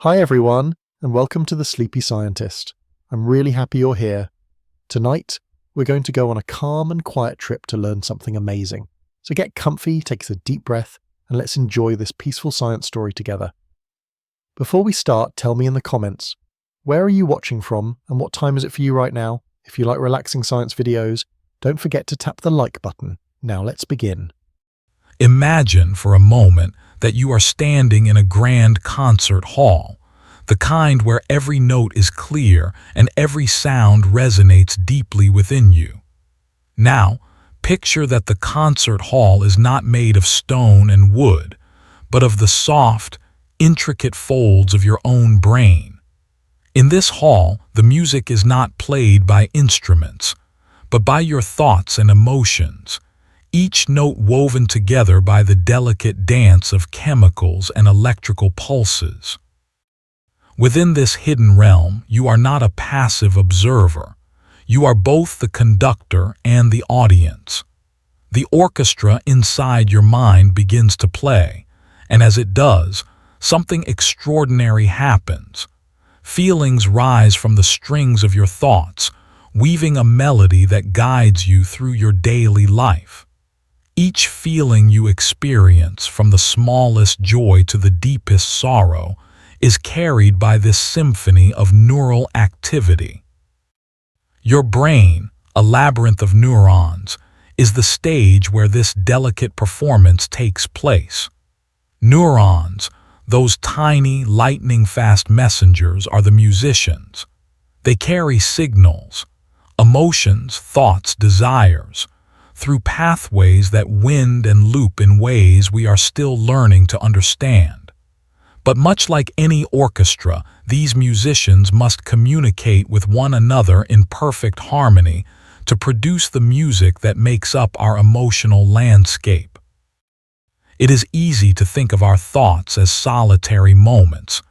Hi everyone, and welcome to The Sleepy Scientist. I'm really happy you're here. Tonight, we're going to go on a calm and quiet trip to learn something amazing. So get comfy, take a deep breath, and let's enjoy this peaceful science story together. Before we start, tell me in the comments, where are you watching from and what time is it for you right now? If you like relaxing science videos, don't forget to tap the like button. Now let's begin. Imagine for a moment that you are standing in a grand concert hall, the kind where every note is clear and every sound resonates deeply within you. Now, picture that the concert hall is not made of stone and wood, but of the soft, intricate folds of your own brain. In this hall, the music is not played by instruments, but by your thoughts and emotions, each note woven together by the delicate dance of chemicals and electrical pulses. Within this hidden realm, you are not a passive observer. You are both the conductor and the audience. The orchestra inside your mind begins to play, and as it does, something extraordinary happens. Feelings rise from the strings of your thoughts, weaving a melody that guides you through your daily life. Each feeling you experience, from the smallest joy to the deepest sorrow, is carried by this symphony of neural activity. Your brain, a labyrinth of neurons, is the stage where this delicate performance takes place. Neurons, those tiny, lightning-fast messengers, are the musicians. They carry signals, emotions, thoughts, desires, through pathways that wind and loop in ways we are still learning to understand. But much like any orchestra, these musicians must communicate with one another in perfect harmony to produce the music that makes up our emotional landscape. It is easy to think of our thoughts as solitary moments,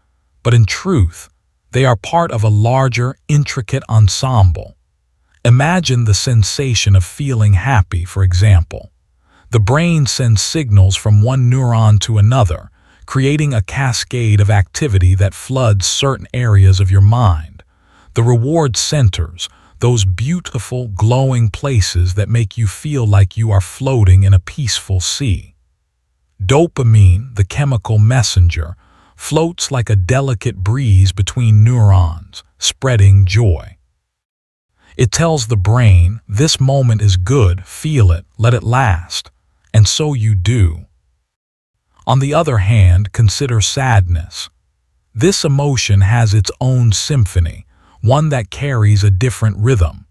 but in truth, they are part of a larger, intricate ensemble. Imagine the sensation of feeling happy, for example. The brain sends signals from one neuron to another, creating a cascade of activity that floods certain areas of your mind. The reward centers, those beautiful, glowing places that make you feel like you are floating in a peaceful sea. Dopamine, the chemical messenger, floats like a delicate breeze between neurons, spreading joy. It tells the brain, this moment is good, feel it, let it last, and so you do. On the other hand, consider sadness. This emotion has its own symphony, one that carries a different rhythm.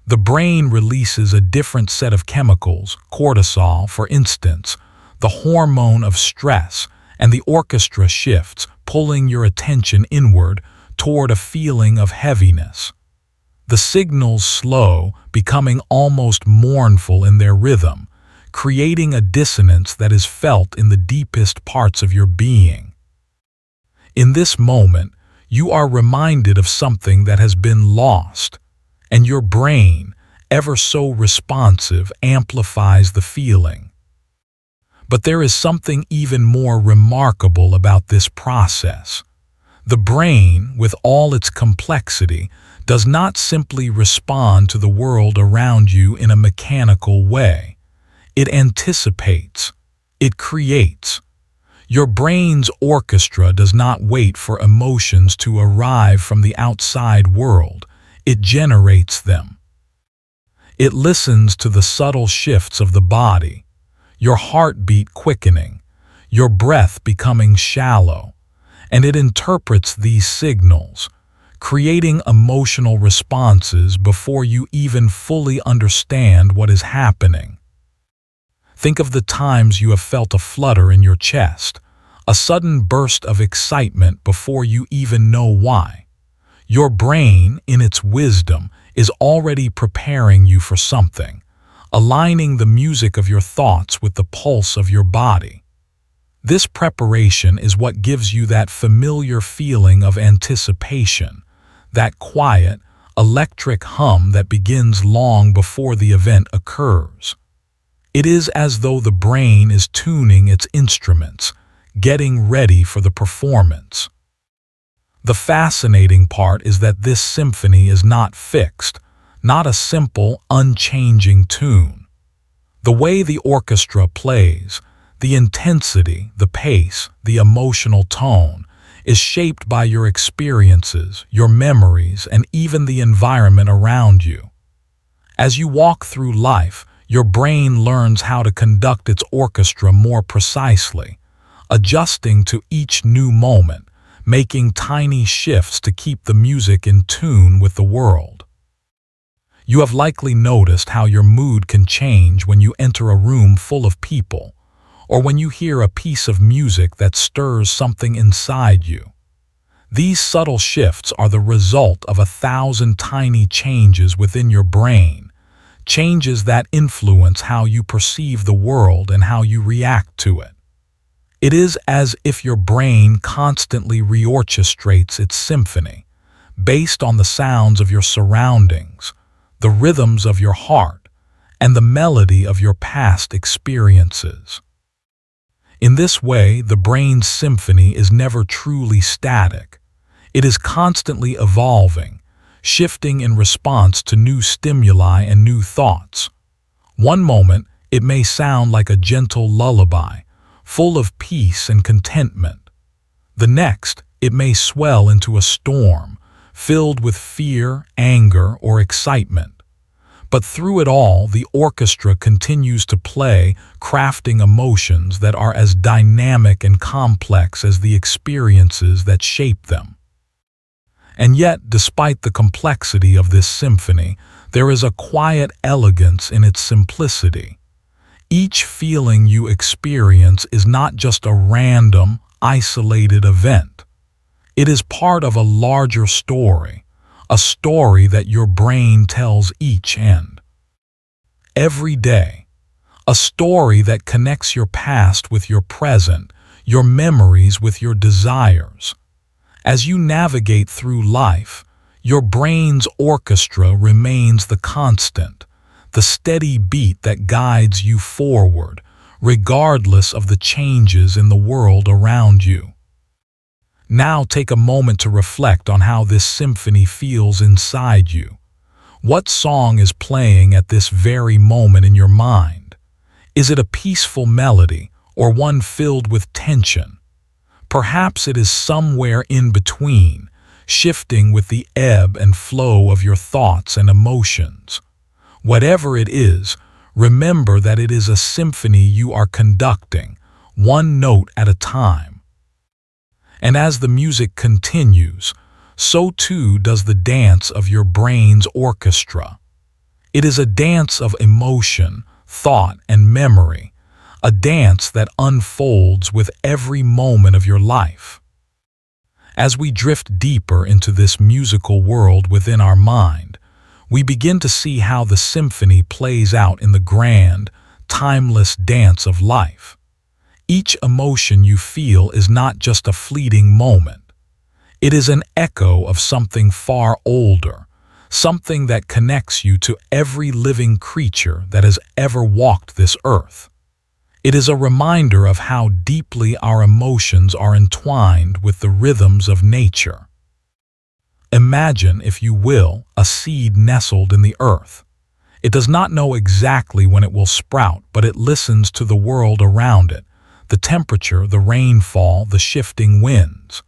The brain releases a different set of chemicals, cortisol, for instance, the hormone of stress, and the orchestra shifts, pulling your attention inward toward a feeling of heaviness. The signals slow, becoming almost mournful in their rhythm, creating a dissonance that is felt in the deepest parts of your being. In this moment, you are reminded of something that has been lost, and your brain, ever so responsive, amplifies the feeling. But there is something even more remarkable about this process. The brain, with all its complexity, does not simply respond to the world around you in a mechanical way. It anticipates. It creates. Your brain's orchestra does not wait for emotions to arrive from the outside world. It generates them. It listens to the subtle shifts of the body, your heartbeat quickening, your breath becoming shallow, and it interprets these signals, creating emotional responses before you even fully understand what is happening. Think of the times you have felt a flutter in your chest, a sudden burst of excitement before you even know why. Your brain, in its wisdom, is already preparing you for something, aligning the music of your thoughts with the pulse of your body. This preparation is what gives you that familiar feeling of anticipation, that quiet, electric hum that begins long before the event occurs. It is as though the brain is tuning its instruments, getting ready for the performance. The fascinating part is that this symphony is not fixed, not a simple, unchanging tune. The way the orchestra plays, the intensity, the pace, the emotional tone, is shaped by your experiences, your memories, and even the environment around you. As you walk through life, your brain learns how to conduct its orchestra more precisely, adjusting to each new moment, making tiny shifts to keep the music in tune with the world. You have likely noticed how your mood can change when you enter a room full of people, or when you hear a piece of music that stirs something inside you. These subtle shifts are the result of 1,000 tiny changes within your brain, changes that influence how you perceive the world and how you react to it. It is as if your brain constantly reorchestrates its symphony, based on the sounds of your surroundings, the rhythms of your heart, and the melody of your past experiences. In this way, the brain's symphony is never truly static. It is constantly evolving, shifting in response to new stimuli and new thoughts. One moment, it may sound like a gentle lullaby, full of peace and contentment. The next, it may swell into a storm, filled with fear, anger, or excitement. But through it all, the orchestra continues to play, crafting emotions that are as dynamic and complex as the experiences that shape them. And yet, despite the complexity of this symphony, there is a quiet elegance in its simplicity. Each feeling you experience is not just a random, isolated event. It is part of a larger story, a story that your brain tells each end. Every day, a story that connects your past with your present, your memories with your desires. As you navigate through life, your brain's orchestra remains the constant, the steady beat that guides you forward, regardless of the changes in the world around you. Now take a moment to reflect on how this symphony feels inside you. What song is playing at this very moment in your mind? Is it a peaceful melody or one filled with tension? Perhaps it is somewhere in between, shifting with the ebb and flow of your thoughts and emotions. Whatever it is, remember that it is a symphony you are conducting, one note at a time. And as the music continues, so too does the dance of your brain's orchestra. It is a dance of emotion, thought, and memory, a dance that unfolds with every moment of your life. As we drift deeper into this musical world within our mind, we begin to see how the symphony plays out in the grand, timeless dance of life. Each emotion you feel is not just a fleeting moment. It is an echo of something far older, something that connects you to every living creature that has ever walked this earth. It is a reminder of how deeply our emotions are entwined with the rhythms of nature. Imagine, if you will, a seed nestled in the earth. It does not know exactly when it will sprout, but it listens to the world around it, the temperature, the rainfall, the shifting winds.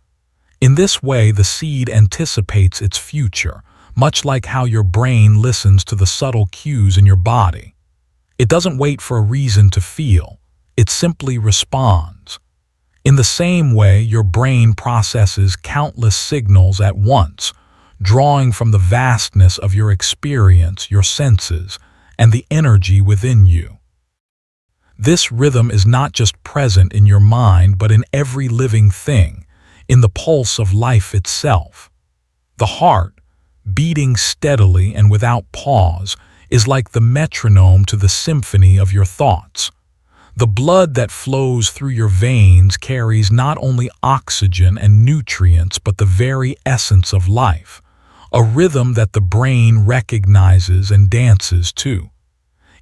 In this way, the seed anticipates its future, much like how your brain listens to the subtle cues in your body. It doesn't wait for a reason to feel. It simply responds. In the same way, your brain processes countless signals at once, drawing from the vastness of your experience, your senses, and the energy within you. This rhythm is not just present in your mind, but in every living thing, in the pulse of life itself. The heart, beating steadily and without pause, is like the metronome to the symphony of your thoughts. The blood that flows through your veins carries not only oxygen and nutrients, but the very essence of life, a rhythm that the brain recognizes and dances to.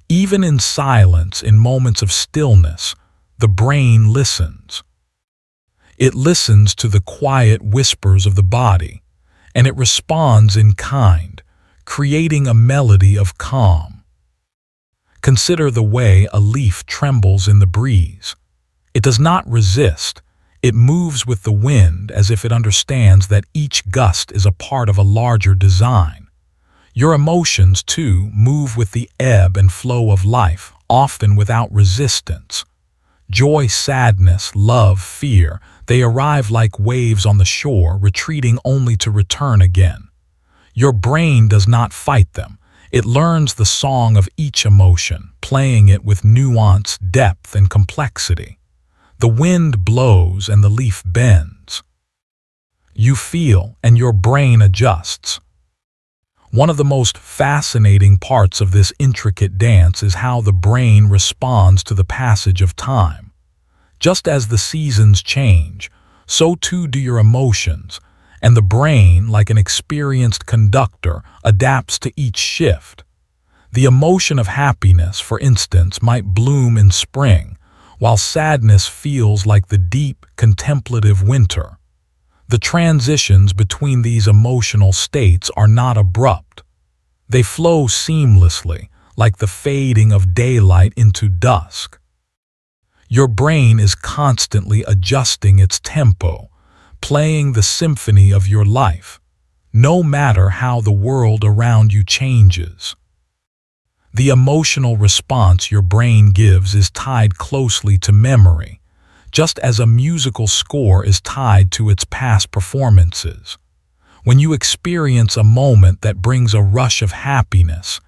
Even in silence, in moments of stillness, the brain listens. It listens to the quiet whispers of the body, and it responds in kind, creating a melody of calm. Consider the way a leaf trembles in the breeze. It does not resist. It moves with the wind as if it understands that each gust is a part of a larger design. Your emotions, too, move with the ebb and flow of life, often without resistance. Joy, sadness, love, fear, they arrive like waves on the shore, retreating only to return again. Your brain does not fight them. It learns the song of each emotion, playing it with nuance, depth, and complexity. The wind blows and the leaf bends. You feel, and your brain adjusts. One of the most fascinating parts of this intricate dance is how the brain responds to the passage of time. Just as the seasons change, so too do your emotions, and the brain, like an experienced conductor, adapts to each shift. The emotion of happiness, for instance, might bloom in spring, while sadness feels like the deep, contemplative winter. The transitions between these emotional states are not abrupt. They flow seamlessly, like the fading of daylight into dusk. Your brain is constantly adjusting its tempo, playing the symphony of your life, no matter how the world around you changes. The emotional response your brain gives is tied closely to memory, just as a musical score is tied to its past performances. When you experience a moment that brings a rush of happiness,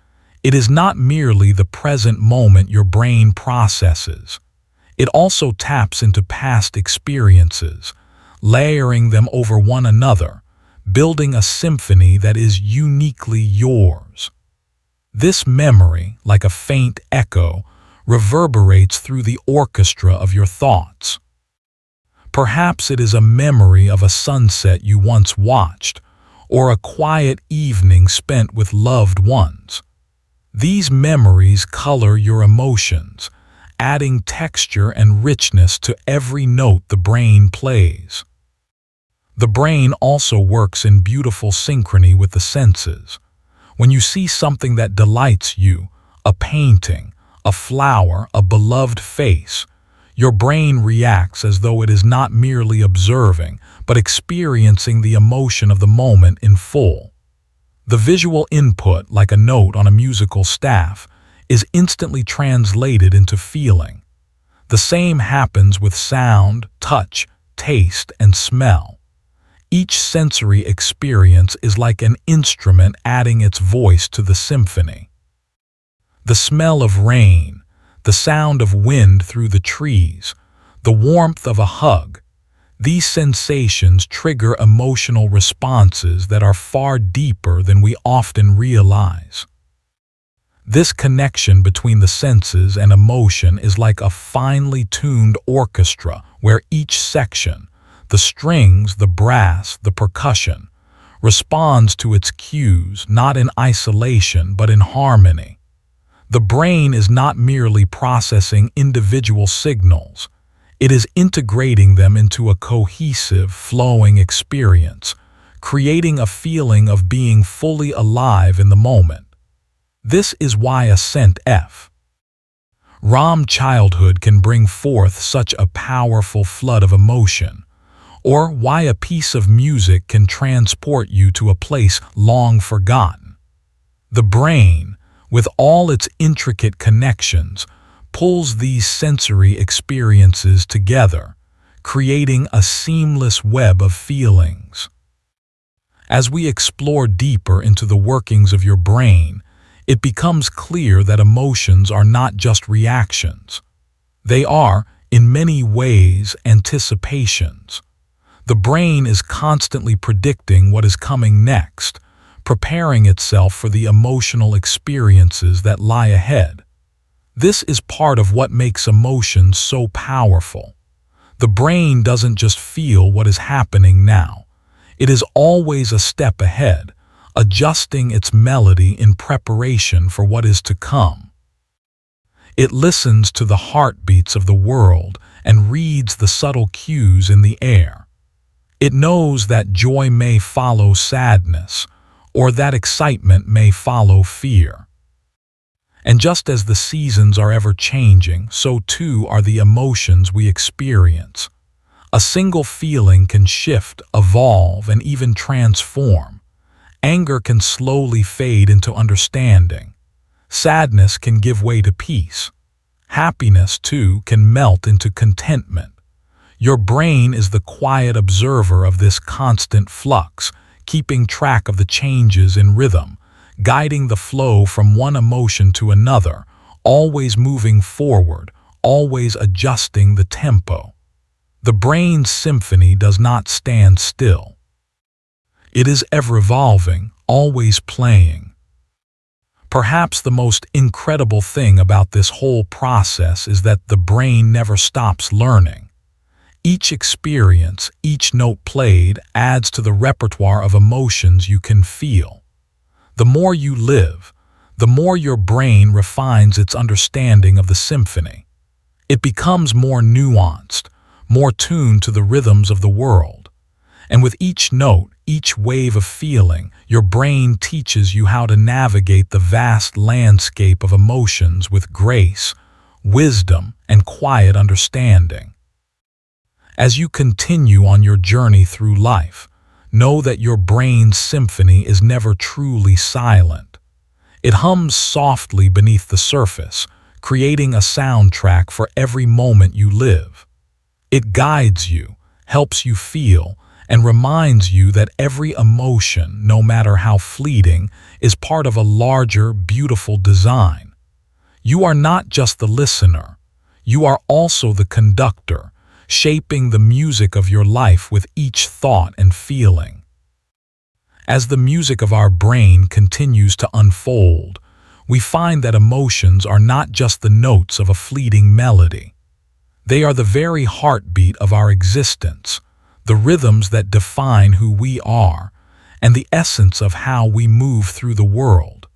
it is not merely the present moment your brain processes. It also taps into past experiences, layering them over one another, building a symphony that is uniquely yours. This memory, like a faint echo, reverberates through the orchestra of your thoughts. Perhaps it is a memory of a sunset you once watched, or a quiet evening spent with loved ones. These memories color your emotions, adding texture and richness to every note the brain plays. The brain also works in beautiful synchrony with the senses. When you see something that delights you, a painting, a flower, a beloved face, your brain reacts as though it is not merely observing, but experiencing the emotion of the moment in full. The visual input, like a note on a musical staff, is instantly translated into feeling. The same happens with sound, touch, taste, and smell. Each sensory experience is like an instrument adding its voice to the symphony. The smell of rain, the sound of wind through the trees, the warmth of a hug, these sensations trigger emotional responses that are far deeper than we often realize. This connection between the senses and emotion is like a finely tuned orchestra where each section, the strings, the brass, the percussion, responds to its cues not in isolation but in harmony. The brain is not merely processing individual signals, it is integrating them into a cohesive, flowing experience, creating a feeling of being fully alive in the moment. This is why a scent from childhood can bring forth such a powerful flood of emotion, or why a piece of music can transport you to a place long forgotten. The brain, with all its intricate connections, pulls these sensory experiences together, creating a seamless web of feelings. As we explore deeper into the workings of your brain, it becomes clear that emotions are not just reactions. They are, in many ways, anticipations. The brain is constantly predicting what is coming next, preparing itself for the emotional experiences that lie ahead. This is part of what makes emotions so powerful. The brain doesn't just feel what is happening now. It is always a step ahead, adjusting its melody in preparation for what is to come. It listens to the heartbeats of the world and reads the subtle cues in the air. It knows that joy may follow sadness, or that excitement may follow fear. And just as the seasons are ever changing, so too are the emotions we experience. A single feeling can shift, evolve, and even transform. Anger can slowly fade into understanding. Sadness can give way to peace. Happiness, too, can melt into contentment. Your brain is the quiet observer of this constant flux, keeping track of the changes in rhythm, guiding the flow from one emotion to another, always moving forward, always adjusting the tempo. The brain's symphony does not stand still. It is ever evolving, always playing. Perhaps the most incredible thing about this whole process is that the brain never stops learning. Each experience, each note played, adds to the repertoire of emotions you can feel. The more you live, the more your brain refines its understanding of the symphony. It becomes more nuanced, more tuned to the rhythms of the world. And with each note, each wave of feeling, your brain teaches you how to navigate the vast landscape of emotions with grace, wisdom, and quiet understanding. As you continue on your journey through life, know that your brain's symphony is never truly silent. It hums softly beneath the surface, creating a soundtrack for every moment you live. It guides you, helps you feel, and reminds you that every emotion, no matter how fleeting, is part of a larger, beautiful design. You are not just the listener. You are also the conductor, shaping the music of your life with each thought and feeling. As the music of our brain continues to unfold, we find that emotions are not just the notes of a fleeting melody. They are the very heartbeat of our existence, the rhythms that define who we are, and the essence of how we move through the world.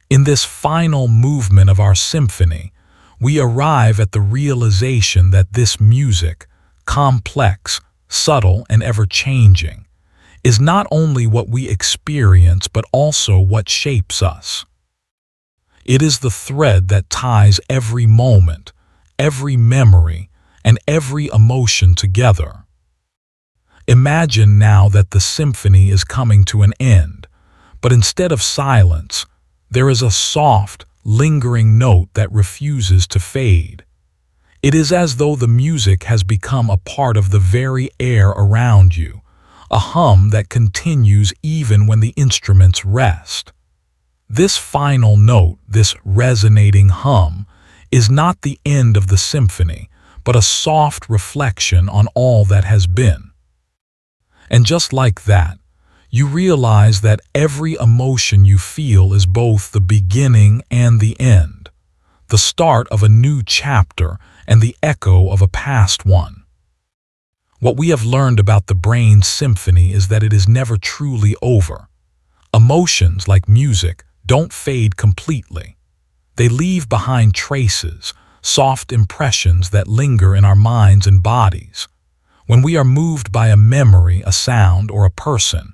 In this final movement of our symphony, we arrive at the realization that this music, complex, subtle, and ever-changing, is not only what we experience but also what shapes us. It is the thread that ties every moment, every memory, and every emotion together. Imagine now that the symphony is coming to an end, but instead of silence, there is a soft, lingering note that refuses to fade. It is as though the music has become a part of the very air around you, a hum that continues even when the instruments rest. This final note, this resonating hum, is not the end of the symphony, but a soft reflection on all that has been. And just like that, you realize that every emotion you feel is both the beginning and the end, the start of a new chapter and the echo of a past one. What we have learned about the brain's symphony is that it is never truly over. Emotions, like music, don't fade completely. They leave behind traces, soft impressions that linger in our minds and bodies. When we are moved by a memory, a sound, or a person,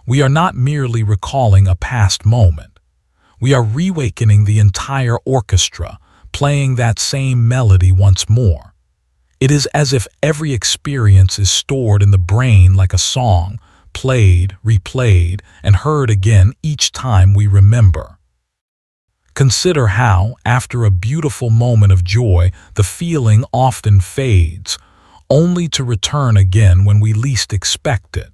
we are not merely recalling a past moment. We are reawakening the entire orchestra, playing that same melody once more. It is as if every experience is stored in the brain like a song, played, replayed, and heard again each time we remember. Consider how, after a beautiful moment of joy, the feeling often fades, only to return again when we least expect it.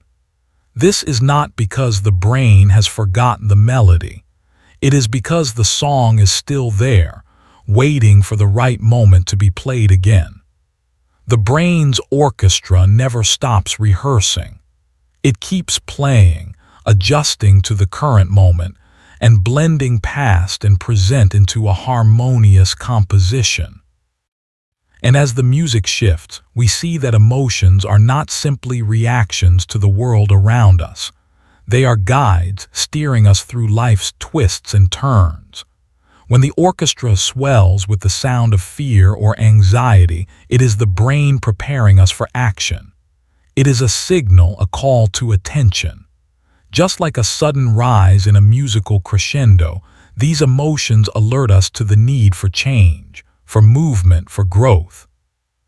This is not because the brain has forgotten the melody. It is because the song is still there, waiting for the right moment to be played again. The brain's orchestra never stops rehearsing. It keeps playing, adjusting to the current moment, and blending past and present into a harmonious composition. And as the music shifts, we see that emotions are not simply reactions to the world around us. They are guides steering us through life's twists and turns. When the orchestra swells with the sound of fear or anxiety, it is the brain preparing us for action. It is a signal, a call to attention. Just like a sudden rise in a musical crescendo, these emotions alert us to the need for change, for movement, for growth.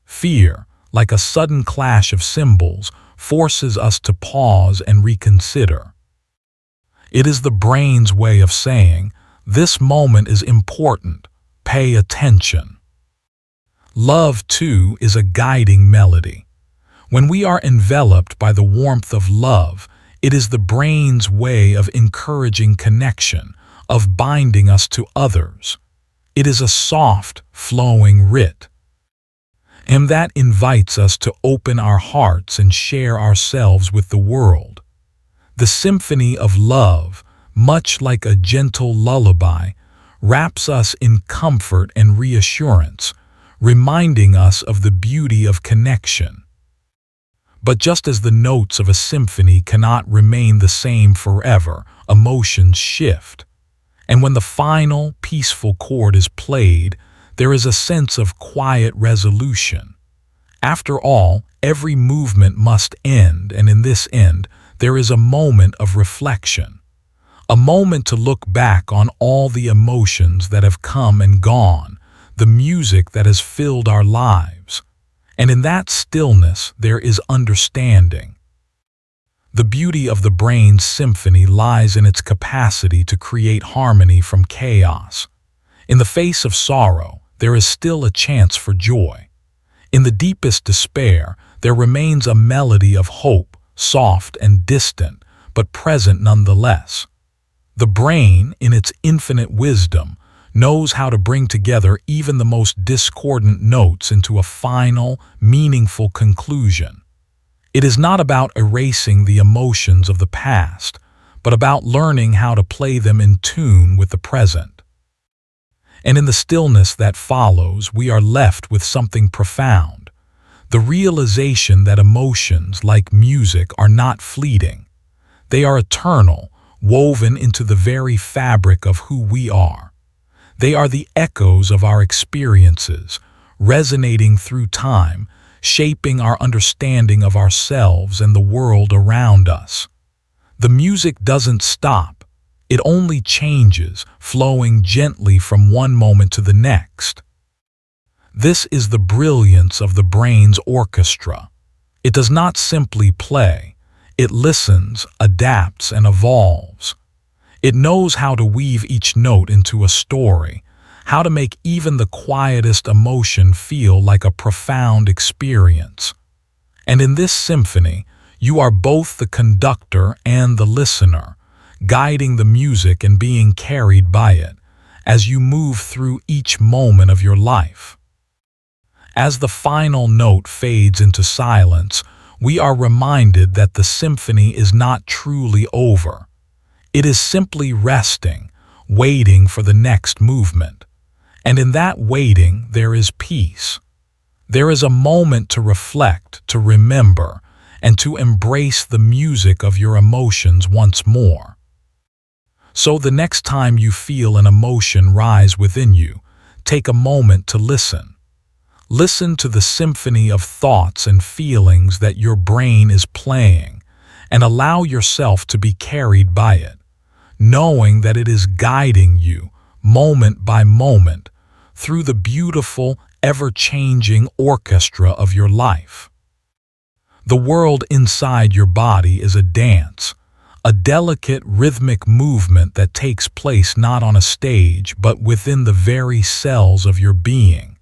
Fear, like a sudden clash of cymbals, forces us to pause and reconsider. It is the brain's way of saying, "This moment is important. Pay attention." Love, too, is a guiding melody. When we are enveloped by the warmth of love, it is the brain's way of encouraging connection, of binding us to others. It is a soft, flowing writ. And that invites us to open our hearts and share ourselves with the world. The symphony of love, much like a gentle lullaby, wraps us in comfort and reassurance, reminding us of the beauty of connection. But just as the notes of a symphony cannot remain the same forever, emotions shift. And when the final, peaceful chord is played, there is a sense of quiet resolution. After all, every movement must end, and in this end, there is a moment of reflection. A moment to look back on all the emotions that have come and gone, the music that has filled our lives. And in that stillness, there is understanding. The beauty of the brain's symphony lies in its capacity to create harmony from chaos. In the face of sorrow, there is still a chance for joy. In the deepest despair, there remains a melody of hope, soft and distant, but present nonetheless. The brain, in its infinite wisdom, knows how to bring together even the most discordant notes into a final, meaningful conclusion. It is not about erasing the emotions of the past, but about learning how to play them in tune with the present. And in the stillness that follows, we are left with something profound. The realization that emotions, like music, are not fleeting. They are eternal, woven into the very fabric of who we are. They are the echoes of our experiences, resonating through time, shaping our understanding of ourselves and the world around us. The music doesn't stop. It only changes, flowing gently from one moment to the next. This is the brilliance of the brain's orchestra. It does not simply play. It listens, adapts, and evolves. It knows how to weave each note into a story, how to make even the quietest emotion feel like a profound experience. And in this symphony, you are both the conductor and the listener, guiding the music and being carried by it as you move through each moment of your life. As the final note fades into silence, we are reminded that the symphony is not truly over. It is simply resting, waiting for the next movement. And in that waiting, there is peace. There is a moment to reflect, to remember, and to embrace the music of your emotions once more. So the next time you feel an emotion rise within you, take a moment to listen. Listen to the symphony of thoughts and feelings that your brain is playing, and allow yourself to be carried by it, knowing that it is guiding you, moment by moment, through the beautiful, ever-changing orchestra of your life. The world inside your body is a dance, a delicate rhythmic movement that takes place not on a stage but within the very cells of your being.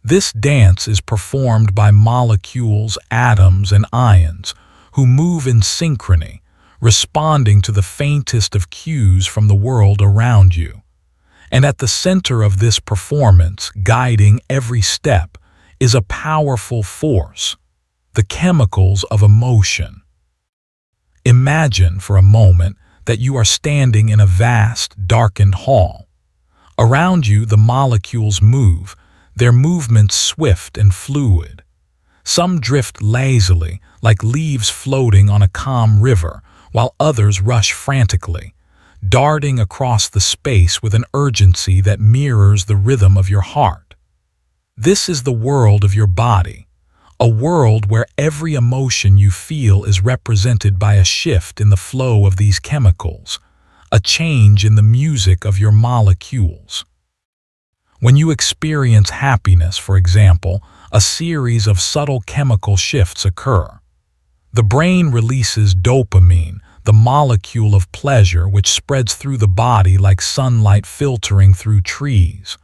This dance is performed by molecules, atoms, and ions who move in synchrony, responding to the faintest of cues from the world around you. And at the center of this performance, guiding every step, is a powerful force, the chemicals of emotion. Imagine for a moment that you are standing in a vast, darkened hall. Around you, the molecules move, their movements swift and fluid. Some drift lazily, like leaves floating on a calm river, while others rush frantically, darting across the space with an urgency that mirrors the rhythm of your heart. This is the world of your body, a world where every emotion you feel is represented by a shift in the flow of these chemicals, a change in the music of your molecules. When you experience happiness, for example, a series of subtle chemical shifts occur. The brain releases dopamine, the molecule of pleasure which spreads through the body like sunlight filtering through trees.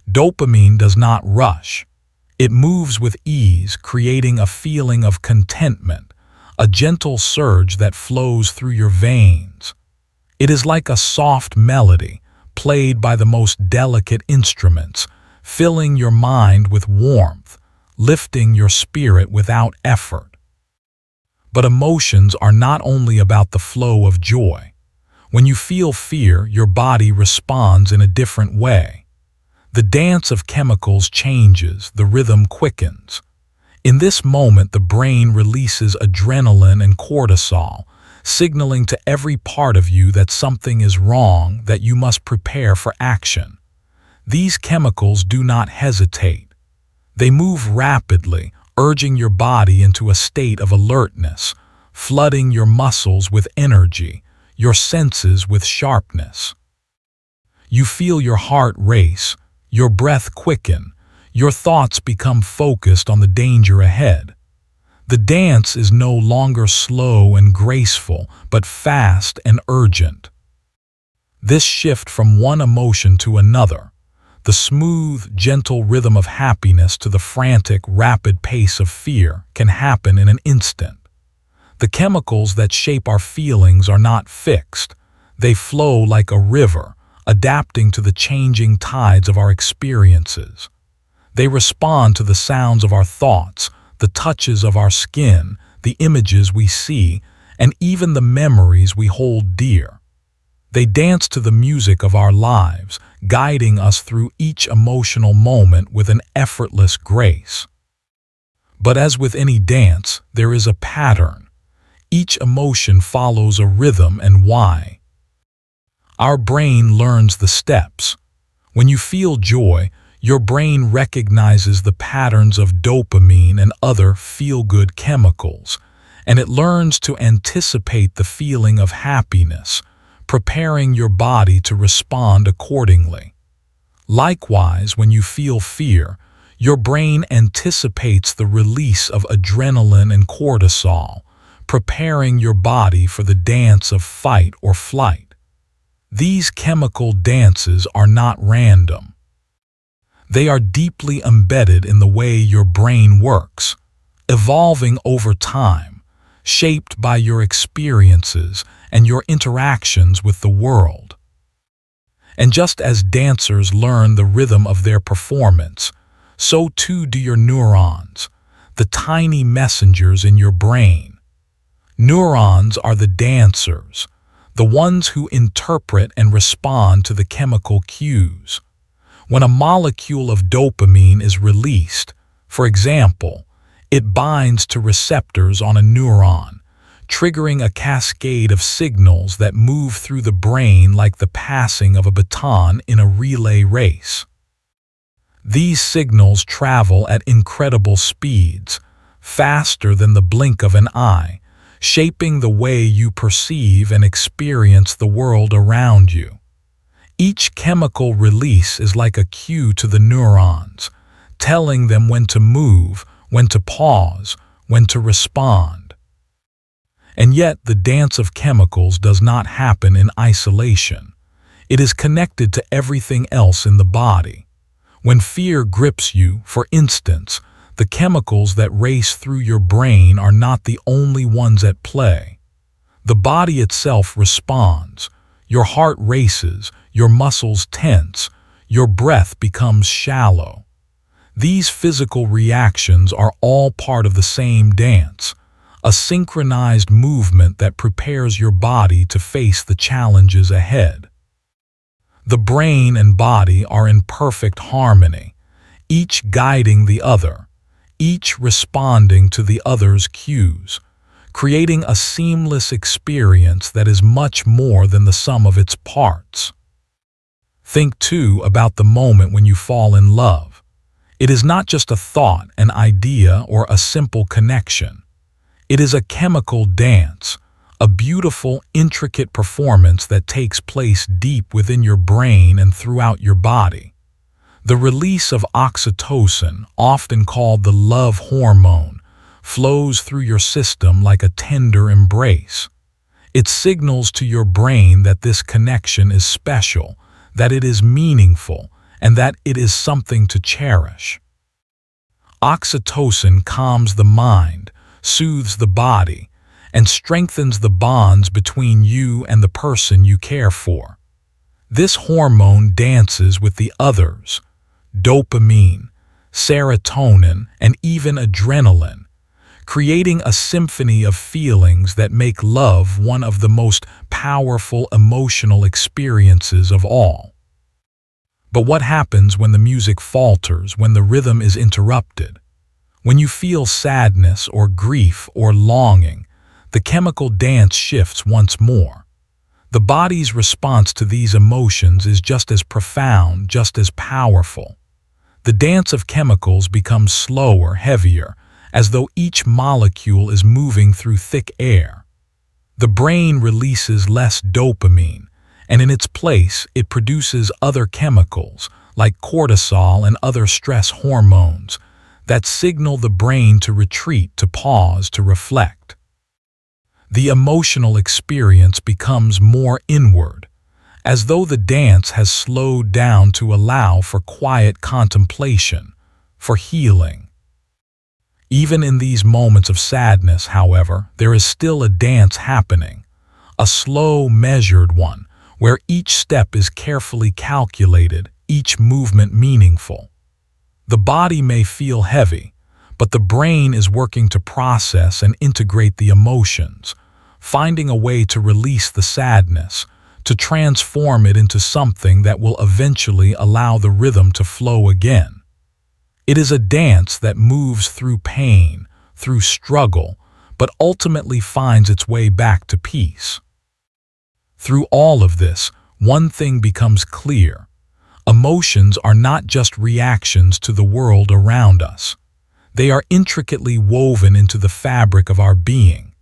Dopamine does not rush. It moves with ease, creating a feeling of contentment, a gentle surge that flows through your veins. It is like a soft melody, played by the most delicate instruments, filling your mind with warmth, lifting your spirit without effort. But emotions are not only about the flow of joy. When you feel fear, your body responds in a different way. The dance of chemicals changes, the rhythm quickens. In this moment, the brain releases adrenaline and cortisol, signaling to every part of you that something is wrong, that you must prepare for action. These chemicals do not hesitate. They move rapidly, urging your body into a state of alertness, flooding your muscles with energy, your senses with sharpness. You feel your heart race, your breath quicken, your thoughts become focused on the danger ahead. The dance is no longer slow and graceful, but fast and urgent. This shift from one emotion to another, the smooth, gentle rhythm of happiness to the frantic, rapid pace of fear, can happen in an instant. The chemicals that shape our feelings are not fixed. They flow like a river, adapting to the changing tides of our experiences. They respond to the sounds of our thoughts, the touches of our skin, the images we see, and even the memories we hold dear. They dance to the music of our lives, guiding us through each emotional moment with an effortless grace. But as with any dance, there is a pattern. Each emotion follows a rhythm and why. Our brain learns the steps. When you feel joy, your brain recognizes the patterns of dopamine and other feel-good chemicals, and it learns to anticipate the feeling of happiness, preparing your body to respond accordingly. Likewise, when you feel fear, your brain anticipates the release of adrenaline and cortisol, preparing your body for the dance of fight or flight. These chemical dances are not random. They are deeply embedded in the way your brain works, evolving over time, shaped by your experiences and your interactions with the world. And just as dancers learn the rhythm of their performance, so too do your neurons, the tiny messengers in your brain. Neurons are the dancers, the ones who interpret and respond to the chemical cues. When a molecule of dopamine is released, for example, it binds to receptors on a neuron, triggering a cascade of signals that move through the brain like the passing of a baton in a relay race. These signals travel at incredible speeds, faster than the blink of an eye, shaping the way you perceive and experience the world around you. Each chemical release is like a cue to the neurons, telling them when to move, when to pause, when to respond. And yet, the dance of chemicals does not happen in isolation. It is connected to everything else in the body. When fear grips you, for instance, the chemicals that race through your brain are not the only ones at play. The body itself responds. Your heart races, your muscles tense, your breath becomes shallow. These physical reactions are all part of the same dance, a synchronized movement that prepares your body to face the challenges ahead. The brain and body are in perfect harmony, each guiding the other, each responding to the other's cues, creating a seamless experience that is much more than the sum of its parts. Think, too, about the moment when you fall in love. It is not just a thought, an idea, or a simple connection. It is a chemical dance, a beautiful, intricate performance that takes place deep within your brain and throughout your body. The release of oxytocin, often called the love hormone, flows through your system like a tender embrace. It signals to your brain that this connection is special, that it is meaningful, and that it is something to cherish. Oxytocin calms the mind, soothes the body, and strengthens the bonds between you and the person you care for. This hormone dances with the others, dopamine, serotonin, and even adrenaline, creating a symphony of feelings that make love one of the most powerful emotional experiences of all. But what happens when the music falters, when the rhythm is interrupted? When you feel sadness or grief or longing, the chemical dance shifts once more. The body's response to these emotions is just as profound, just as powerful. The dance of chemicals becomes slower, heavier, as though each molecule is moving through thick air. The brain releases less dopamine, and in its place, it produces other chemicals, like cortisol and other stress hormones, that signal the brain to retreat, to pause, to reflect. The emotional experience becomes more inward, as though the dance has slowed down to allow for quiet contemplation, for healing. Even in these moments of sadness, however, there is still a dance happening, a slow, measured one, where each step is carefully calculated, each movement meaningful. The body may feel heavy, but the brain is working to process and integrate the emotions, finding a way to release the sadness, to transform it into something that will eventually allow the rhythm to flow again. It is a dance that moves through pain, through struggle, but ultimately finds its way back to peace. Through all of this, one thing becomes clear. Emotions are not just reactions to the world around us. They are intricately woven into the fabric of our being.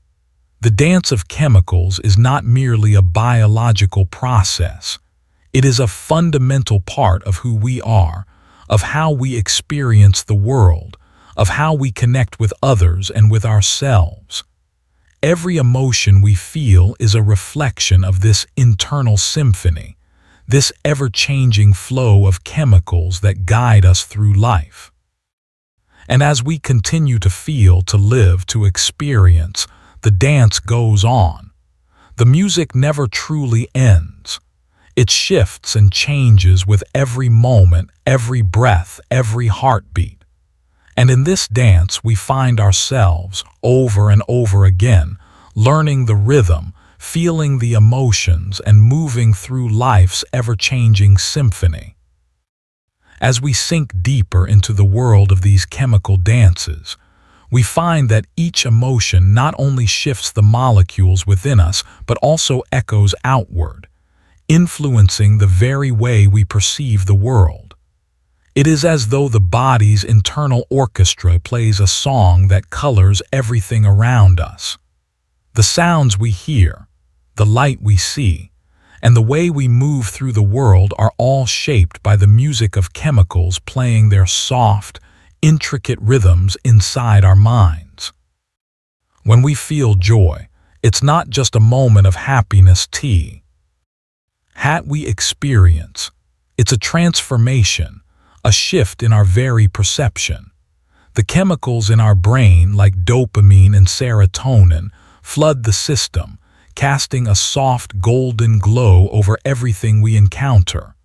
The dance of chemicals is not merely a biological process. It is a fundamental part of who we are, of how we experience the world, of how we connect with others and with ourselves. Every emotion we feel is a reflection of this internal symphony, this ever-changing flow of chemicals that guide us through life. And as we continue to feel, to live, to experience, the dance goes on. The music never truly ends. It shifts and changes with every moment, every breath, every heartbeat. And in this dance, we find ourselves, over and over again, learning the rhythm, feeling the emotions, and moving through life's ever-changing symphony. As we sink deeper into the world of these chemical dances, we find that each emotion not only shifts the molecules within us, but also echoes outward, influencing the very way we perceive the world. It is as though the body's internal orchestra plays a song that colors everything around us. The sounds we hear, the light we see, and the way we move through the world are all shaped by the music of chemicals playing their soft, intricate rhythms inside our minds. When we feel joy, it's not just a moment of happiness we experience. It's a transformation, a shift in our very perception. The chemicals in our brain, like dopamine and serotonin, flood the system, casting a soft golden glow over everything we encounter.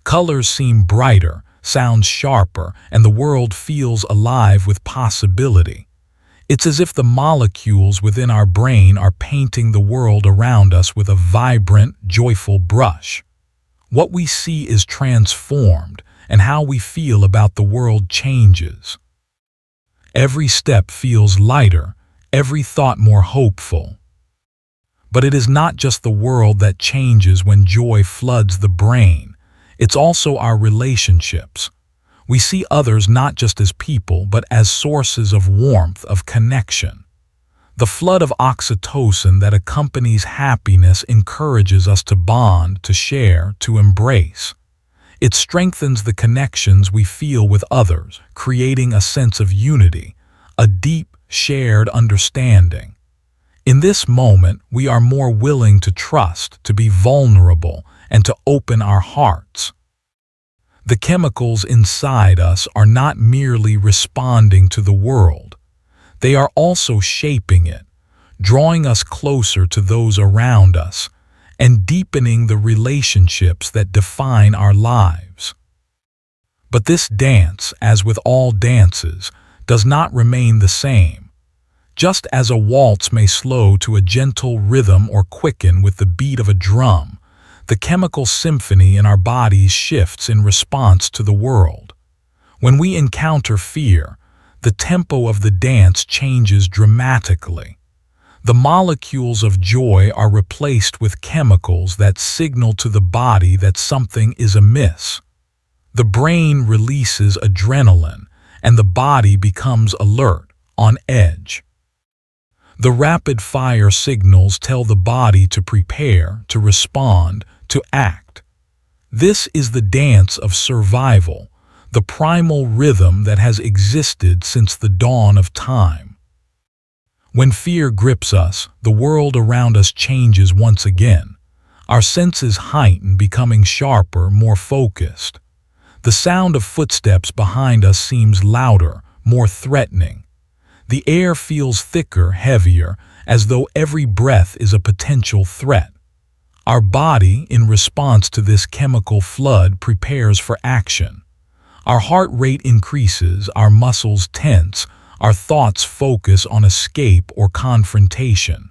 Colors seem brighter, sounds sharper, and the world feels alive with possibility. It's as if the molecules within our brain are painting the world around us with a vibrant, joyful brush. What we see is transformed, and how we feel about the world changes. Every step feels lighter, every thought more hopeful. But it is not just the world that changes when joy floods the brain. It's also our relationships. We see others not just as people, but as sources of warmth, of connection. The flood of oxytocin that accompanies happiness encourages us to bond, to share, to embrace. It strengthens the connections we feel with others, creating a sense of unity, a deep, shared understanding. In this moment, we are more willing to trust, to be vulnerable, and to open our hearts. The chemicals inside us are not merely responding to the world. They are also shaping it, drawing us closer to those around us, and deepening the relationships that define our lives. But this dance, as with all dances, does not remain the same. Just as a waltz may slow to a gentle rhythm or quicken with the beat of a drum, the chemical symphony in our bodies shifts in response to the world. When we encounter fear, the tempo of the dance changes dramatically. The molecules of joy are replaced with chemicals that signal to the body that something is amiss. The brain releases adrenaline, and the body becomes alert, on edge. The rapid-fire signals tell the body to prepare, to respond, to act. This is the dance of survival, the primal rhythm that has existed since the dawn of time. When fear grips us, the world around us changes once again. Our senses heighten, becoming sharper, more focused. The sound of footsteps behind us seems louder, more threatening. The air feels thicker, heavier, as though every breath is a potential threat. Our body, in response to this chemical flood, prepares for action. Our heart rate increases, our muscles tense, our thoughts focus on escape or confrontation.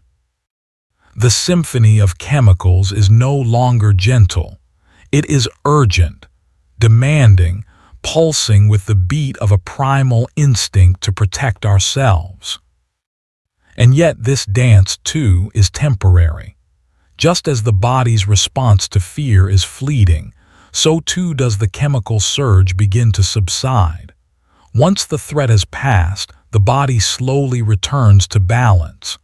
The symphony of chemicals is no longer gentle. It is urgent, demanding, pulsing with the beat of a primal instinct to protect ourselves. And yet this dance, too, is temporary. Just as the body's response to fear is fleeting, so too does the chemical surge begin to subside. Once the threat has passed, the body slowly returns to balance.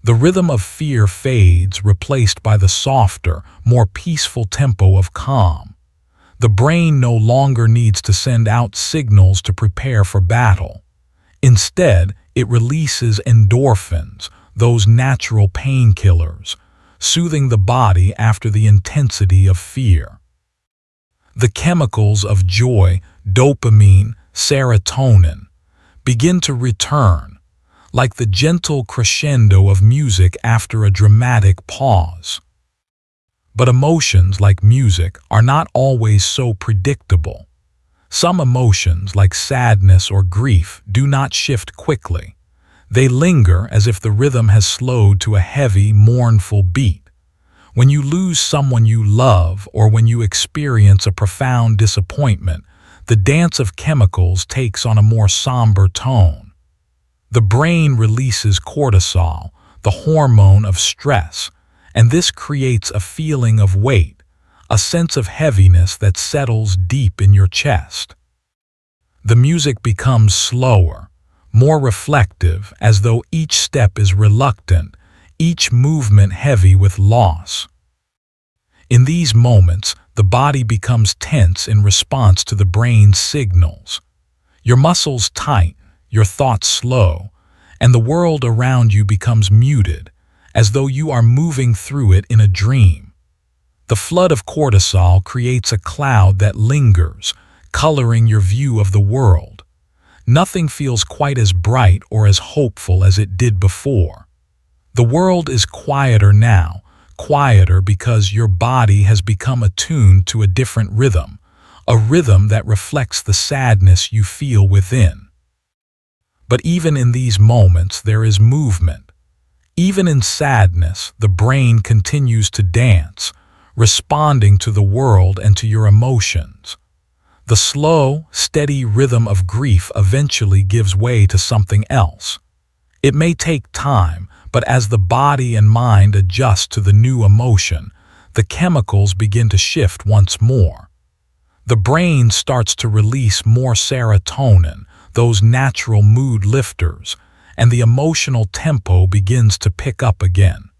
The rhythm of fear fades, replaced by the softer, more peaceful tempo of calm. The brain no longer needs to send out signals to prepare for battle. Instead, it releases endorphins, those natural painkillers, soothing the body after the intensity of fear. The chemicals of joy, dopamine, serotonin, begin to return, like the gentle crescendo of music after a dramatic pause. But emotions, like music, are not always so predictable. Some emotions, like sadness or grief, do not shift quickly. They linger as if the rhythm has slowed to a heavy, mournful beat. When you lose someone you love, or when you experience a profound disappointment, the dance of chemicals takes on a more somber tone. The brain releases cortisol, the hormone of stress, and this creates a feeling of weight, a sense of heaviness that settles deep in your chest. The music becomes slower, more reflective, as though each step is reluctant, each movement heavy with loss. In these moments, the body becomes tense in response to the brain's signals. Your muscles tight, your thoughts slow, and the world around you becomes muted, as though you are moving through it in a dream. The flood of cortisol creates a cloud that lingers, coloring your view of the world. Nothing feels quite as bright or as hopeful as it did before. The world is quieter now, quieter because your body has become attuned to a different rhythm, a rhythm that reflects the sadness you feel within. But even in these moments, there is movement. Even in sadness, the brain continues to dance, responding to the world and to your emotions. The slow, steady rhythm of grief eventually gives way to something else. It may take time, but as the body and mind adjust to the new emotion, the chemicals begin to shift once more. The brain starts to release more serotonin, those natural mood lifters, and the emotional tempo begins to pick up again.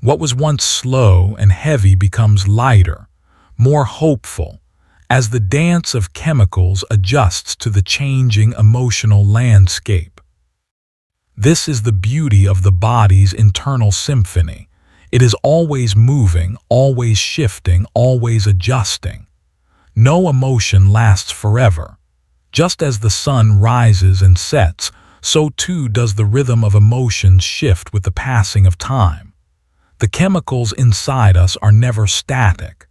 What was once slow and heavy becomes lighter, more hopeful, as the dance of chemicals adjusts to the changing emotional landscape. This is the beauty of the body's internal symphony. It is always moving, always shifting, always adjusting. No emotion lasts forever. Just as the sun rises and sets, so too does the rhythm of emotions shift with the passing of time. The chemicals inside us are never static.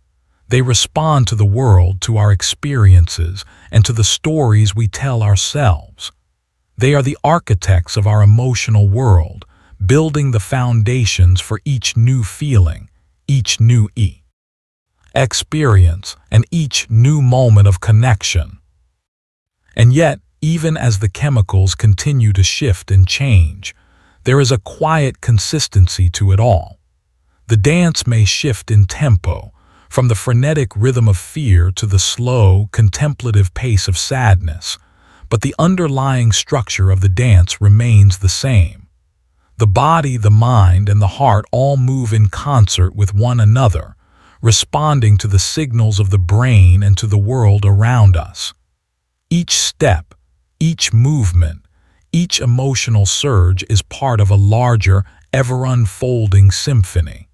They respond to the world, to our experiences, and to the stories we tell ourselves. They are the architects of our emotional world, building the foundations for each new feeling, each new experience, and each new moment of connection. And yet, even as the chemicals continue to shift and change, there is a quiet consistency to it all. The dance may shift in tempo, from the frenetic rhythm of fear to the slow, contemplative pace of sadness, but the underlying structure of the dance remains the same. The body, the mind, and the heart all move in concert with one another, responding to the signals of the brain and to the world around us. Each step, each movement, each emotional surge is part of a larger, ever-unfolding symphony.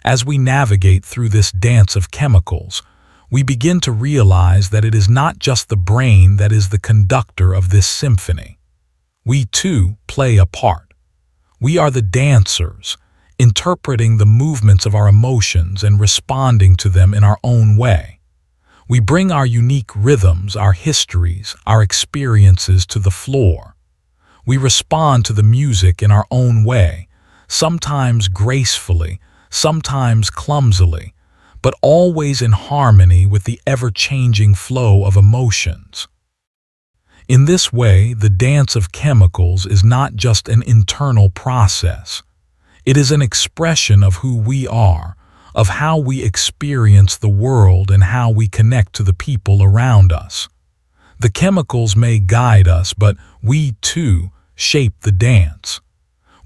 As we navigate through this dance of chemicals, we begin to realize that it is not just the brain that is the conductor of this symphony. We too play a part. We are the dancers, interpreting the movements of our emotions and responding to them in our own way. We bring our unique rhythms, our histories, our experiences to the floor. We respond to the music in our own way, sometimes gracefully, sometimes clumsily, but always in harmony with the ever-changing flow of emotions. In this way, the dance of chemicals is not just an internal process. It is an expression of who we are, of how we experience the world and how we connect to the people around us. The chemicals may guide us, but we too shape the dance.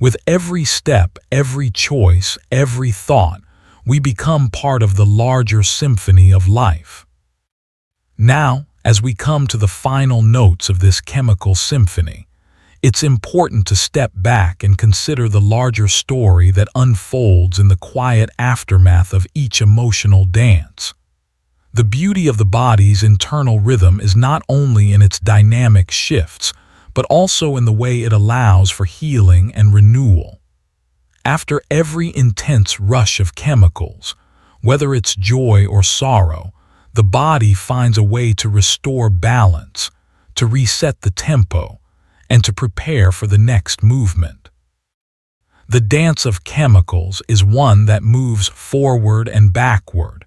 With every step, every choice, every thought, we become part of the larger symphony of life. Now, as we come to the final notes of this chemical symphony, it's important to step back and consider the larger story that unfolds in the quiet aftermath of each emotional dance. The beauty of the body's internal rhythm is not only in its dynamic shifts, but also in the way it allows for healing and renewal. After every intense rush of chemicals, whether it's joy or sorrow, the body finds a way to restore balance, to reset the tempo, and to prepare for the next movement. The dance of chemicals is one that moves forward and backward,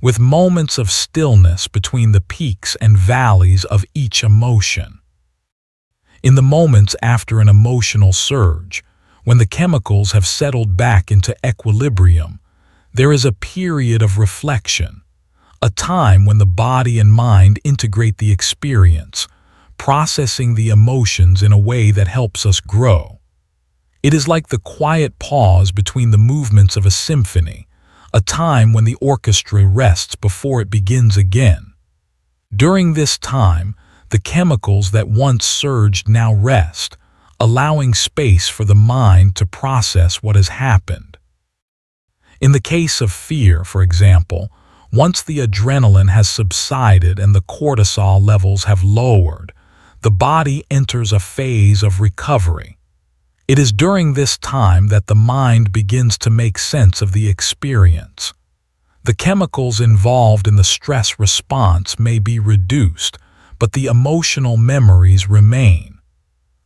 with moments of stillness between the peaks and valleys of each emotion. In the moments after an emotional surge, when the chemicals have settled back into equilibrium, there is a period of reflection, a time when the body and mind integrate the experience, processing the emotions in a way that helps us grow. It is like the quiet pause between the movements of a symphony, a time when the orchestra rests before it begins again. During this time, the chemicals that once surged now rest, allowing space for the mind to process what has happened. In the case of fear, for example, once the adrenaline has subsided and the cortisol levels have lowered, the body enters a phase of recovery. It is during this time that the mind begins to make sense of the experience. The chemicals involved in the stress response may be reduced, but the emotional memories remain.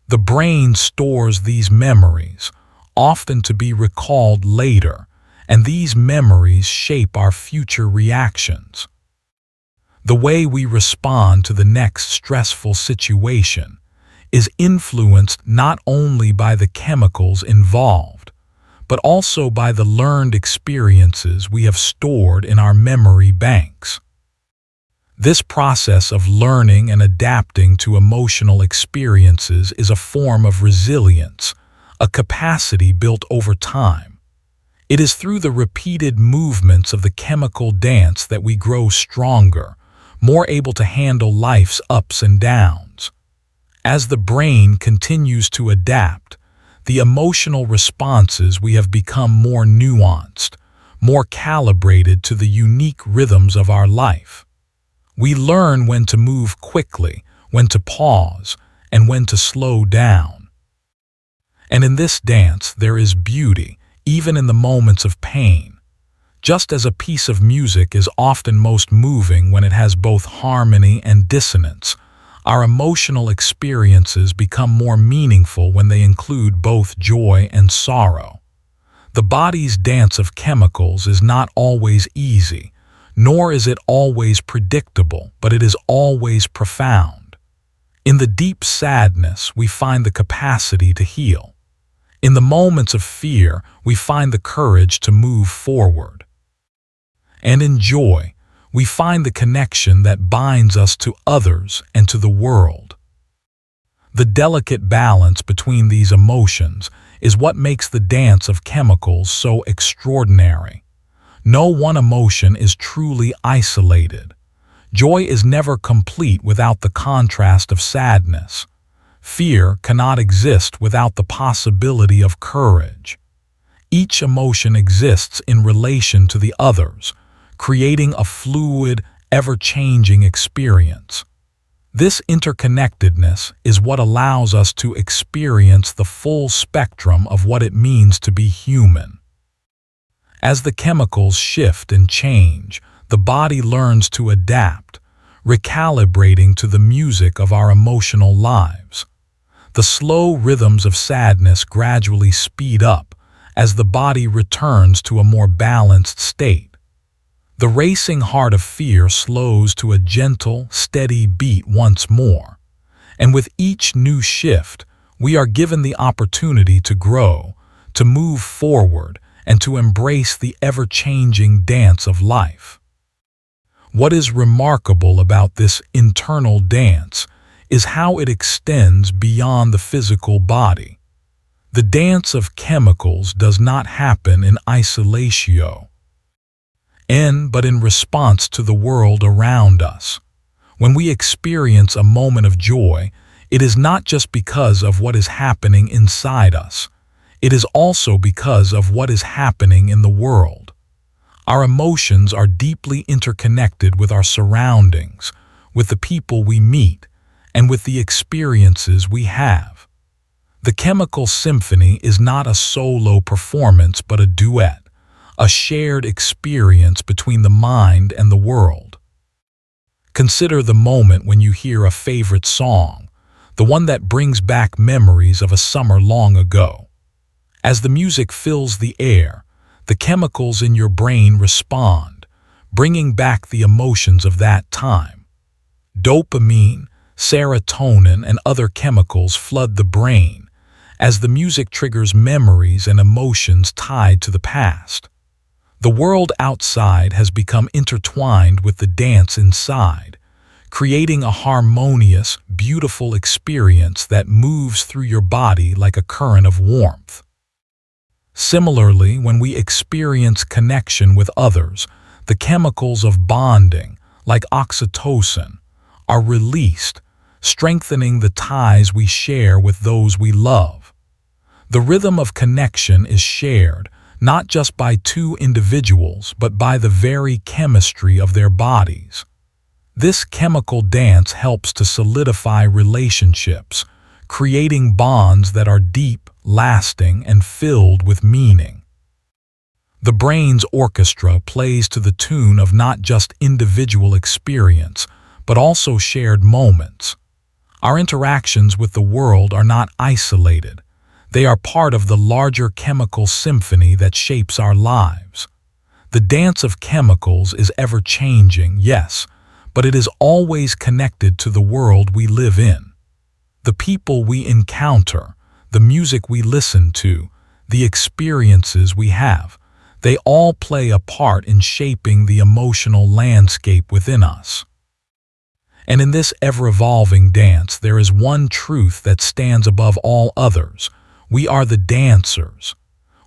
The brain stores these memories, often to be recalled later, and these memories shape our future reactions. The way we respond to the next stressful situation, is influenced not only by the chemicals involved, but also by the learned experiences we have stored in our memory banks. This process of learning and adapting to emotional experiences is a form of resilience, a capacity built over time. It is through the repeated movements of the chemical dance that we grow stronger, more able to handle life's ups and downs. As the brain continues to adapt, the emotional responses we have become more nuanced, more calibrated to the unique rhythms of our life. We learn when to move quickly, when to pause, and when to slow down. And in this dance there is beauty, even in the moments of pain. Just as a piece of music is often most moving when it has both harmony and dissonance, our emotional experiences become more meaningful when they include both joy and sorrow. The body's dance of chemicals is not always easy, nor is it always predictable, but it is always profound. In the deep sadness, we find the capacity to heal. In the moments of fear, we find the courage to move forward. And in joy, we find the connection that binds us to others and to the world. The delicate balance between these emotions is what makes the dance of chemicals so extraordinary. No one emotion is truly isolated. Joy is never complete without the contrast of sadness. Fear cannot exist without the possibility of courage. Each emotion exists in relation to the others, creating a fluid, ever-changing experience. This interconnectedness is what allows us to experience the full spectrum of what it means to be human. As the chemicals shift and change, the body learns to adapt, recalibrating to the music of our emotional lives. The slow rhythms of sadness gradually speed up as the body returns to a more balanced state. The racing heart of fear slows to a gentle, steady beat once more, and with each new shift, we are given the opportunity to grow, to move forward, and to embrace the ever-changing dance of life. What is remarkable about this internal dance is how it extends beyond the physical body. The dance of chemicals does not happen in isolation, but in response to the world around us. When we experience a moment of joy, it is not just because of what is happening inside us. It is also because of what is happening in the world. Our emotions are deeply interconnected with our surroundings, with the people we meet, and with the experiences we have. The chemical symphony is not a solo performance but a duet, a shared experience between the mind and the world. Consider the moment when you hear a favorite song, the one that brings back memories of a summer long ago. As the music fills the air, the chemicals in your brain respond, bringing back the emotions of that time. Dopamine, serotonin, and other chemicals flood the brain as the music triggers memories and emotions tied to the past. The world outside has become intertwined with the dance inside, creating a harmonious, beautiful experience that moves through your body like a current of warmth. Similarly, when we experience connection with others, the chemicals of bonding, like oxytocin, are released, strengthening the ties we share with those we love. The rhythm of connection is shared, not just by two individuals, but by the very chemistry of their bodies. This chemical dance helps to solidify relationships, creating bonds that are deep, lasting, and filled with meaning. The brain's orchestra plays to the tune of not just individual experience, but also shared moments. Our interactions with the world are not isolated. They are part of the larger chemical symphony that shapes our lives. The dance of chemicals is ever-changing, yes, but it is always connected to the world we live in. The people we encounter, the music we listen to, the experiences we have, they all play a part in shaping the emotional landscape within us. And in this ever-evolving dance, there is one truth that stands above all others. We are the dancers.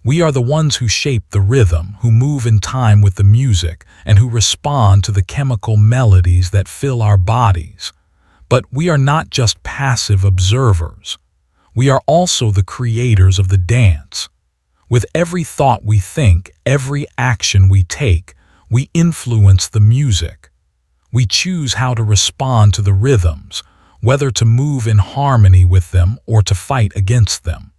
We are the ones who shape the rhythm, who move in time with the music, and who respond to the chemical melodies that fill our bodies. But we are not just passive observers. We are also the creators of the dance. With every thought we think, every action we take, we influence the music. We choose how to respond to the rhythms, whether to move in harmony with them or to fight against them.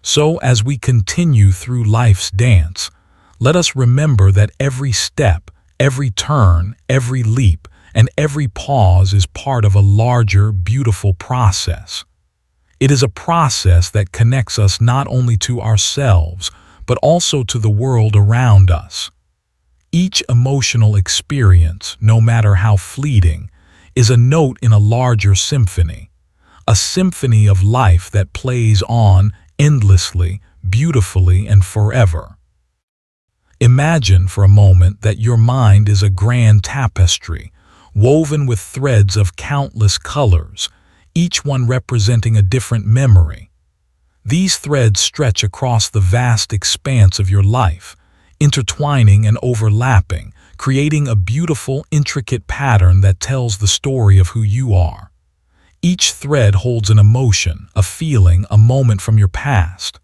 So, as we continue through life's dance, let us remember that every step, every turn, every leap, and every pause is part of a larger, beautiful process. It is a process that connects us not only to ourselves, but also to the world around us. Each emotional experience, no matter how fleeting, is a note in a larger symphony, a symphony of life that plays on endlessly, beautifully, and forever. Imagine for a moment that your mind is a grand tapestry, woven with threads of countless colors, each one representing a different memory. These threads stretch across the vast expanse of your life, intertwining and overlapping, creating a beautiful, intricate pattern that tells the story of who you are. Each thread holds an emotion, a feeling, a moment from your past.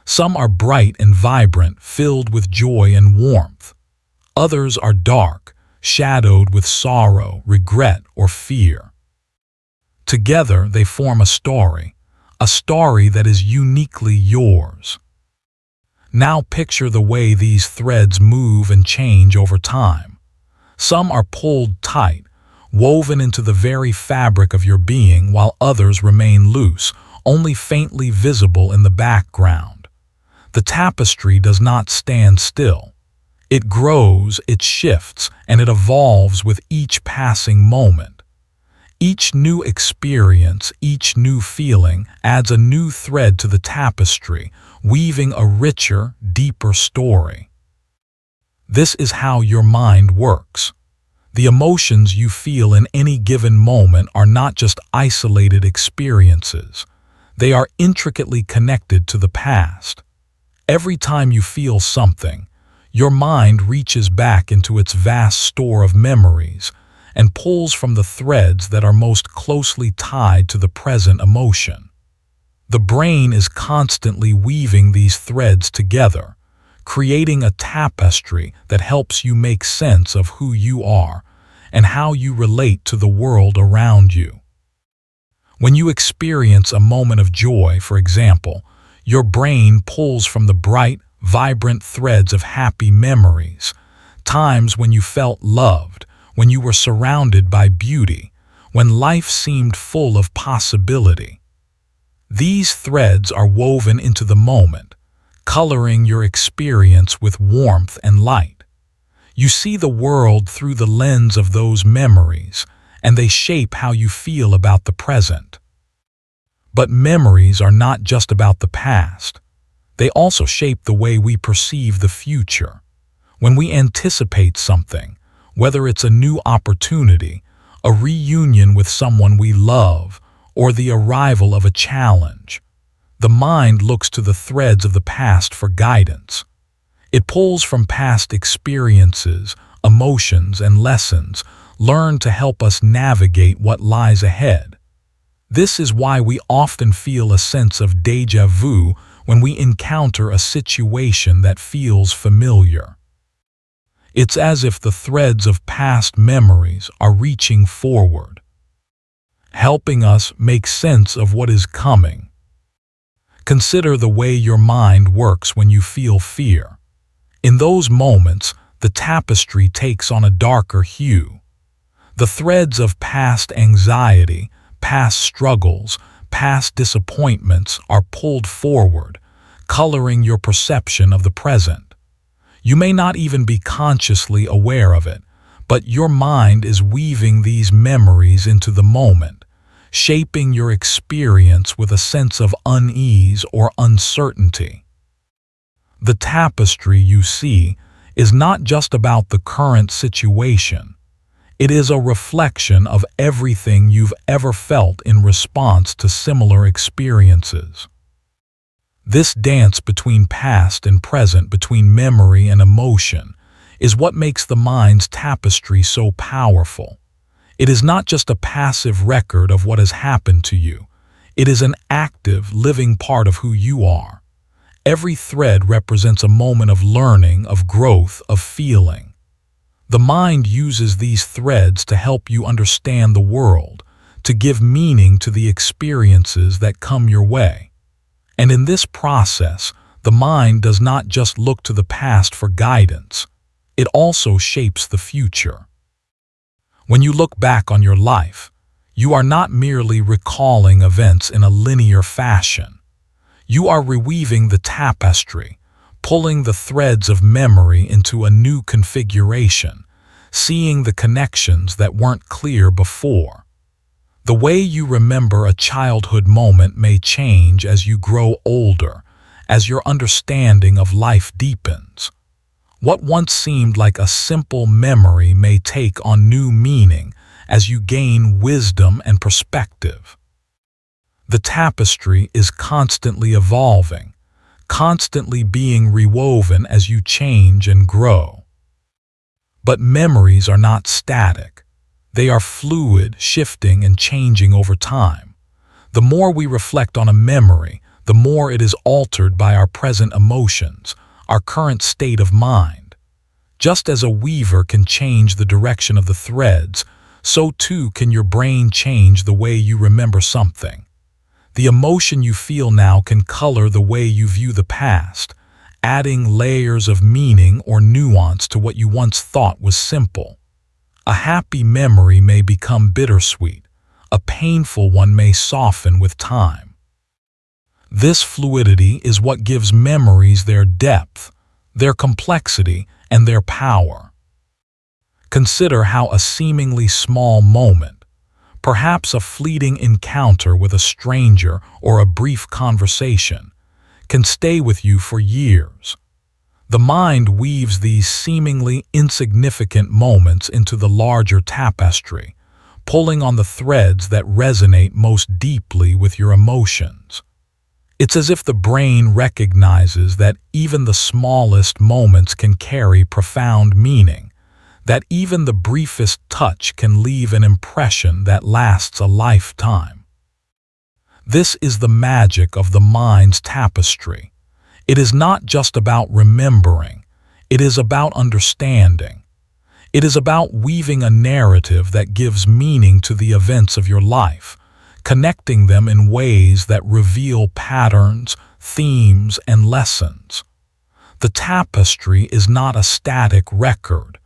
Some are bright and vibrant, filled with joy and warmth. Others are dark, shadowed with sorrow, regret, or fear. Together, they form a story that is uniquely yours. Now picture the way these threads move and change over time. Some are pulled tight, woven into the very fabric of your being, while others remain loose, only faintly visible in the background. The tapestry does not stand still. It grows, it shifts, and it evolves with each passing moment. Each new experience, each new feeling adds a new thread to the tapestry, weaving a richer, deeper story. This is how your mind works. The emotions you feel in any given moment are not just isolated experiences. They are intricately connected to the past. Every time you feel something, your mind reaches back into its vast store of memories and pulls from the threads that are most closely tied to the present emotion. The brain is constantly weaving these threads together, creating a tapestry that helps you make sense of who you are and how you relate to the world around you. When you experience a moment of joy, for example, your brain pulls from the bright, vibrant threads of happy memories, times when you felt loved, when you were surrounded by beauty, when life seemed full of possibility. These threads are woven into the moment, coloring your experience with warmth and light. You see the world through the lens of those memories, and they shape how you feel about the present. But memories are not just about the past. They also shape the way we perceive the future. When we anticipate something, whether it's a new opportunity, a reunion with someone we love, or the arrival of a challenge, the mind looks to the threads of the past for guidance. It pulls from past experiences, emotions, and lessons learned to help us navigate what lies ahead. This is why we often feel a sense of déjà vu when we encounter a situation that feels familiar. It's as if the threads of past memories are reaching forward, helping us make sense of what is coming. Consider the way your mind works when you feel fear. In those moments, the tapestry takes on a darker hue. The threads of past anxiety, past struggles, past disappointments are pulled forward, coloring your perception of the present. You may not even be consciously aware of it, but your mind is weaving these memories into the moment, shaping your experience with a sense of unease or uncertainty. The tapestry you see is not just about the current situation. It is a reflection of everything you've ever felt in response to similar experiences. This dance between past and present, between memory and emotion, is what makes the mind's tapestry so powerful. It is not just a passive record of what has happened to you. It is an active, living part of who you are. Every thread represents a moment of learning, of growth, of feeling. The mind uses these threads to help you understand the world, to give meaning to the experiences that come your way. And in this process, the mind does not just look to the past for guidance. It also shapes the future. When you look back on your life, you are not merely recalling events in a linear fashion. You are reweaving the tapestry, pulling the threads of memory into a new configuration, seeing the connections that weren't clear before. The way you remember a childhood moment may change as you grow older, as your understanding of life deepens. What once seemed like a simple memory may take on new meaning as you gain wisdom and perspective. The tapestry is constantly evolving, constantly being rewoven as you change and grow. But memories are not static. They are fluid, shifting and changing over time. The more we reflect on a memory, the more it is altered by our present emotions, our current state of mind. Just as a weaver can change the direction of the threads, so too can your brain change the way you remember something. The emotion you feel now can color the way you view the past, adding layers of meaning or nuance to what you once thought was simple. A happy memory may become bittersweet. A painful one may soften with time. This fluidity is what gives memories their depth, their complexity, and their power. Consider how a seemingly small moment, perhaps a fleeting encounter with a stranger or a brief conversation, can stay with you for years. The mind weaves these seemingly insignificant moments into the larger tapestry, pulling on the threads that resonate most deeply with your emotions. It's as if the brain recognizes that even the smallest moments can carry profound meaning, that even the briefest touch can leave an impression that lasts a lifetime. This is the magic of the mind's tapestry. It is not just about remembering, it is about understanding. It is about weaving a narrative that gives meaning to the events of your life, connecting them in ways that reveal patterns, themes, and lessons. The tapestry is not a static record.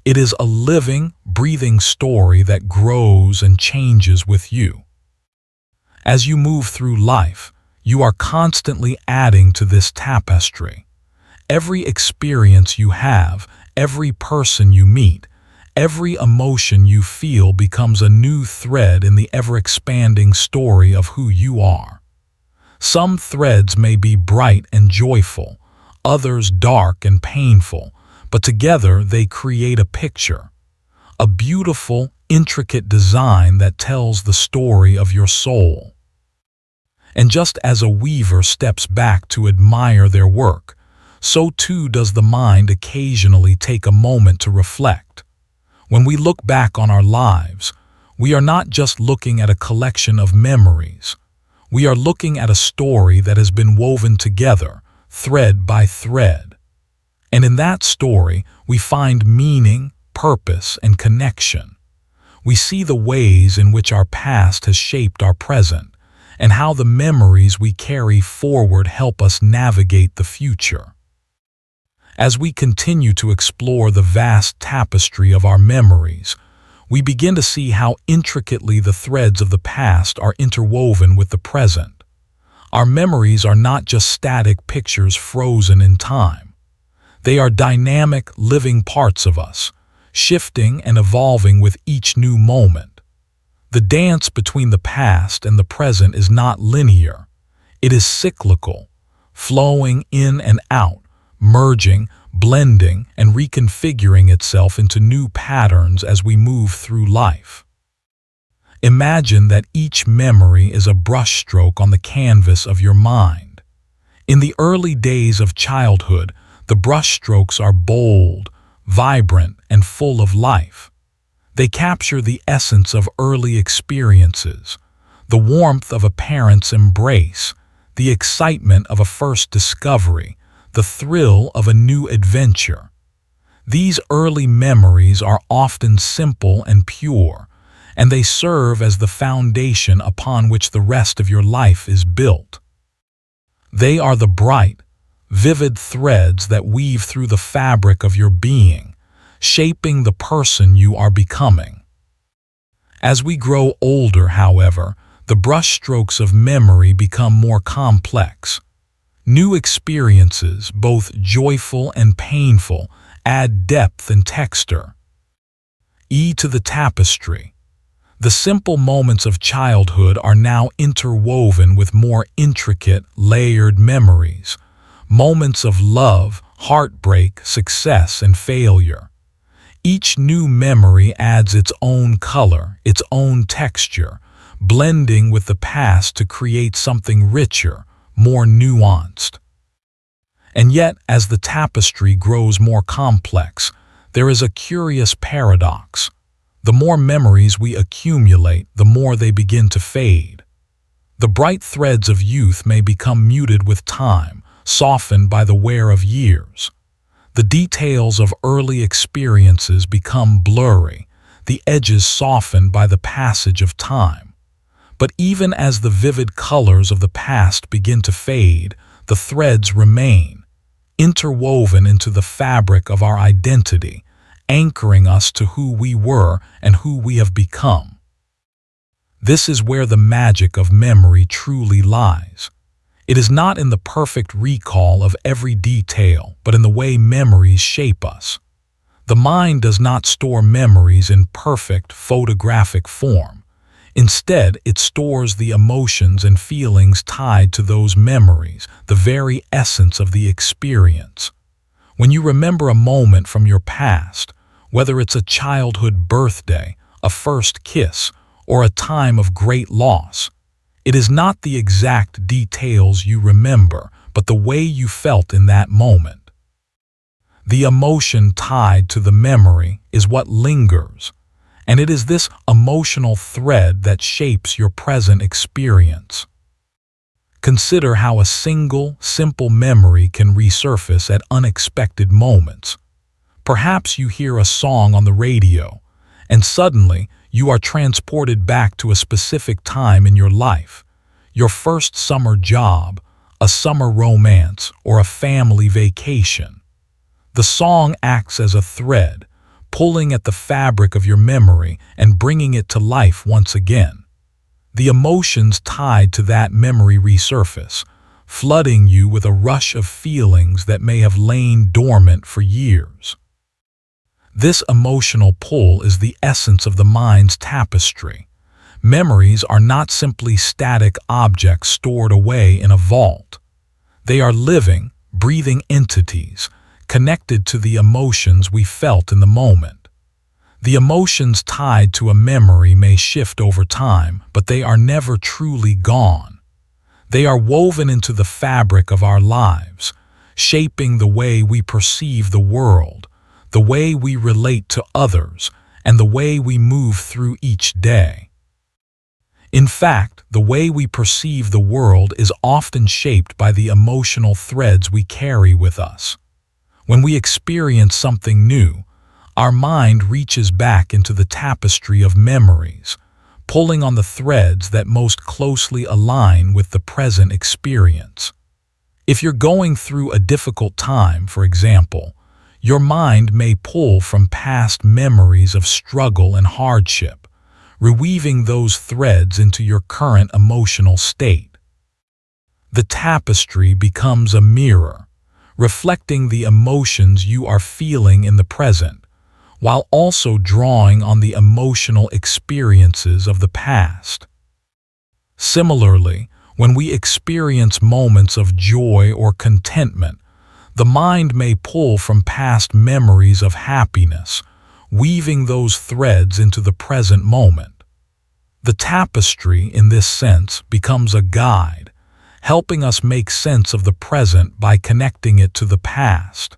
It is a living, breathing story that grows and changes with you. As you move through life, you are constantly adding to this tapestry. Every experience you have, every person you meet, every emotion you feel becomes a new thread in the ever-expanding story of who you are. Some threads may be bright and joyful, others dark and painful, but together they create a picture, a beautiful, intricate design that tells the story of your soul. And just as a weaver steps back to admire their work, so too does the mind occasionally take a moment to reflect. When we look back on our lives, we are not just looking at a collection of memories. We are looking at a story that has been woven together, thread by thread. And in that story, we find meaning, purpose, and connection. We see the ways in which our past has shaped our present, and how the memories we carry forward help us navigate the future. As we continue to explore the vast tapestry of our memories, we begin to see how intricately the threads of the past are interwoven with the present. Our memories are not just static pictures frozen in time. They are dynamic, living parts of us, shifting and evolving with each new moment. The dance between the past and the present is not linear. It is cyclical, flowing in and out, merging, blending, and reconfiguring itself into new patterns as we move through life. Imagine that each memory is a brushstroke on the canvas of your mind. In the early days of childhood, the brushstrokes are bold, vibrant, and full of life. They capture the essence of early experiences, the warmth of a parent's embrace, the excitement of a first discovery, the thrill of a new adventure. These early memories are often simple and pure, and they serve as the foundation upon which the rest of your life is built. They are the bright, vivid threads that weave through the fabric of your being, shaping the person you are becoming. As we grow older, however, the brushstrokes of memory become more complex. New experiences, both joyful and painful, add depth and texture. To the tapestry. The simple moments of childhood are now interwoven with more intricate, layered memories, moments of love, heartbreak, success, and failure. Each new memory adds its own color, its own texture, blending with the past to create something richer, more nuanced. And yet, as the tapestry grows more complex, there is a curious paradox. The more memories we accumulate, the more they begin to fade. The bright threads of youth may become muted with time, softened by the wear of years. The details of early experiences become blurry, the edges softened by the passage of time. But even as the vivid colors of the past begin to fade, the threads remain, interwoven into the fabric of our identity, anchoring us to who we were and who we have become. This is where the magic of memory truly lies. It is not in the perfect recall of every detail, but in the way memories shape us. The mind does not store memories in perfect photographic form. Instead, it stores the emotions and feelings tied to those memories, the very essence of the experience. When you remember a moment from your past, whether it's a childhood birthday, a first kiss, or a time of great loss, it is not the exact details you remember, but the way you felt in that moment. The emotion tied to the memory is what lingers, and it is this emotional thread that shapes your present experience. Consider how a single, simple memory can resurface at unexpected moments. Perhaps you hear a song on the radio, and suddenly you are transported back to a specific time in your life, your first summer job, a summer romance, or a family vacation. The song acts as a thread, pulling at the fabric of your memory and bringing it to life once again. The emotions tied to that memory resurface, flooding you with a rush of feelings that may have lain dormant for years. This emotional pull is the essence of the mind's tapestry. Memories are not simply static objects stored away in a vault. They are living, breathing entities, connected to the emotions we felt in the moment. The emotions tied to a memory may shift over time, but they are never truly gone. They are woven into the fabric of our lives, shaping the way we perceive the world, the way we relate to others, and the way we move through each day. In fact, the way we perceive the world is often shaped by the emotional threads we carry with us. When we experience something new, our mind reaches back into the tapestry of memories, pulling on the threads that most closely align with the present experience. If you're going through a difficult time, for example, your mind may pull from past memories of struggle and hardship, reweaving those threads into your current emotional state. The tapestry becomes a mirror, reflecting the emotions you are feeling in the present, while also drawing on the emotional experiences of the past. Similarly, when we experience moments of joy or contentment, the mind may pull from past memories of happiness, weaving those threads into the present moment. The tapestry, in this sense, becomes a guide, helping us make sense of the present by connecting it to the past.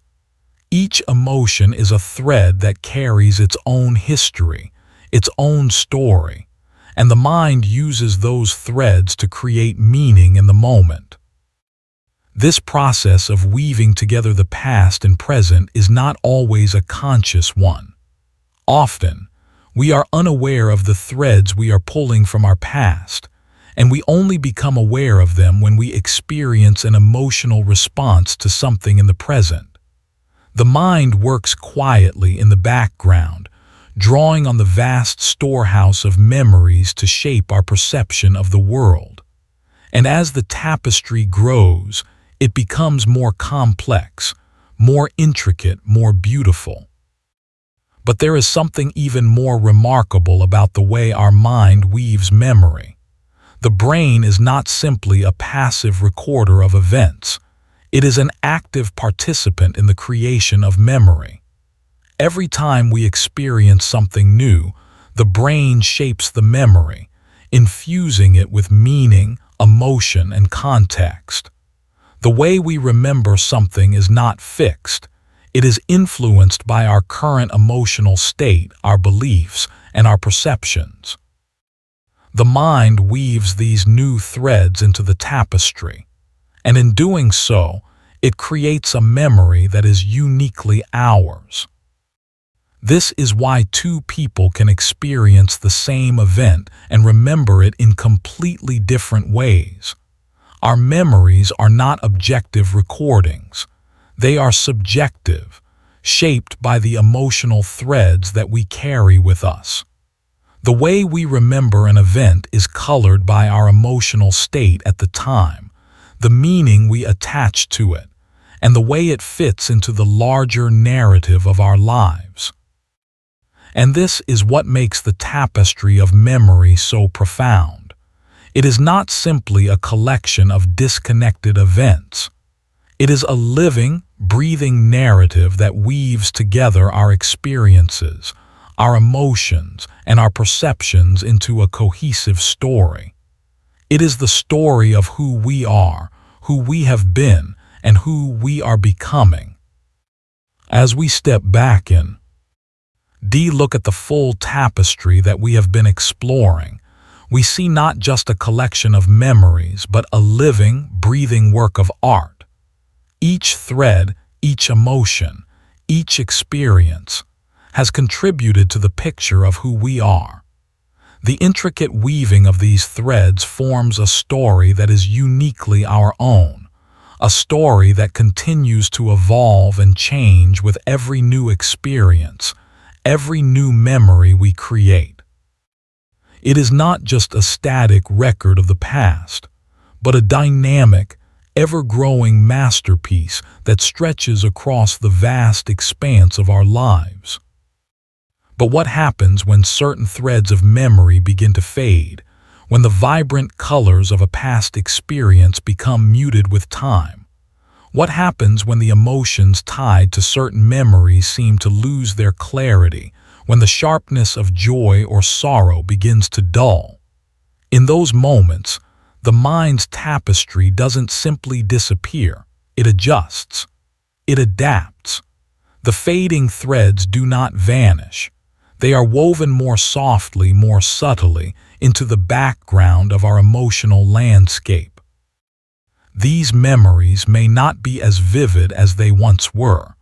Each emotion is a thread that carries its own history, its own story, and the mind uses those threads to create meaning in the moment. This process of weaving together the past and present is not always a conscious one. Often, we are unaware of the threads we are pulling from our past, and we only become aware of them when we experience an emotional response to something in the present. The mind works quietly in the background, drawing on the vast storehouse of memories to shape our perception of the world. And as the tapestry grows, it becomes more complex, more intricate, more beautiful. But there is something even more remarkable about the way our mind weaves memory. The brain is not simply a passive recorder of events. It is an active participant in the creation of memory. Every time we experience something new, the brain shapes the memory, infusing it with meaning, emotion, and context. The way we remember something is not fixed. It is influenced by our current emotional state, our beliefs, and our perceptions. The mind weaves these new threads into the tapestry, and in doing so, it creates a memory that is uniquely ours. This is why two people can experience the same event and remember it in completely different ways. Our memories are not objective recordings. They are subjective, shaped by the emotional threads that we carry with us. The way we remember an event is colored by our emotional state at the time, the meaning we attach to it, and the way it fits into the larger narrative of our lives. And this is what makes the tapestry of memory so profound. It is not simply a collection of disconnected events. It is a living, breathing narrative that weaves together our experiences, our emotions, and our perceptions into a cohesive story. It is the story of who we are, who we have been, and who we are becoming. As we step back and look at the full tapestry that we have been exploring, we see not just a collection of memories, but a living, breathing work of art. Each thread, each emotion, each experience has contributed to the picture of who we are. The intricate weaving of these threads forms a story that is uniquely our own, a story that continues to evolve and change with every new experience, every new memory we create. It is not just a static record of the past, but a dynamic, ever-growing masterpiece that stretches across the vast expanse of our lives. But what happens when certain threads of memory begin to fade, when the vibrant colors of a past experience become muted with time? What happens when the emotions tied to certain memories seem to lose their clarity, when the sharpness of joy or sorrow begins to dull? In those moments, the mind's tapestry doesn't simply disappear, it adjusts. It adapts. The fading threads do not vanish. They are woven more softly, more subtly, into the background of our emotional landscape. These memories may not be as vivid as they once were,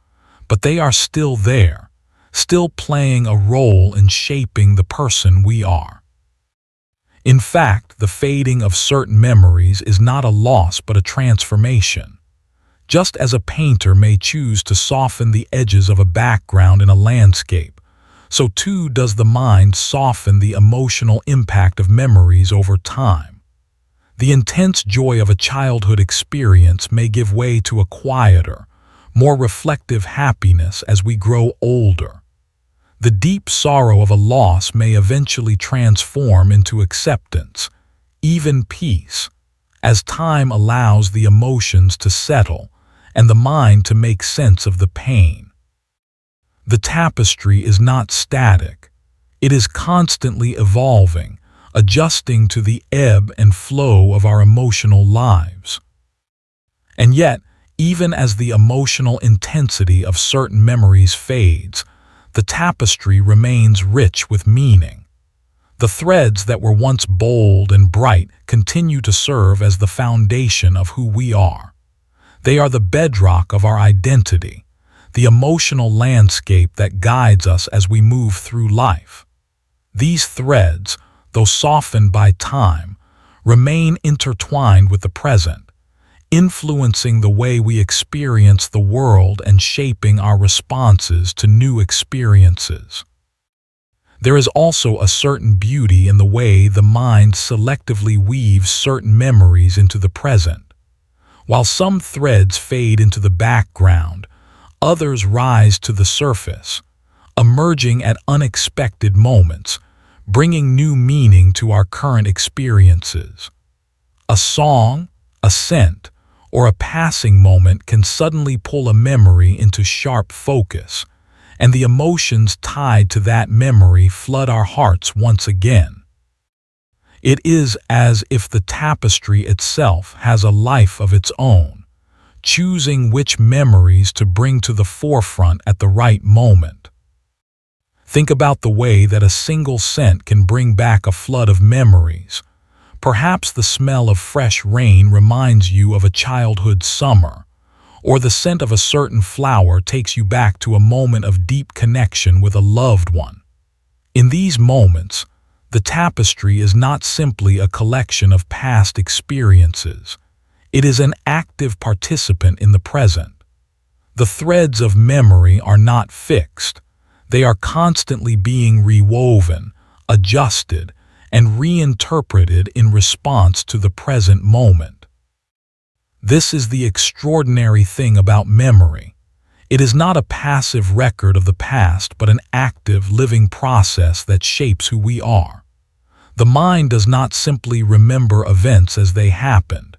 but they are still there, still playing a role in shaping the person we are. In fact, the fading of certain memories is not a loss but a transformation. Just as a painter may choose to soften the edges of a background in a landscape, so too does the mind soften the emotional impact of memories over time. The intense joy of a childhood experience may give way to a quieter, more reflective happiness as we grow older. The deep sorrow of a loss may eventually transform into acceptance, even peace, as time allows the emotions to settle and the mind to make sense of the pain. The tapestry is not static. It is constantly evolving, adjusting to the ebb and flow of our emotional lives. And yet, even as the emotional intensity of certain memories fades, the tapestry remains rich with meaning. The threads that were once bold and bright continue to serve as the foundation of who we are. They are the bedrock of our identity, the emotional landscape that guides us as we move through life. These threads, though softened by time, remain intertwined with the present, influencing the way we experience the world and shaping our responses to new experiences. There is also a certain beauty in the way the mind selectively weaves certain memories into the present. While some threads fade into the background, others rise to the surface, emerging at unexpected moments, bringing new meaning to our current experiences. A song, a scent, or a passing moment can suddenly pull a memory into sharp focus, and the emotions tied to that memory flood our hearts once again. It is as if the tapestry itself has a life of its own, choosing which memories to bring to the forefront at the right moment. Think about the way that a single scent can bring back a flood of memories. Perhaps the smell of fresh rain reminds you of a childhood summer, or the scent of a certain flower takes you back to a moment of deep connection with a loved one. In these moments, the tapestry is not simply a collection of past experiences. It is an active participant in the present. The threads of memory are not fixed. They are constantly being rewoven, adjusted, and reinterpreted in response to the present moment. This is the extraordinary thing about memory. It is not a passive record of the past, but an active, living process that shapes who we are. The mind does not simply remember events as they happened.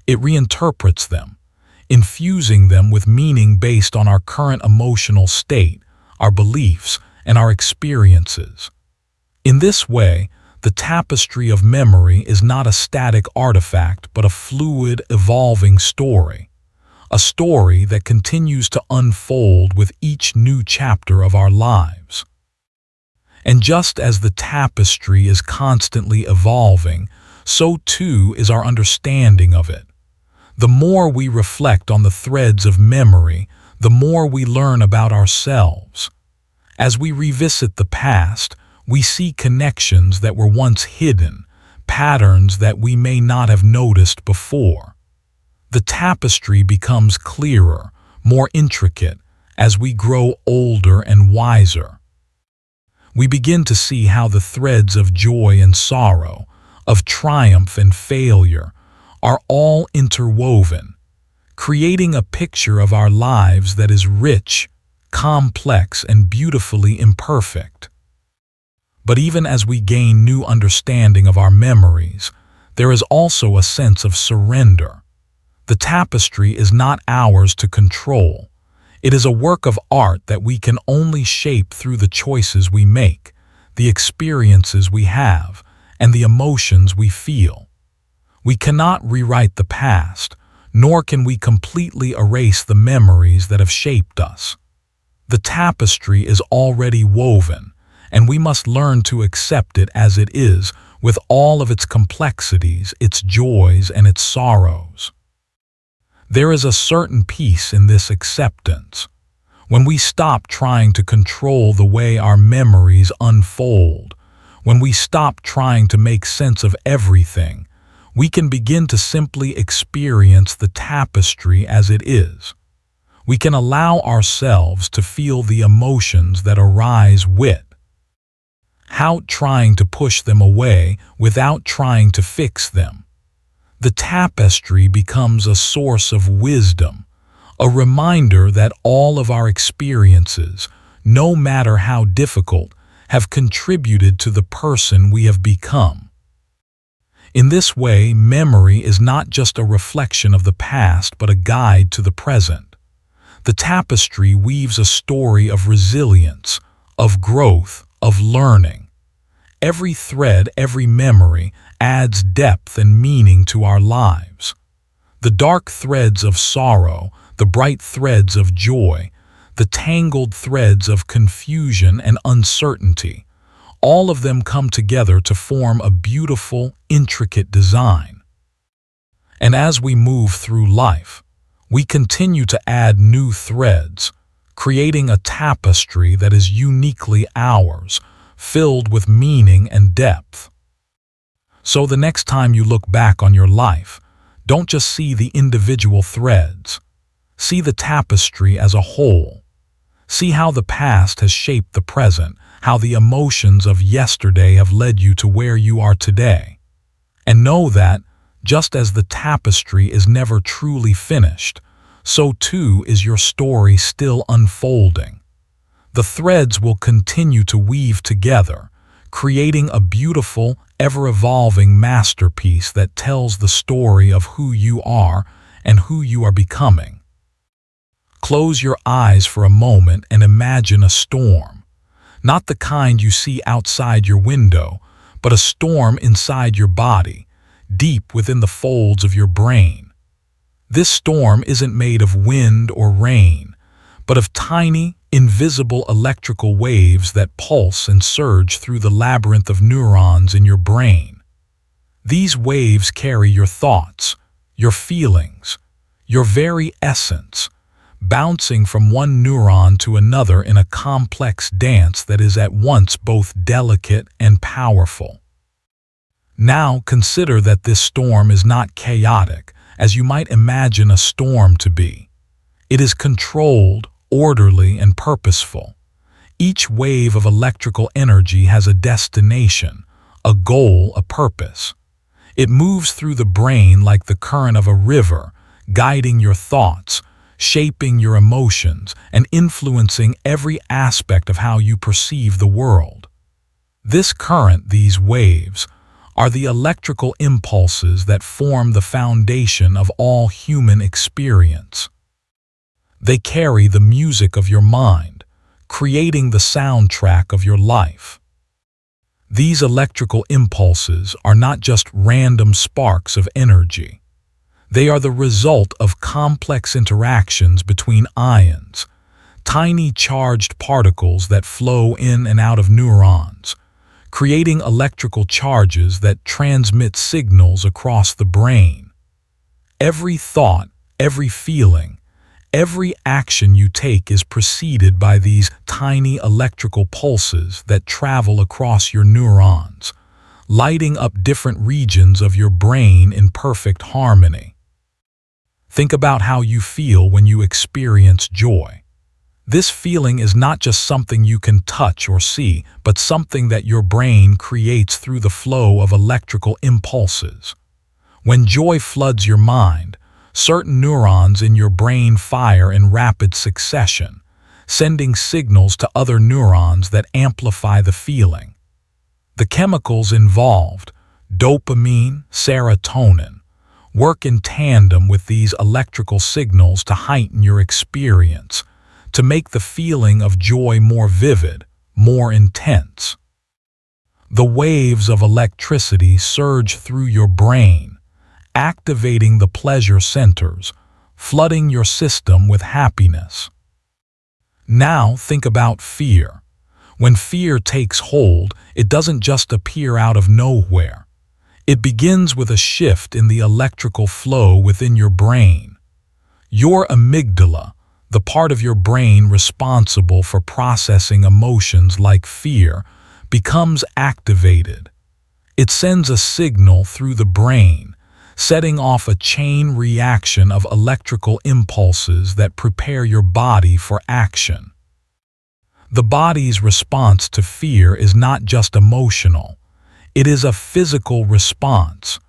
It reinterprets them, infusing them with meaning based on our current emotional state, our beliefs, and our experiences. In this way, the tapestry of memory is not a static artifact, but a fluid, evolving story. A story that continues to unfold with each new chapter of our lives. And just as the tapestry is constantly evolving, so too is our understanding of it. The more we reflect on the threads of memory, the more we learn about ourselves. As we revisit the past, we see connections that were once hidden, patterns that we may not have noticed before. The tapestry becomes clearer, more intricate, as we grow older and wiser. We begin to see how the threads of joy and sorrow, of triumph and failure, are all interwoven, creating a picture of our lives that is rich, complex, and beautifully imperfect. But even as we gain new understanding of our memories, there is also a sense of surrender. The tapestry is not ours to control. It is a work of art that we can only shape through the choices we make, the experiences we have, and the emotions we feel. We cannot rewrite the past, nor can we completely erase the memories that have shaped us. The tapestry is already woven, and we must learn to accept it as it is, with all of its complexities, its joys, and its sorrows. There is a certain peace in this acceptance. When we stop trying to control the way our memories unfold, when we stop trying to make sense of everything, we can begin to simply experience the tapestry as it is. We can allow ourselves to feel the emotions that arise without trying to push them away, without trying to fix them. The tapestry becomes a source of wisdom, a reminder that all of our experiences, no matter how difficult, have contributed to the person we have become. In this way, memory is not just a reflection of the past but a guide to the present. The tapestry weaves a story of resilience, of growth, of learning. Every thread, every memory adds depth and meaning to our lives. The dark threads of sorrow, the bright threads of joy, the tangled threads of confusion and uncertainty, all of them come together to form a beautiful, intricate design. And as we move through life, we continue to add new threads, creating a tapestry that is uniquely ours, filled with meaning and depth. So the next time you look back on your life, don't just see the individual threads. See the tapestry as a whole. See how the past has shaped the present, how the emotions of yesterday have led you to where you are today. And know that, just as the tapestry is never truly finished, so too is your story still unfolding. The threads will continue to weave together, creating a beautiful, ever-evolving masterpiece that tells the story of who you are and who you are becoming. Close your eyes for a moment and imagine a storm. Not the kind you see outside your window, but a storm inside your body, deep within the folds of your brain. This storm isn't made of wind or rain, but of tiny, invisible electrical waves that pulse and surge through the labyrinth of neurons in your brain. These waves carry your thoughts, your feelings, your very essence, bouncing from one neuron to another in a complex dance that is at once both delicate and powerful. Now consider that this storm is not chaotic, as you might imagine a storm to be. It is controlled, orderly, and purposeful. Each wave of electrical energy has a destination, a goal, a purpose. It moves through the brain like the current of a river, guiding your thoughts, shaping your emotions, and influencing every aspect of how you perceive the world. This current, these waves, are the electrical impulses that form the foundation of all human experience. They carry the music of your mind, creating the soundtrack of your life. These electrical impulses are not just random sparks of energy. They are the result of complex interactions between ions, tiny charged particles that flow in and out of neurons, creating electrical charges that transmit signals across the brain. Every thought, every feeling, every action you take is preceded by these tiny electrical pulses that travel across your neurons, lighting up different regions of your brain in perfect harmony. Think about how you feel when you experience joy. This feeling is not just something you can touch or see, but something that your brain creates through the flow of electrical impulses. When joy floods your mind, certain neurons in your brain fire in rapid succession, sending signals to other neurons that amplify the feeling. The chemicals involved, dopamine, serotonin, work in tandem with these electrical signals to heighten your experience, to make the feeling of joy more vivid, more intense. The waves of electricity surge through your brain, activating the pleasure centers, flooding your system with happiness. Now think about fear. When fear takes hold, it doesn't just appear out of nowhere. It begins with a shift in the electrical flow within your brain. Your amygdala, the part of your brain responsible for processing emotions like fear, becomes activated. It sends a signal through the brain, setting off a chain reaction of electrical impulses that prepare your body for action. The body's response to fear is not just emotional. It is a physical response,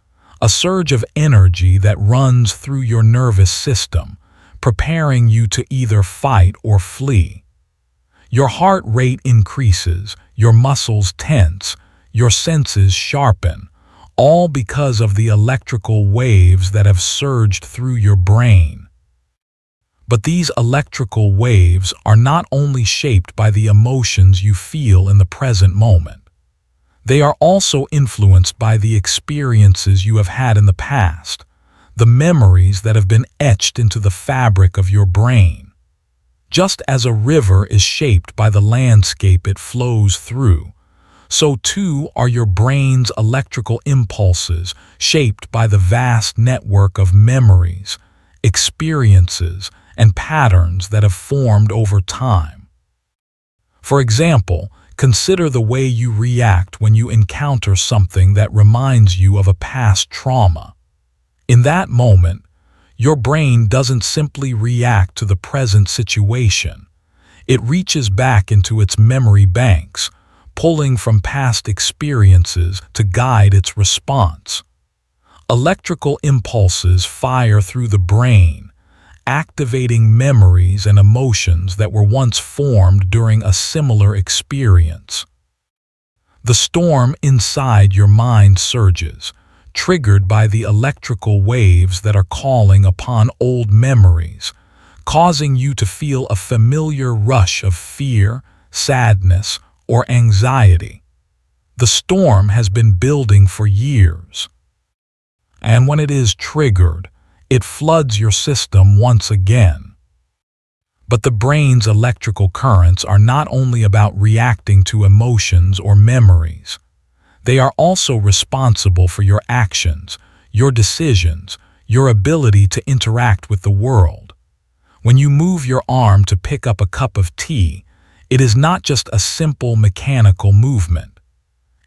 a surge of energy that runs through your nervous system, preparing you to either fight or flee. Your heart rate increases, your muscles tense, your senses sharpen, all because of the electrical waves that have surged through your brain. But these electrical waves are not only shaped by the emotions you feel in the present moment. They are also influenced by the experiences you have had in the past, the memories that have been etched into the fabric of your brain. Just as a river is shaped by the landscape it flows through, so too are your brain's electrical impulses shaped by the vast network of memories, experiences, and patterns that have formed over time. For example, consider the way you react when you encounter something that reminds you of a past trauma. In that moment, your brain doesn't simply react to the present situation. It reaches back into its memory banks, pulling from past experiences to guide its response. Electrical impulses fire through the brain, activating memories and emotions that were once formed during a similar experience. The storm inside your mind surges, triggered by the electrical waves that are calling upon old memories, causing you to feel a familiar rush of fear, sadness, or anxiety. The storm has been building for years. And when it is triggered, it floods your system once again. But the brain's electrical currents are not only about reacting to emotions or memories. They are also responsible for your actions, your decisions, your ability to interact with the world. When you move your arm to pick up a cup of tea, it is not just a simple mechanical movement.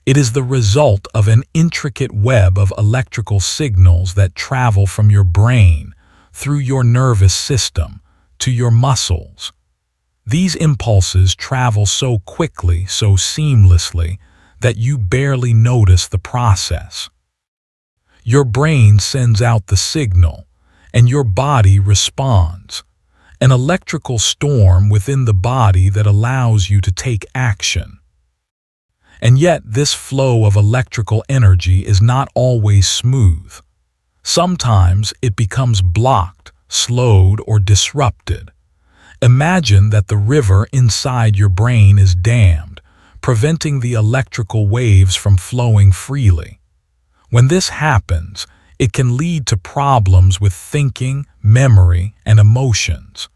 It is the result of an intricate web of electrical signals that travel from your brain, through your nervous system, to your muscles. These impulses travel so quickly, so seamlessly, that you barely notice the process. Your brain sends out the signal, and your body responds. An electrical storm within the body that allows you to take action. And yet this flow of electrical energy is not always smooth. Sometimes it becomes blocked, slowed, or disrupted. Imagine that the river inside your brain is dammed, preventing the electrical waves from flowing freely. When this happens, it can lead to problems with thinking, memory, and emotions.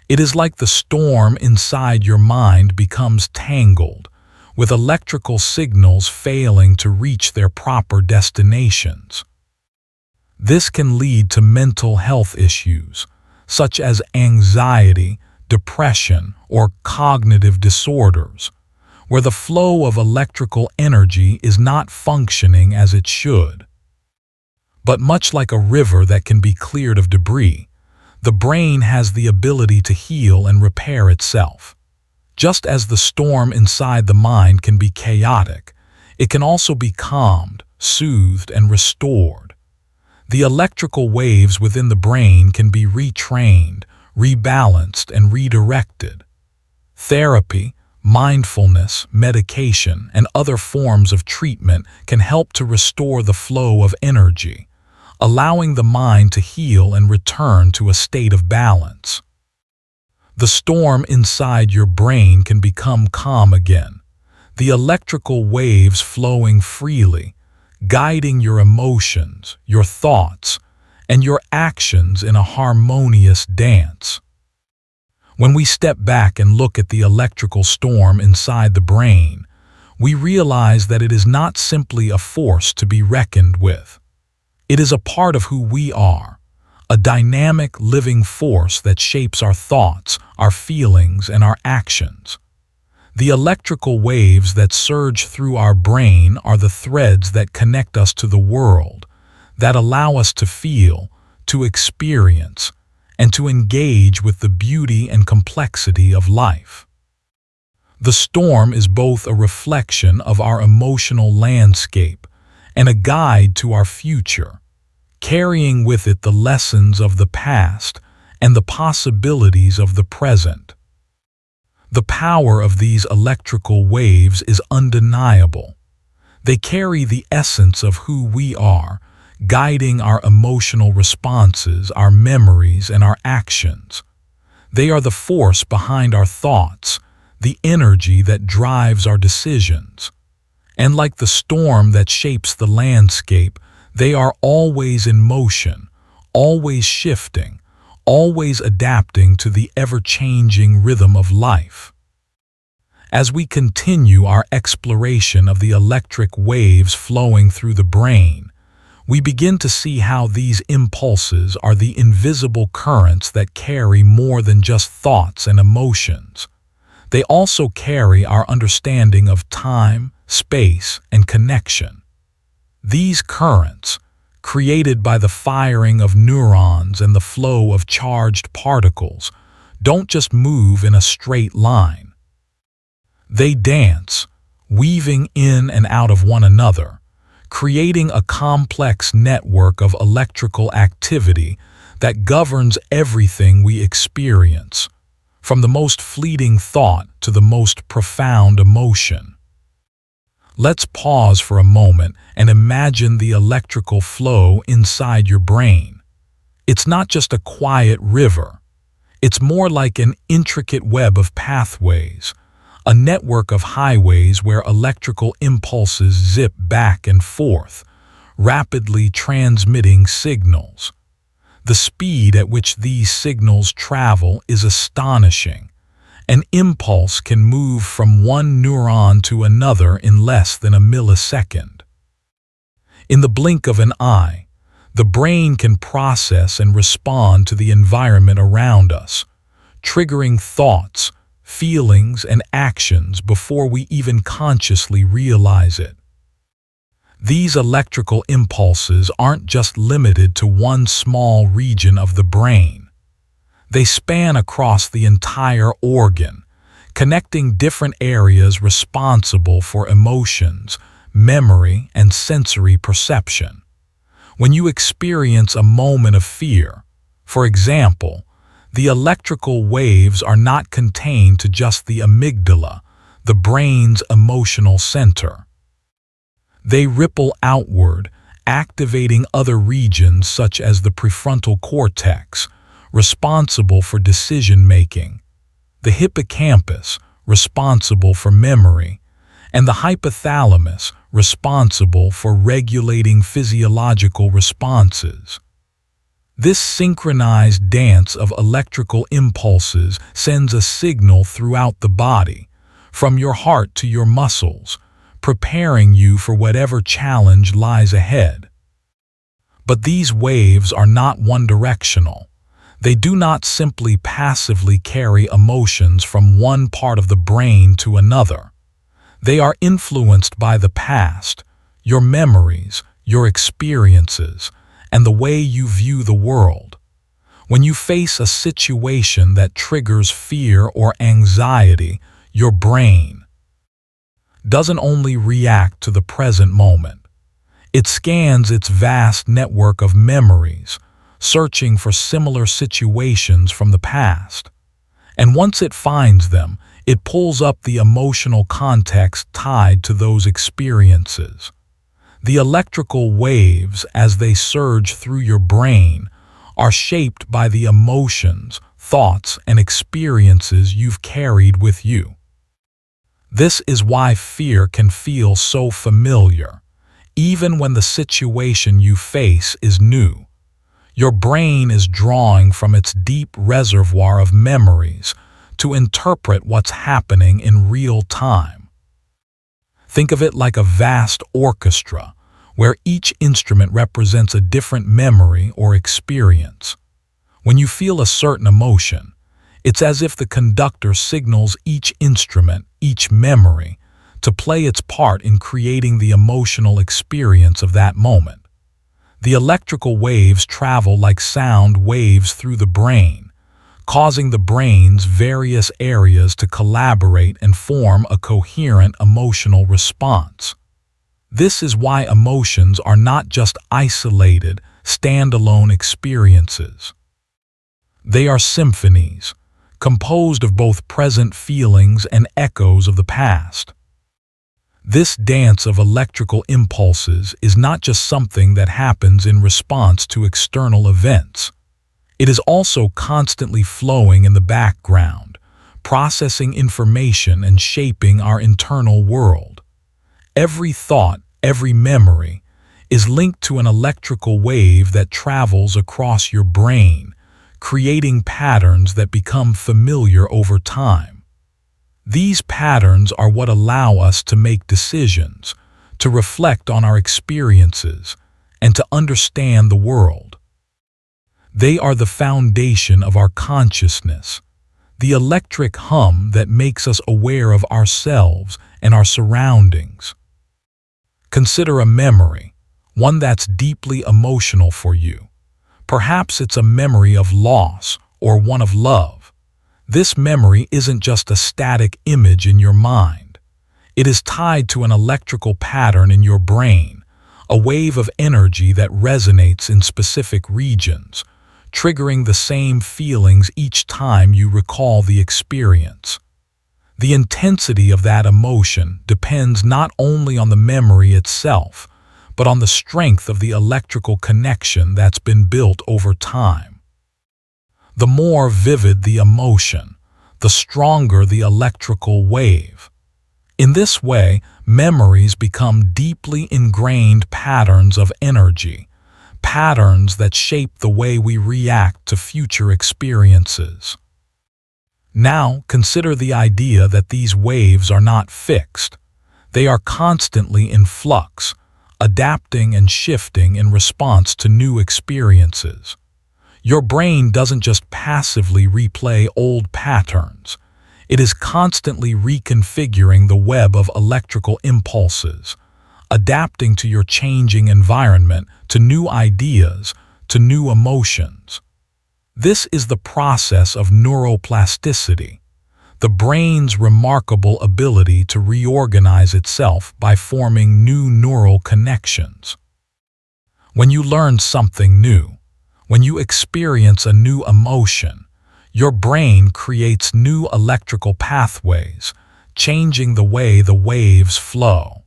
It is like the storm inside your mind becomes tangled, with electrical signals failing to reach their proper destinations. This can lead to mental health issues, such as anxiety, depression, or cognitive disorders, where the flow of electrical energy is not functioning as it should. But much like a river that can be cleared of debris, the brain has the ability to heal and repair itself. Just as the storm inside the mind can be chaotic, it can also be calmed, soothed, and restored. The electrical waves within the brain can be retrained, rebalanced, and redirected. Therapy, mindfulness, medication, and other forms of treatment can help to restore the flow of energy, allowing the mind to heal and return to a state of balance. The storm inside your brain can become calm again, the electrical waves flowing freely, guiding your emotions, your thoughts, and your actions in a harmonious dance. When we step back and look at the electrical storm inside the brain, we realize that it is not simply a force to be reckoned with. It is a part of who we are, a dynamic, living force that shapes our thoughts, our feelings, and our actions. The electrical waves that surge through our brain are the threads that connect us to the world, that allow us to feel, to experience, and to engage with the beauty and complexity of life. The storm is both a reflection of our emotional landscape and a guide to our future, carrying with it the lessons of the past and the possibilities of the present. The power of these electrical waves is undeniable. They carry the essence of who we are, guiding our emotional responses, our memories, and our actions. They are the force behind our thoughts, the energy that drives our decisions. And like the storm that shapes the landscape, they are always in motion, always shifting, always adapting to the ever-changing rhythm of life. As we continue our exploration of the electric waves flowing through the brain, we begin to see how these impulses are the invisible currents that carry more than just thoughts and emotions. They also carry our understanding of time, space, and connection. These currents, created by the firing of neurons and the flow of charged particles, don't just move in a straight line. They dance, weaving in and out of one another, creating a complex network of electrical activity that governs everything we experience, from the most fleeting thought to the most profound emotion. Let's pause for a moment and imagine the electrical flow inside your brain. It's not just a quiet river. It's more like an intricate web of pathways, a network of highways where electrical impulses zip back and forth, rapidly transmitting signals. The speed at which these signals travel is astonishing. An impulse can move from one neuron to another in less than a millisecond. In the blink of an eye, the brain can process and respond to the environment around us, triggering thoughts, feelings, and actions before we even consciously realize it. These electrical impulses aren't just limited to one small region of the brain. They span across the entire organ, connecting different areas responsible for emotions, memory, and sensory perception. When you experience a moment of fear, for example, the electrical waves are not contained to just the amygdala, the brain's emotional center. They ripple outward, activating other regions such as the prefrontal cortex, responsible for decision-making, the hippocampus, responsible for memory, and the hypothalamus, responsible for regulating physiological responses. This synchronized dance of electrical impulses sends a signal throughout the body, from your heart to your muscles, preparing you for whatever challenge lies ahead. But these waves are not one-directional. They do not simply passively carry emotions from one part of the brain to another. They are influenced by the past, your memories, your experiences, and the way you view the world. When you face a situation that triggers fear or anxiety, your brain doesn't only react to the present moment. It scans its vast network of memories, searching for similar situations from the past. And once it finds them, it pulls up the emotional context tied to those experiences. The electrical waves, as they surge through your brain, are shaped by the emotions, thoughts, and experiences you've carried with you. This is why fear can feel so familiar, even when the situation you face is new. Your brain is drawing from its deep reservoir of memories to interpret what's happening in real time. Think of it like a vast orchestra, where each instrument represents a different memory or experience. When you feel a certain emotion, it's as if the conductor signals each instrument, each memory, to play its part in creating the emotional experience of that moment. The electrical waves travel like sound waves through the brain, causing the brain's various areas to collaborate and form a coherent emotional response. This is why emotions are not just isolated, standalone experiences. They are symphonies, composed of both present feelings and echoes of the past. This dance of electrical impulses is not just something that happens in response to external events. It is also constantly flowing in the background, processing information and shaping our internal world. Every thought, every memory, is linked to an electrical wave that travels across your brain, creating patterns that become familiar over time. These patterns are what allow us to make decisions, to reflect on our experiences, and to understand the world. They are the foundation of our consciousness, the electric hum that makes us aware of ourselves and our surroundings. Consider a memory, one that's deeply emotional for you. Perhaps it's a memory of loss or one of love. This memory isn't just a static image in your mind. It is tied to an electrical pattern in your brain, a wave of energy that resonates in specific regions, triggering the same feelings each time you recall the experience. The intensity of that emotion depends not only on the memory itself, but on the strength of the electrical connection that's been built over time. The more vivid the emotion, the stronger the electrical wave. In this way, memories become deeply ingrained patterns of energy, patterns that shape the way we react to future experiences. Now, consider the idea that these waves are not fixed. They are constantly in flux, adapting and shifting in response to new experiences. Your brain doesn't just passively replay old patterns. It is constantly reconfiguring the web of electrical impulses, adapting to your changing environment, to new ideas, to new emotions. This is the process of neuroplasticity, the brain's remarkable ability to reorganize itself by forming new neural connections. When you learn something new, when you experience a new emotion, your brain creates new electrical pathways, changing the way the waves flow.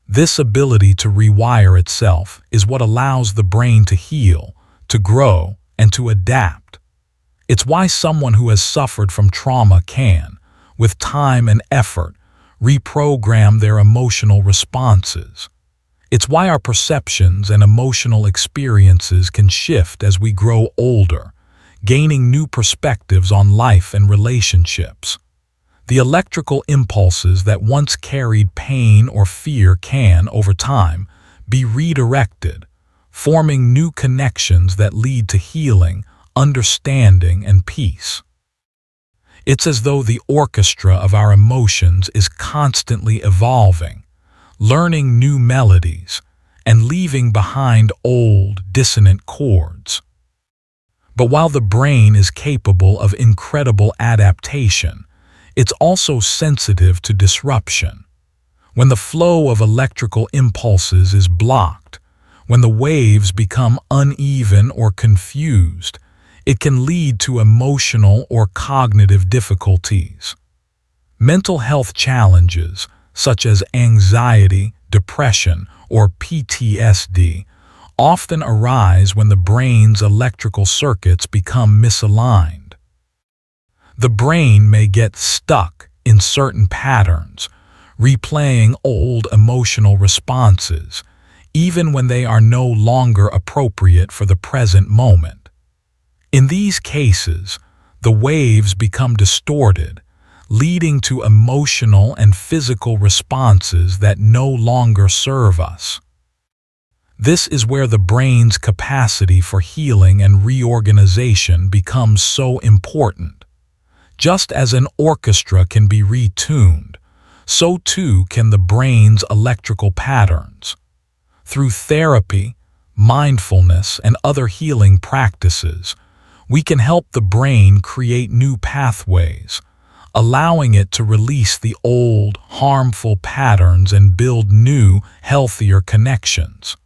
This ability to rewire itself is what allows the brain to heal, to grow, and to adapt. It's why someone who has suffered from trauma can, with time and effort, reprogram their emotional responses. It's why our perceptions and emotional experiences can shift as we grow older, gaining new perspectives on life and relationships. The electrical impulses that once carried pain or fear can, over time, be redirected, forming new connections that lead to healing, understanding, and peace. It's as though the orchestra of our emotions is constantly evolving, learning new melodies, and leaving behind old, dissonant chords. But while the brain is capable of incredible adaptation, it's also sensitive to disruption. When the flow of electrical impulses is blocked, when the waves become uneven or confused, it can lead to emotional or cognitive difficulties. Mental health challenges, such as anxiety, depression, or PTSD, often arise when the brain's electrical circuits become misaligned. The brain may get stuck in certain patterns, replaying old emotional responses, even when they are no longer appropriate for the present moment. In these cases, the waves become distorted, leading to emotional and physical responses that no longer serve us. This is where the brain's capacity for healing and reorganization becomes so important. Just as an orchestra can be retuned, so too can the brain's electrical patterns. Through therapy, mindfulness, and other healing practices, we can help the brain create new pathways, allowing it to release the old, harmful patterns and build new, healthier connections.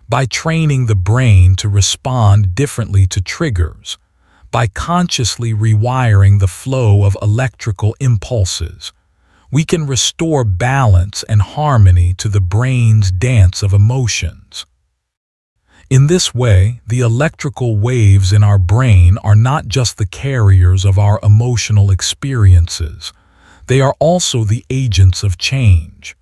By training the brain to respond differently to triggers, By consciously rewiring the flow of electrical impulses, we can restore balance and harmony to the brain's dance of emotions. In this way, the electrical waves in our brain are not just the carriers of our emotional experiences, they are also the agents of change.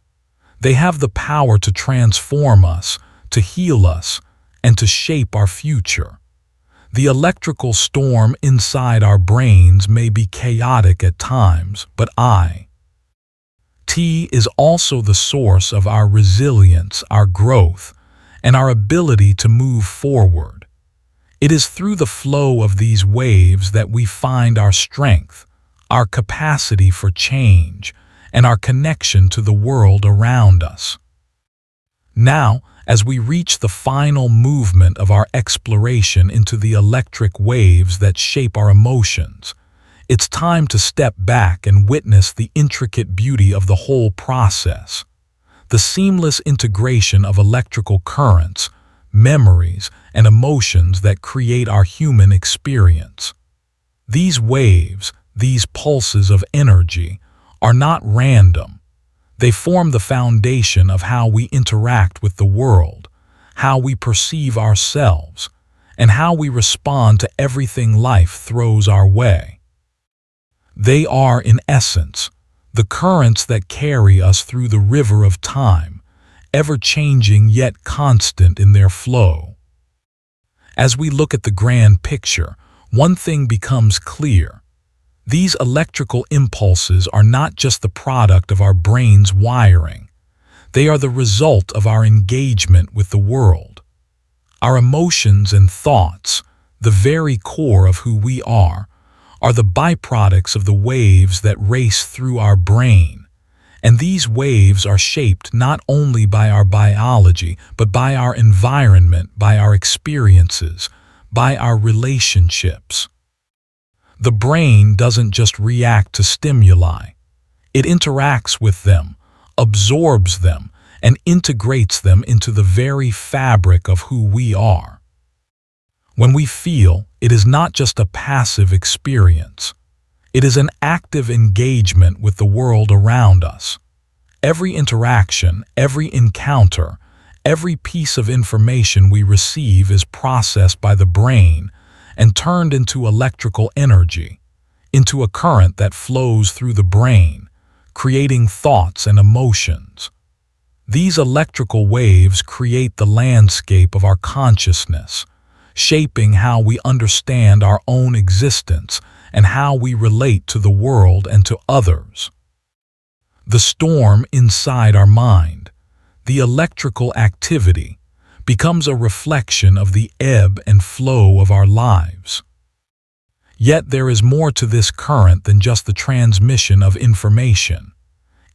They have the power to transform us, to heal us, and to shape our future. The electrical storm inside our brains may be chaotic at times, but it is also the source of our resilience, our growth, and our ability to move forward. It is through the flow of these waves that we find our strength, our capacity for change, and our connection to the world around us. Now, as we reach the final movement of our exploration into the electric waves that shape our emotions, it's time to step back and witness the intricate beauty of the whole process. The seamless integration of electrical currents, memories, and emotions that create our human experience. These waves, these pulses of energy, are not random. They form the foundation of how we interact with the world, how we perceive ourselves, and how we respond to everything life throws our way. They are, in essence, the currents that carry us through the river of time, ever-changing yet constant in their flow. As we look at the grand picture, one thing becomes clear. These electrical impulses are not just the product of our brain's wiring. They are the result of our engagement with the world. Our emotions and thoughts, the very core of who we are the byproducts of the waves that race through our brain. And these waves are shaped not only by our biology, but by our environment, by our experiences, by our relationships. The brain doesn't just react to stimuli. It interacts with them, absorbs them, and integrates them into the very fabric of who we are. When we feel, it is not just a passive experience. It is an active engagement with the world around us. Every interaction, every encounter, every piece of information we receive is processed by the brain and turned into electrical energy, into a current that flows through the brain, creating thoughts and emotions. These electrical waves create the landscape of our consciousness, shaping how we understand our own existence and how we relate to the world and to others. The storm inside our mind, the electrical activity, becomes a reflection of the ebb and flow of our lives. Yet there is more to this current than just the transmission of information.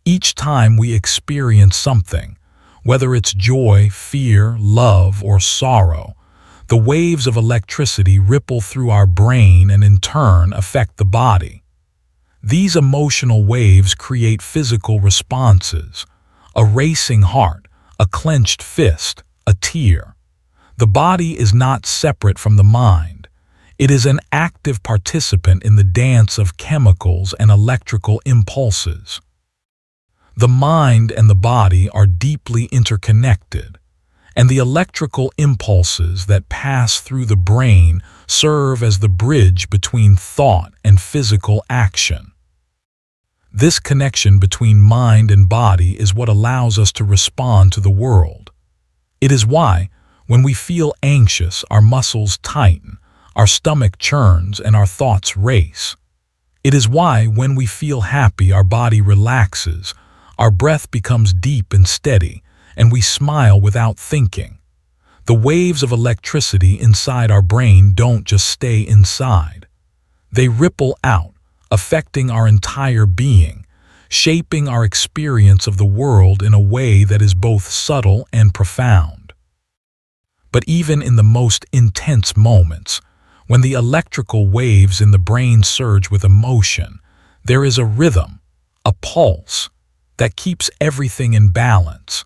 Each time we experience something, whether it's joy, fear, love, or sorrow, the waves of electricity ripple through our brain and in turn affect the body. These emotional waves create physical responses, a racing heart, a clenched fist, a tear. The body is not separate from the mind. It is an active participant in the dance of chemicals and electrical impulses. The mind and the body are deeply interconnected, and the electrical impulses that pass through the brain serve as the bridge between thought and physical action. This connection between mind and body is what allows us to respond to the world. It is why, when we feel anxious, our muscles tighten, our stomach churns, and our thoughts race. It is why, when we feel happy, our body relaxes, our breath becomes deep and steady, and we smile without thinking. The waves of electricity inside our brain don't just stay inside. They ripple out, affecting our entire being, shaping our experience of the world in a way that is both subtle and profound. But even in the most intense moments, when the electrical waves in the brain surge with emotion, there is a rhythm, a pulse, that keeps everything in balance.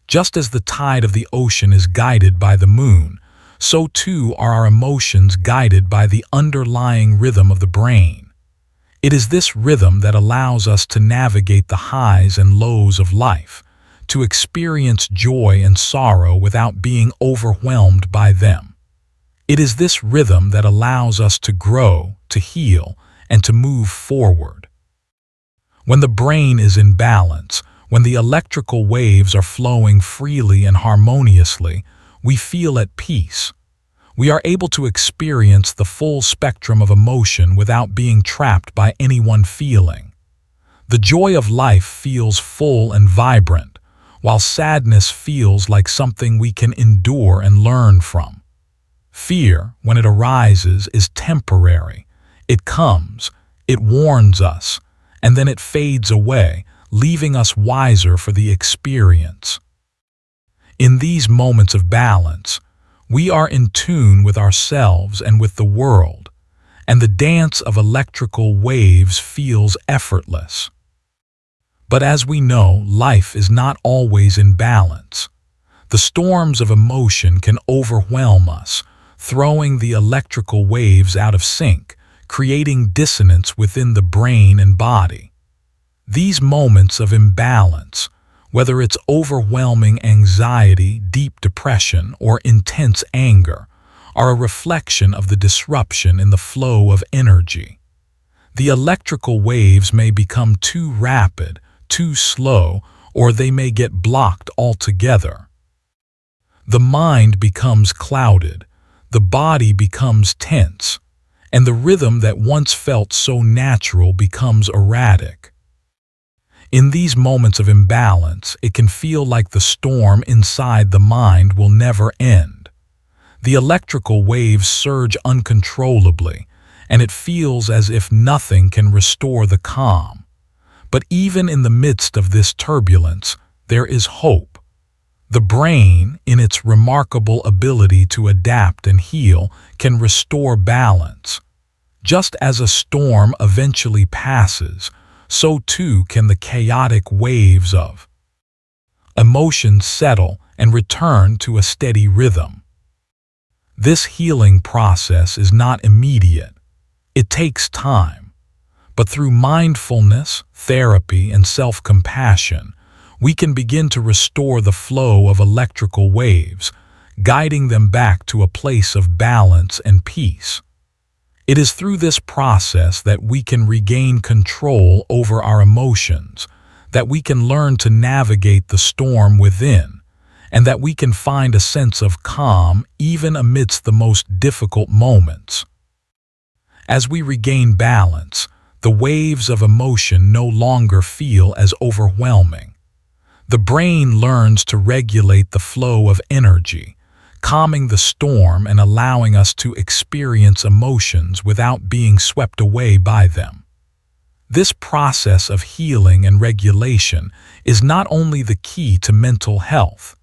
Just as the tide of the ocean is guided by the moon, so too are our emotions guided by the underlying rhythm of the brain. It is this rhythm that allows us to navigate the highs and lows of life, to experience joy and sorrow without being overwhelmed by them. It is this rhythm that allows us to grow, to heal, and to move forward. When the brain is in balance, when the electrical waves are flowing freely and harmoniously, we feel at peace. We are able to experience the full spectrum of emotion without being trapped by any one feeling. The joy of life feels full and vibrant, while sadness feels like something we can endure and learn from. Fear, when it arises, is temporary. It comes, it warns us, and then it fades away, leaving us wiser for the experience. In these moments of balance, we are in tune with ourselves and with the world, and the dance of electrical waves feels effortless. But as we know, life is not always in balance. The storms of emotion can overwhelm us, throwing the electrical waves out of sync, creating dissonance within the brain and body. These moments of imbalance, whether it's overwhelming anxiety, deep depression, or intense anger, are a reflection of the disruption in the flow of energy. The electrical waves may become too rapid, too slow, or they may get blocked altogether. The mind becomes clouded, the body becomes tense, and the rhythm that once felt so natural becomes erratic. In these moments of imbalance, it can feel like the storm inside the mind will never end. The electrical waves surge uncontrollably, and it feels as if nothing can restore the calm. But even in the midst of this turbulence, there is hope. The brain, in its remarkable ability to adapt and heal, can restore balance. Just as a storm eventually passes, so too can the chaotic waves of emotions settle and return to a steady rhythm. This healing process is not immediate. It takes time. But through mindfulness, therapy, and self-compassion, we can begin to restore the flow of electrical waves, guiding them back to a place of balance and peace. It is through this process that we can regain control over our emotions, that we can learn to navigate the storm within, and that we can find a sense of calm even amidst the most difficult moments. As we regain balance, the waves of emotion no longer feel as overwhelming. The brain learns to regulate the flow of energy, calming the storm and allowing us to experience emotions without being swept away by them. This process of healing and regulation is not only the key to mental health,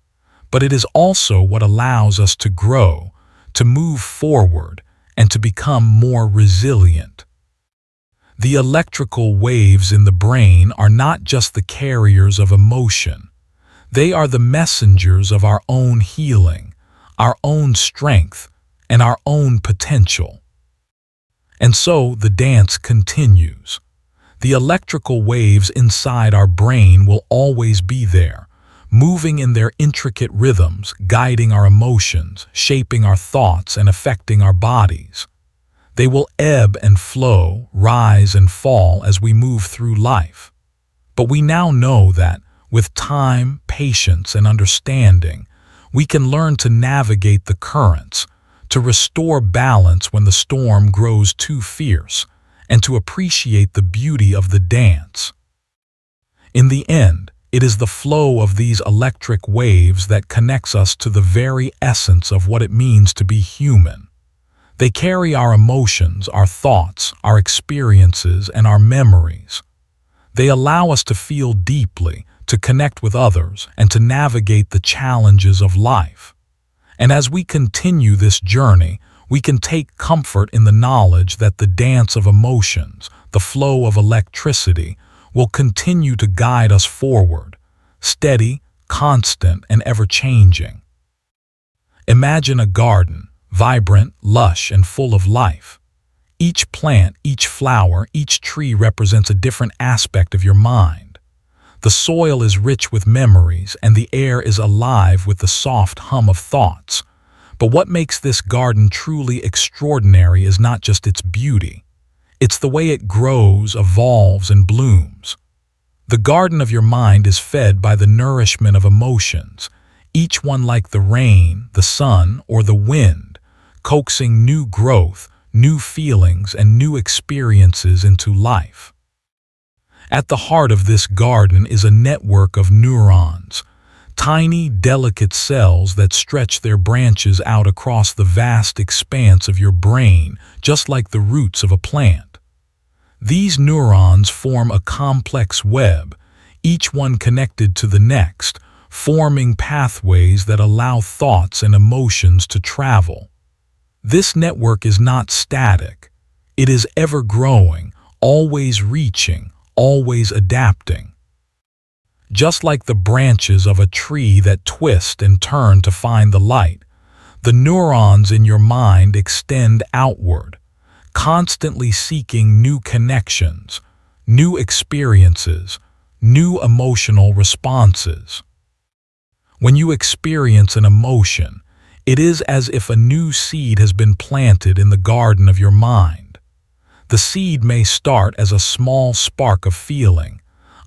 but it is also what allows us to grow, to move forward, and to become more resilient. The electrical waves in the brain are not just the carriers of emotion. They are the messengers of our own healing, our own strength, and our own potential. And so the dance continues. The electrical waves inside our brain will always be there, moving in their intricate rhythms, guiding our emotions, shaping our thoughts, and affecting our bodies. They will ebb and flow, rise and fall as we move through life. But we now know that, with time, patience, and understanding, we can learn to navigate the currents, to restore balance when the storm grows too fierce, and to appreciate the beauty of the dance. In the end, it is the flow of these electric waves that connects us to the very essence of what it means to be human. They carry our emotions, our thoughts, our experiences, and our memories. They allow us to feel deeply, to connect with others, and to navigate the challenges of life. And as we continue this journey, we can take comfort in the knowledge that the dance of emotions, the flow of electricity, will continue to guide us forward, steady, constant, and ever-changing. Imagine a garden, vibrant, lush, and full of life. Each plant, each flower, each tree represents a different aspect of your mind. The soil is rich with memories, and the air is alive with the soft hum of thoughts. But what makes this garden truly extraordinary is not just its beauty. It's the way it grows, evolves, and blooms. The garden of your mind is fed by the nourishment of emotions, each one like the rain, the sun, or the wind, coaxing new growth, new feelings, and new experiences into life. At the heart of this garden is a network of neurons, tiny, delicate cells that stretch their branches out across the vast expanse of your brain, just like the roots of a plant. These neurons form a complex web, each one connected to the next, forming pathways that allow thoughts and emotions to travel. This network is not static. It is ever-growing, always reaching, always adapting. Just like the branches of a tree that twist and turn to find the light, the neurons in your mind extend outward, constantly seeking new connections, new experiences, new emotional responses. When you experience an emotion, it is as if a new seed has been planted in the garden of your mind. The seed may start as a small spark of feeling,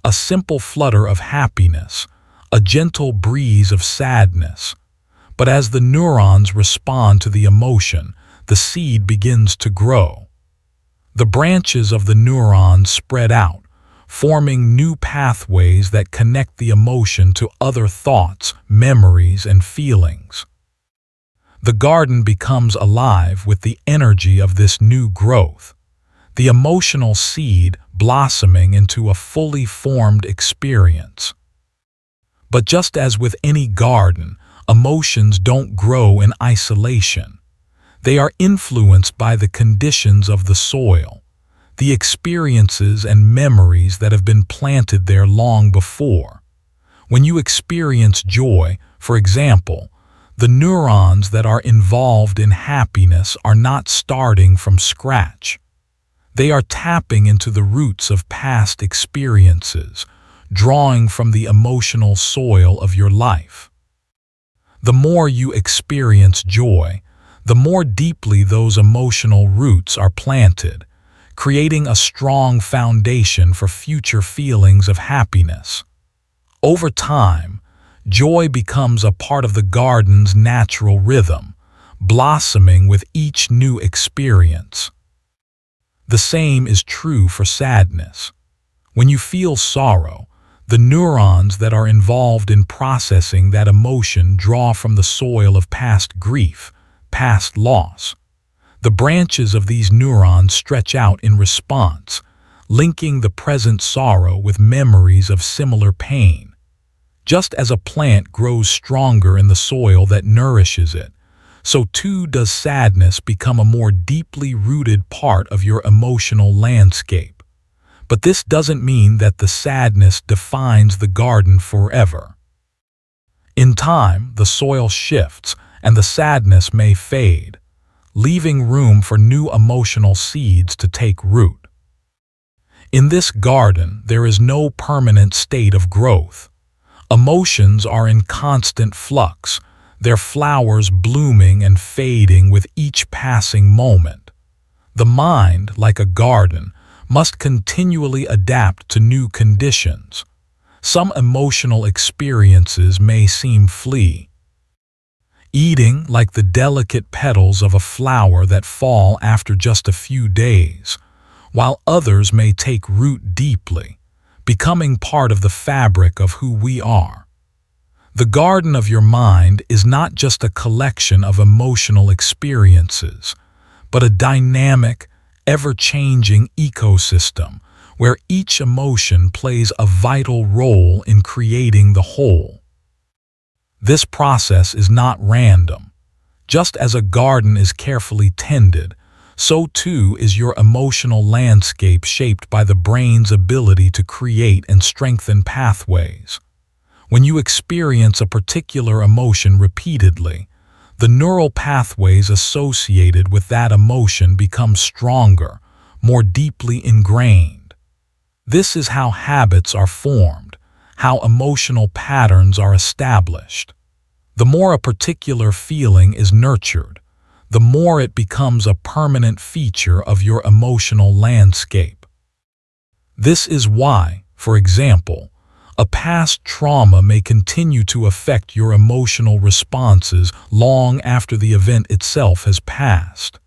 a simple flutter of happiness, a gentle breeze of sadness. But as the neurons respond to the emotion, the seed begins to grow. The branches of the neurons spread out, forming new pathways that connect the emotion to other thoughts, memories, and feelings. The garden becomes alive with the energy of this new growth, the emotional seed blossoming into a fully formed experience. But just as with any garden, emotions don't grow in isolation. They are influenced by the conditions of the soil, the experiences and memories that have been planted there long before. When you experience joy, for example, the neurons that are involved in happiness are not starting from scratch. They are tapping into the roots of past experiences, drawing from the emotional soil of your life. The more you experience joy, the more deeply those emotional roots are planted, creating a strong foundation for future feelings of happiness. Over time, joy becomes a part of the garden's natural rhythm, blossoming with each new experience. The same is true for sadness. When you feel sorrow, the neurons that are involved in processing that emotion draw from the soil of past grief, past loss. The branches of these neurons stretch out in response, linking the present sorrow with memories of similar pain. Just as a plant grows stronger in the soil that nourishes it, so too does sadness become a more deeply rooted part of your emotional landscape. But this doesn't mean that the sadness defines the garden forever. In time, the soil shifts and the sadness may fade, leaving room for new emotional seeds to take root. In this garden, there is no permanent state of growth. Emotions are in constant flux, their flowers blooming and fading with each passing moment. The mind, like a garden, must continually adapt to new conditions. Some emotional experiences may seem fleeting, like the delicate petals of a flower that fall after just a few days, while others may take root deeply, becoming part of the fabric of who we are. The garden of your mind is not just a collection of emotional experiences, but a dynamic, ever-changing ecosystem where each emotion plays a vital role in creating the whole. This process is not random. Just as a garden is carefully tended, so too is your emotional landscape shaped by the brain's ability to create and strengthen pathways. When you experience a particular emotion repeatedly, the neural pathways associated with that emotion become stronger, more deeply ingrained. This is how habits are formed, how emotional patterns are established. The more a particular feeling is nurtured, the more it becomes a permanent feature of your emotional landscape. This is why, for example, a past trauma may continue to affect your emotional responses long after the event itself has passed.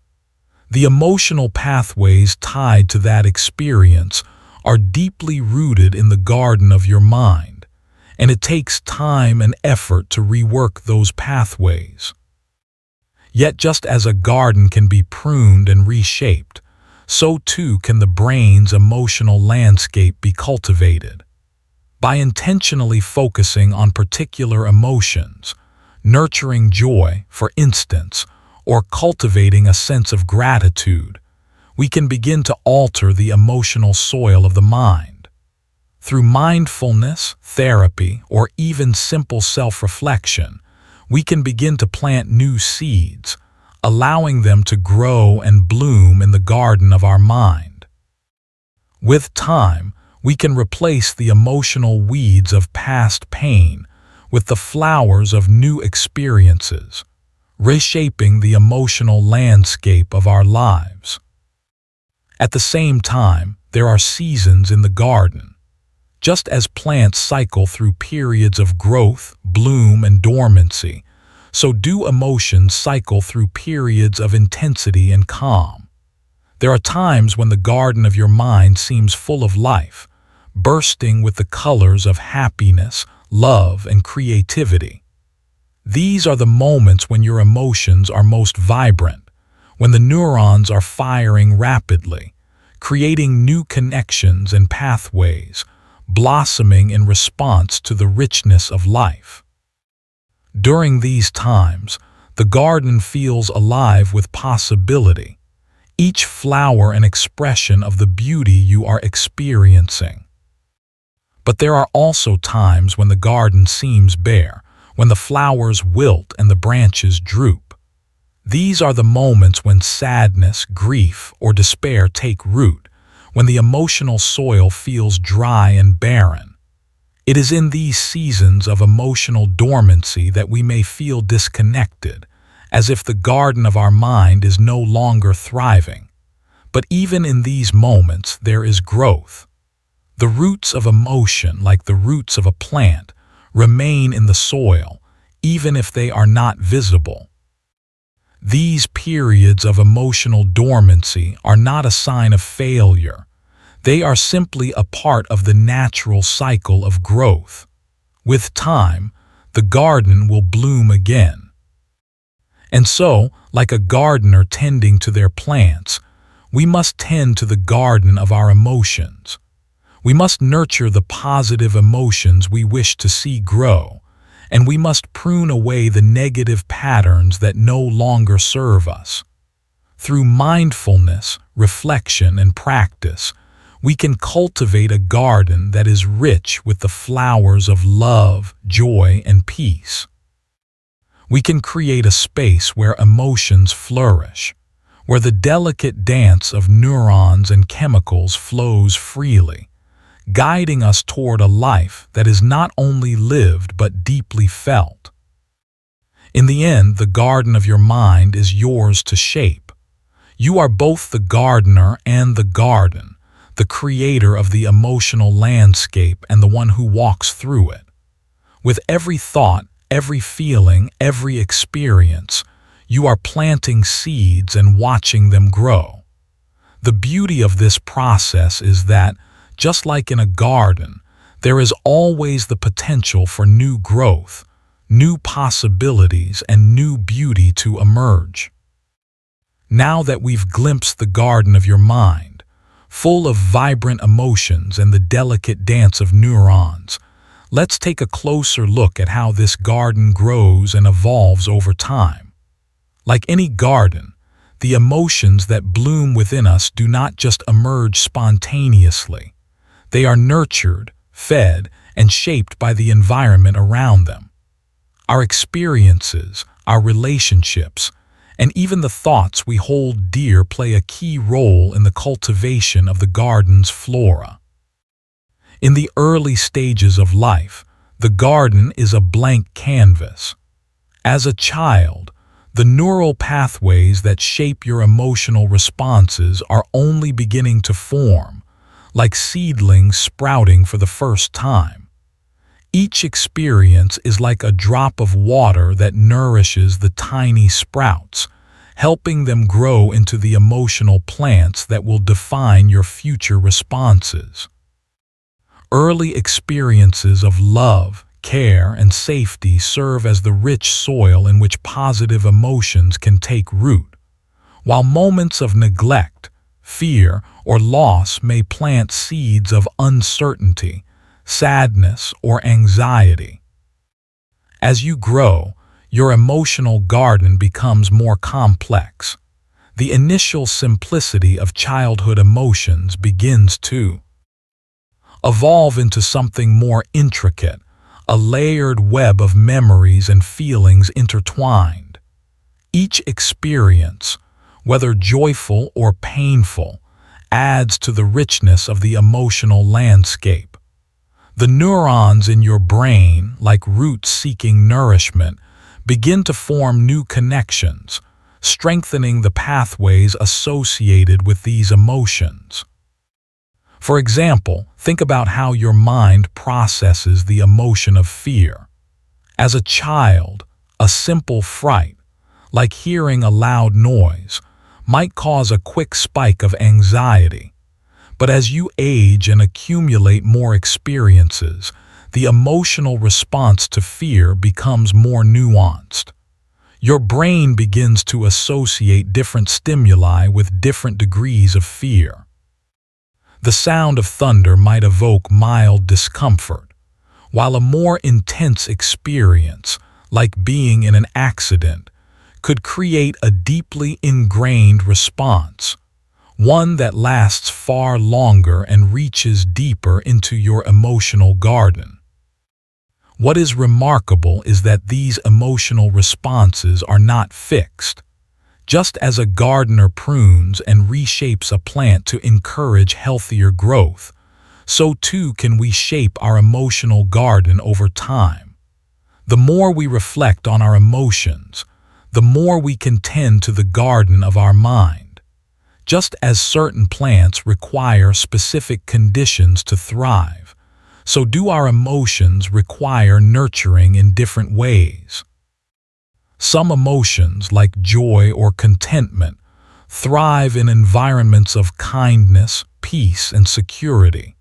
The emotional pathways tied to that experience are deeply rooted in the garden of your mind, and it takes time and effort to rework those pathways. Yet just as a garden can be pruned and reshaped, so too can the brain's emotional landscape be cultivated. By intentionally focusing on particular emotions, nurturing joy, for instance, or cultivating a sense of gratitude, we can begin to alter the emotional soil of the mind. Through mindfulness, therapy, or even simple self-reflection, we can begin to plant new seeds, allowing them to grow and bloom in the garden of our mind. With time, we can replace the emotional weeds of past pain with the flowers of new experiences, reshaping the emotional landscape of our lives. At the same time, there are seasons in the garden. Just as plants cycle through periods of growth, bloom, and dormancy, so do emotions cycle through periods of intensity and calm. There are times when the garden of your mind seems full of life, bursting with the colors of happiness, love, and creativity. These are the moments when your emotions are most vibrant, when the neurons are firing rapidly, creating new connections and pathways, blossoming in response to the richness of life. During these times, the garden feels alive with possibility, each flower an expression of the beauty you are experiencing. But there are also times when the garden seems bare, when the flowers wilt and the branches droop. These are the moments when sadness, grief, or despair take root, when the emotional soil feels dry and barren. It is in these seasons of emotional dormancy that we may feel disconnected, as if the garden of our mind is no longer thriving. But even in these moments, there is growth. The roots of emotion, like the roots of a plant, remain in the soil, even if they are not visible. These periods of emotional dormancy are not a sign of failure. They are simply a part of the natural cycle of growth. With time, the garden will bloom again. And so, like a gardener tending to their plants, we must tend to the garden of our emotions. We must nurture the positive emotions we wish to see grow, and we must prune away the negative patterns that no longer serve us. Through mindfulness, reflection, and practice, we can cultivate a garden that is rich with the flowers of love, joy, and peace. We can create a space where emotions flourish, where the delicate dance of neurons and chemicals flows freely, guiding us toward a life that is not only lived but deeply felt. In the end, the garden of your mind is yours to shape. You are both the gardener and the garden, the creator of the emotional landscape and the one who walks through it. With every thought, every feeling, every experience, you are planting seeds and watching them grow. The beauty of this process is that, just like in a garden, there is always the potential for new growth, new possibilities, and new beauty to emerge. Now that we've glimpsed the garden of your mind, full of vibrant emotions and the delicate dance of neurons, let's take a closer look at how this garden grows and evolves over time. Like any garden, the emotions that bloom within us do not just emerge spontaneously. They are nurtured, fed, and shaped by the environment around them. Our experiences, our relationships, and even the thoughts we hold dear play a key role in the cultivation of the garden's flora. In the early stages of life, the garden is a blank canvas. As a child, the neural pathways that shape your emotional responses are only beginning to form, like seedlings sprouting for the first time. Each experience is like a drop of water that nourishes the tiny sprouts, helping them grow into the emotional plants that will define your future responses. Early experiences of love, care, and safety serve as the rich soil in which positive emotions can take root, while moments of neglect, fear, or loss may plant seeds of uncertainty, sadness, or anxiety. As you grow, your emotional garden becomes more complex. The initial simplicity of childhood emotions begins to evolve into something more intricate, a layered web of memories and feelings intertwined. Each experience, whether joyful or painful, adds to the richness of the emotional landscape. The neurons in your brain, like roots seeking nourishment, begin to form new connections, strengthening the pathways associated with these emotions. For example, think about how your mind processes the emotion of fear. As a child, a simple fright, like hearing a loud noise, might cause a quick spike of anxiety. But as you age and accumulate more experiences, the emotional response to fear becomes more nuanced. Your brain begins to associate different stimuli with different degrees of fear. The sound of thunder might evoke mild discomfort, while a more intense experience, like being in an accident, could create a deeply ingrained response, one that lasts far longer and reaches deeper into your emotional garden. What is remarkable is that these emotional responses are not fixed. Just as a gardener prunes and reshapes a plant to encourage healthier growth, so too can we shape our emotional garden over time. The more we reflect on our emotions, the more we can tend to the garden of our mind. Just as certain plants require specific conditions to thrive, so do our emotions require nurturing in different ways. Some emotions, like joy or contentment, thrive in environments of kindness, peace, and security.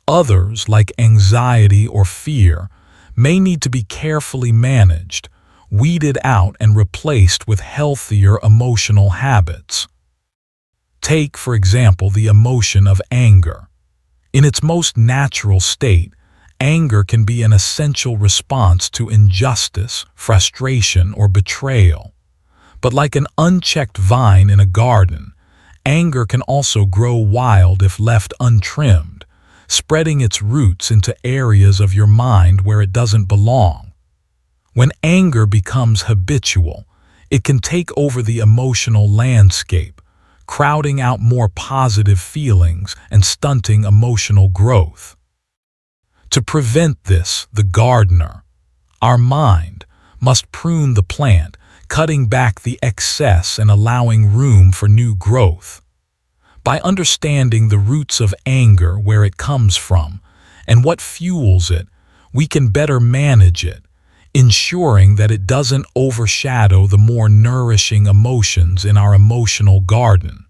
Others, like anxiety or fear, may need to be carefully managed, weeded out, and replaced with healthier emotional habits. Take, for example, the emotion of anger. In its most natural state, anger can be an essential response to injustice, frustration, or betrayal. But like an unchecked vine in a garden, anger can also grow wild if left untrimmed, spreading its roots into areas of your mind where it doesn't belong. When anger becomes habitual, it can take over the emotional landscape, crowding out more positive feelings and stunting emotional growth. To prevent this, the gardener, our mind, must prune the plant, cutting back the excess and allowing room for new growth. By understanding the roots of anger, where it comes from, and what fuels it, we can better manage it, ensuring that it doesn't overshadow the more nourishing emotions in our emotional garden.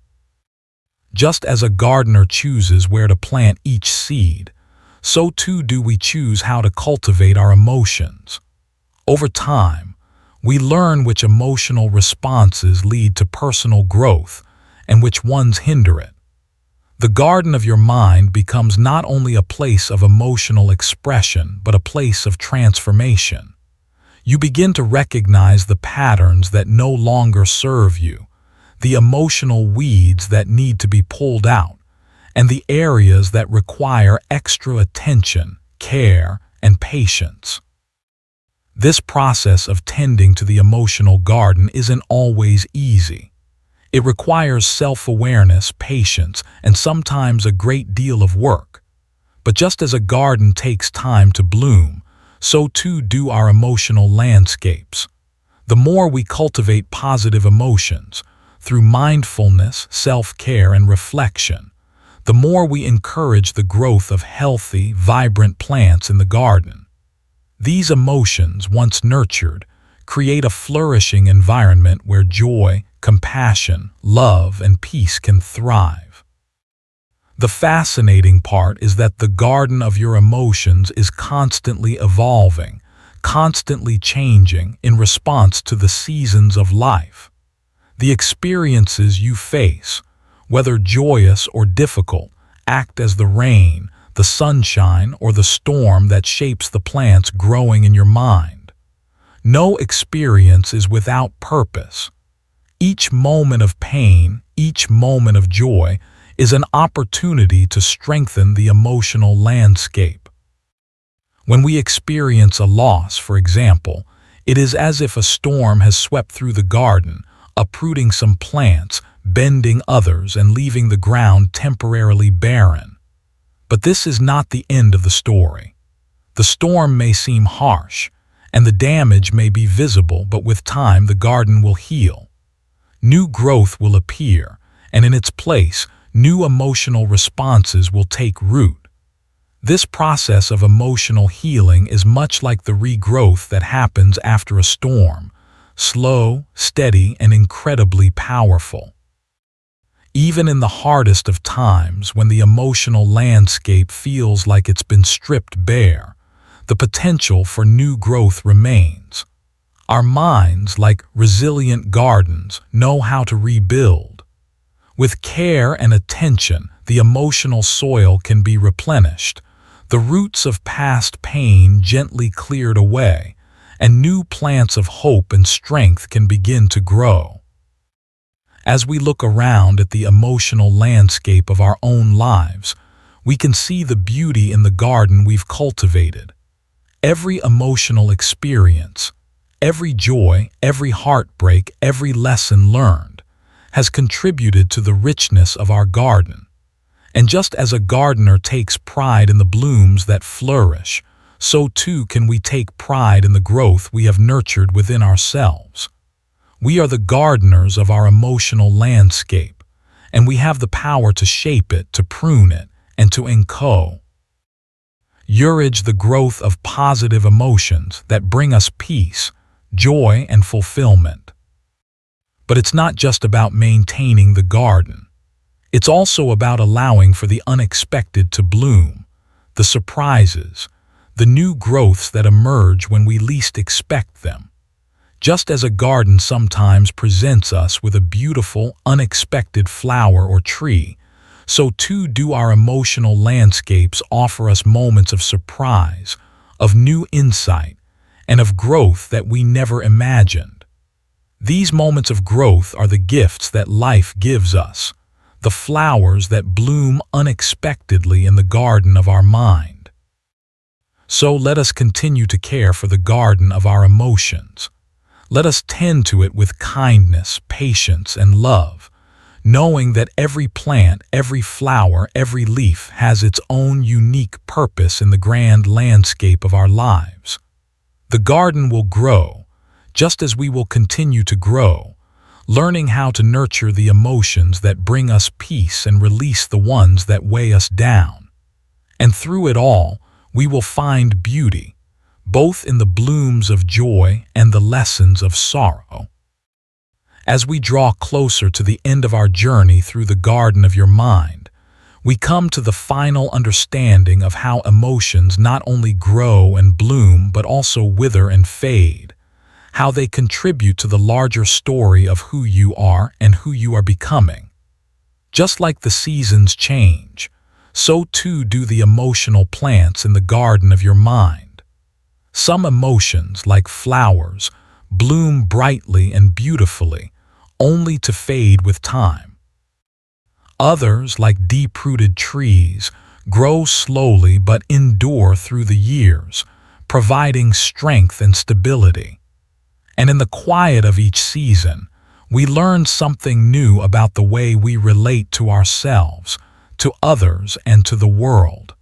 Just as a gardener chooses where to plant each seed, so too do we choose how to cultivate our emotions. Over time, we learn which emotional responses lead to personal growth and which ones hinder it. The garden of your mind becomes not only a place of emotional expression, but a place of transformation. You begin to recognize the patterns that no longer serve you, the emotional weeds that need to be pulled out, and the areas that require extra attention, care, and patience. This process of tending to the emotional garden isn't always easy. It requires self-awareness, patience, and sometimes a great deal of work. But just as a garden takes time to bloom, so too do our emotional landscapes. The more we cultivate positive emotions, through mindfulness, self-care, and reflection, the more we encourage the growth of healthy, vibrant plants in the garden. These emotions, once nurtured, create a flourishing environment where joy, compassion, love, and peace can thrive. The fascinating part is that the garden of your emotions is constantly evolving, constantly changing in response to the seasons of life. The experiences you face, whether joyous or difficult, act as the rain, the sunshine, or the storm that shapes the plants growing in your mind. No experience is without purpose. Each moment of pain, each moment of joy, is an opportunity to strengthen the emotional landscape. When we experience a loss, for example, it is as if a storm has swept through the garden, uprooting some plants, bending others, and leaving the ground temporarily barren. But this is not the end of the story. The storm may seem harsh, and the damage may be visible, but with time the garden will heal. New growth will appear, and in its place, new emotional responses will take root. This process of emotional healing is much like the regrowth that happens after a storm, slow, steady, and incredibly powerful. Even in the hardest of times, when the emotional landscape feels like it's been stripped bare, the potential for new growth remains. Our minds, like resilient gardens, know how to rebuild. With care and attention, the emotional soil can be replenished, the roots of past pain gently cleared away, and new plants of hope and strength can begin to grow. As we look around at the emotional landscape of our own lives, we can see the beauty in the garden we've cultivated. Every emotional experience, every joy, every heartbreak, every lesson learned, has contributed to the richness of our garden. And just as a gardener takes pride in the blooms that flourish, so too can we take pride in the growth we have nurtured within ourselves. We are the gardeners of our emotional landscape, and we have the power to shape it, to prune it, and to encourage the growth of positive emotions that bring us peace, joy, and fulfillment. But it's not just about maintaining the garden. It's also about allowing for the unexpected to bloom, the surprises, the new growths that emerge when we least expect them. Just as a garden sometimes presents us with a beautiful, unexpected flower or tree, so too do our emotional landscapes offer us moments of surprise, of new insight, and of growth that we never imagined. These moments of growth are the gifts that life gives us, the flowers that bloom unexpectedly in the garden of our mind. So let us continue to care for the garden of our emotions. Let us tend to it with kindness, patience, and love, knowing that every plant, every flower, every leaf has its own unique purpose in the grand landscape of our lives. The garden will grow, just as we will continue to grow, learning how to nurture the emotions that bring us peace and release the ones that weigh us down. And through it all, we will find beauty, both in the blooms of joy and the lessons of sorrow. As we draw closer to the end of our journey through the garden of your mind, we come to the final understanding of how emotions not only grow and bloom but also wither and fade, how they contribute to the larger story of who you are and who you are becoming. Just like the seasons change, so too do the emotional plants in the garden of your mind. Some emotions, like flowers, bloom brightly and beautifully, only to fade with time. Others, like deep-rooted trees, grow slowly but endure through the years, providing strength and stability. And in the quiet of each season, we learn something new about the way we relate to ourselves, to others, and to the world.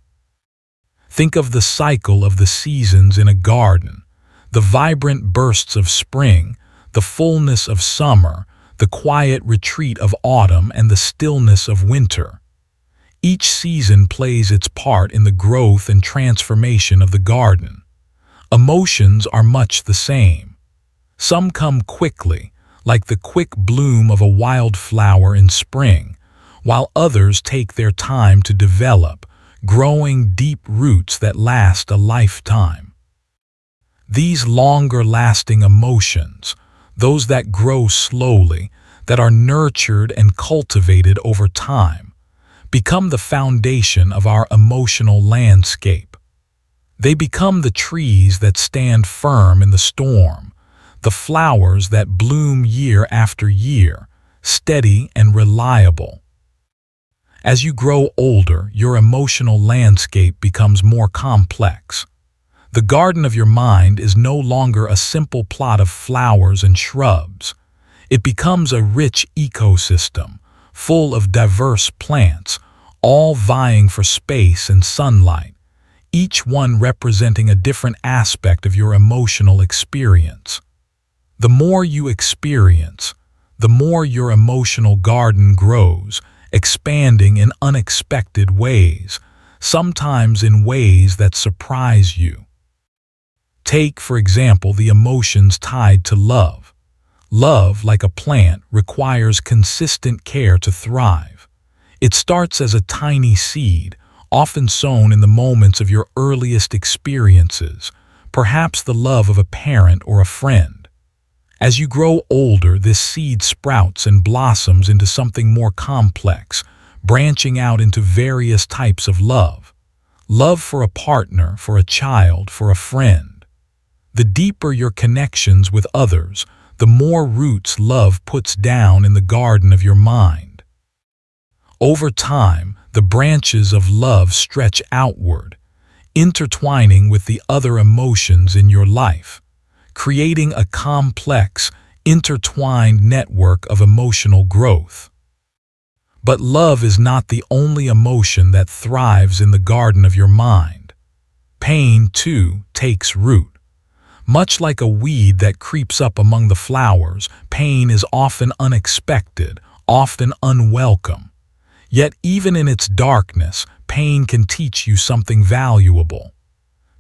Think of the cycle of the seasons in a garden, the vibrant bursts of spring, the fullness of summer, the quiet retreat of autumn, and the stillness of winter. Each season plays its part in the growth and transformation of the garden. Emotions are much the same. Some come quickly, like the quick bloom of a wildflower in spring, while others take their time to develop, growing deep roots that last a lifetime. These longer-lasting emotions, those that grow slowly, that are nurtured and cultivated over time, become the foundation of our emotional landscape. They become the trees that stand firm in the storm, the flowers that bloom year after year, steady and reliable. As you grow older, your emotional landscape becomes more complex. The garden of your mind is no longer a simple plot of flowers and shrubs. It becomes a rich ecosystem, full of diverse plants, all vying for space and sunlight, each one representing a different aspect of your emotional experience. The more you experience, the more your emotional garden grows, expanding in unexpected ways, sometimes in ways that surprise you. Take, for example, the emotions tied to love. Love, like a plant, requires consistent care to thrive. It starts as a tiny seed, often sown in the moments of your earliest experiences, perhaps the love of a parent or a friend. As you grow older, this seed sprouts and blossoms into something more complex, branching out into various types of love. Love for a partner, for a child, for a friend. The deeper your connections with others, the more roots love puts down in the garden of your mind. Over time, the branches of love stretch outward, intertwining with the other emotions in your life, creating a complex, intertwined network of emotional growth. But love is not the only emotion that thrives in the garden of your mind. Pain, too, takes root. Much like a weed that creeps up among the flowers, pain is often unexpected, often unwelcome. Yet even in its darkness, pain can teach you something valuable.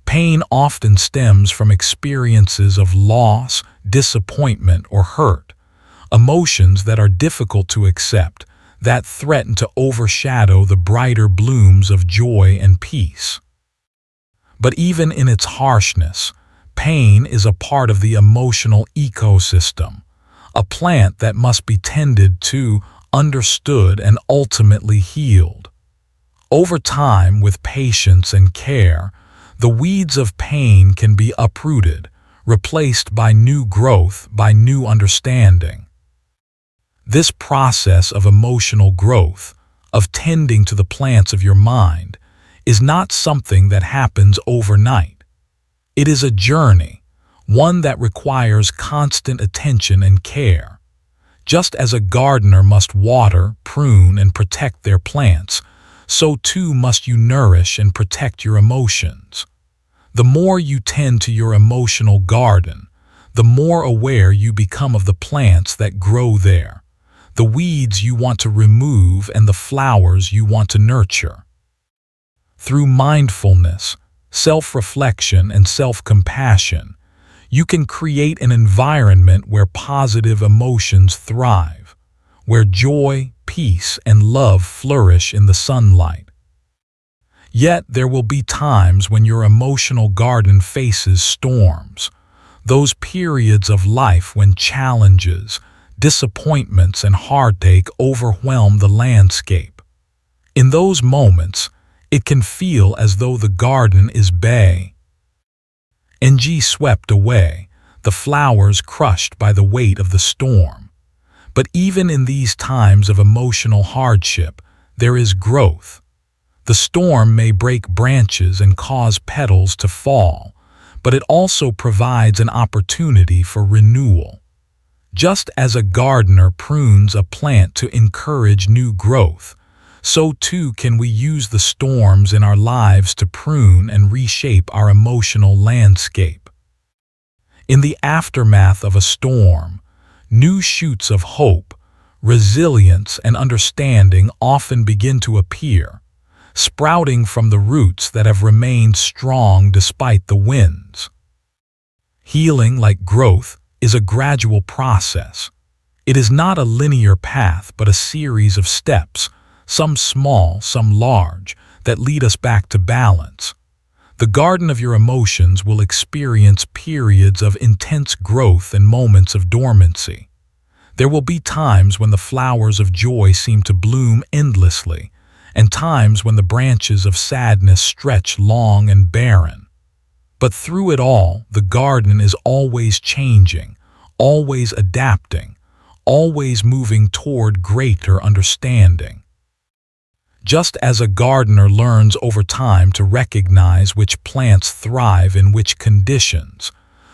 Pain often stems from experiences of loss, disappointment, or hurt, emotions that are difficult to accept, that threaten to overshadow the brighter blooms of joy and peace. But even in its harshness, pain is a part of the emotional ecosystem, a plant that must be tended to, understood, and ultimately healed. Over time, with patience and care, the weeds of pain can be uprooted, replaced by new growth, by new understanding. This process of emotional growth, of tending to the plants of your mind, is not something that happens overnight. It is a journey, one that requires constant attention and care. Just as a gardener must water, prune, and protect their plants, so too must you nourish and protect your emotions. The more you tend to your emotional garden, the more aware you become of the plants that grow there, the weeds you want to remove and the flowers you want to nurture. Through mindfulness, self-reflection, and self-compassion, you can create an environment where positive emotions thrive, where joy, peace, and love flourish in the sunlight. Yet there will be times when your emotional garden faces storms, those periods of life when challenges, disappointments, and heartache overwhelm the landscape. In those moments, it can feel as though the garden is bare and swept away, the flowers crushed by the weight of the storm. But even in these times of emotional hardship, there is growth. The storm may break branches and cause petals to fall, but it also provides an opportunity for renewal. Just as a gardener prunes a plant to encourage new growth, so too can we use the storms in our lives to prune and reshape our emotional landscape. In the aftermath of a storm, new shoots of hope, resilience, and understanding often begin to appear, sprouting from the roots that have remained strong despite the winds. Healing, like growth, is a gradual process. It is not a linear path, but a series of steps, some small, some large, that lead us back to balance. The garden of your emotions will experience periods of intense growth and moments of dormancy. There will be times when the flowers of joy seem to bloom endlessly, and times when the branches of sadness stretch long and barren. But through it all, the garden is always changing, always adapting, always moving toward greater understanding. Just as a gardener learns over time to recognize which plants thrive in which conditions,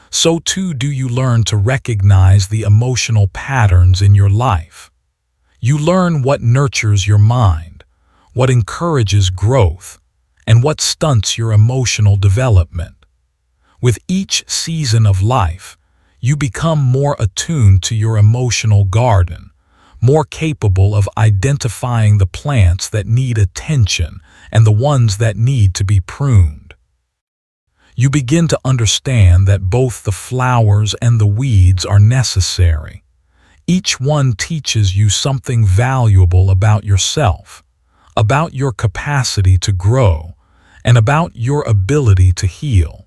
so too do you learn to recognize the emotional patterns in your life. You learn what nurtures your mind, what encourages growth, and what stunts your emotional development. With each season of life, you become more attuned to your emotional garden, more capable of identifying the plants that need attention and the ones that need to be pruned. You begin to understand that both the flowers and the weeds are necessary. Each one teaches you something valuable about yourself, about your capacity to grow, and about your ability to heal.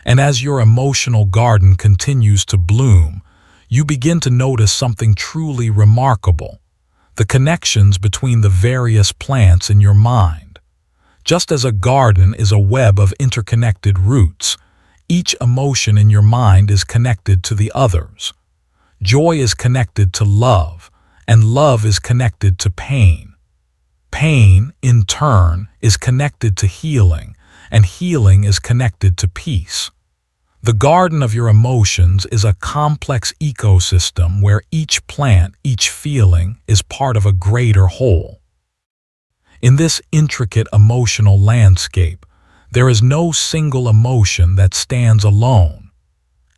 And as your emotional garden continues to bloom, you begin to notice something truly remarkable: the connections between the various plants in your mind. Just as a garden is a web of interconnected roots, each emotion in your mind is connected to the others. Joy is connected to love, and love is connected to pain. Pain, in turn, is connected to healing, and healing is connected to peace. The garden of your emotions is a complex ecosystem where each plant, each feeling, is part of a greater whole. In this intricate emotional landscape, there is no single emotion that stands alone.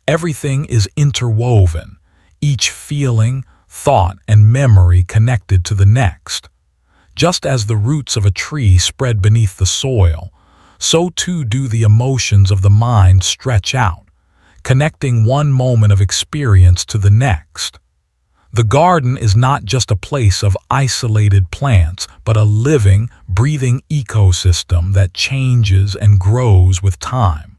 Everything is interwoven, each feeling, thought, and memory connected to the next. Just as the roots of a tree spread beneath the soil, so too do the emotions of the mind stretch out, connecting one moment of experience to the next. The garden is not just a place of isolated plants, but a living, breathing ecosystem that changes and grows with time.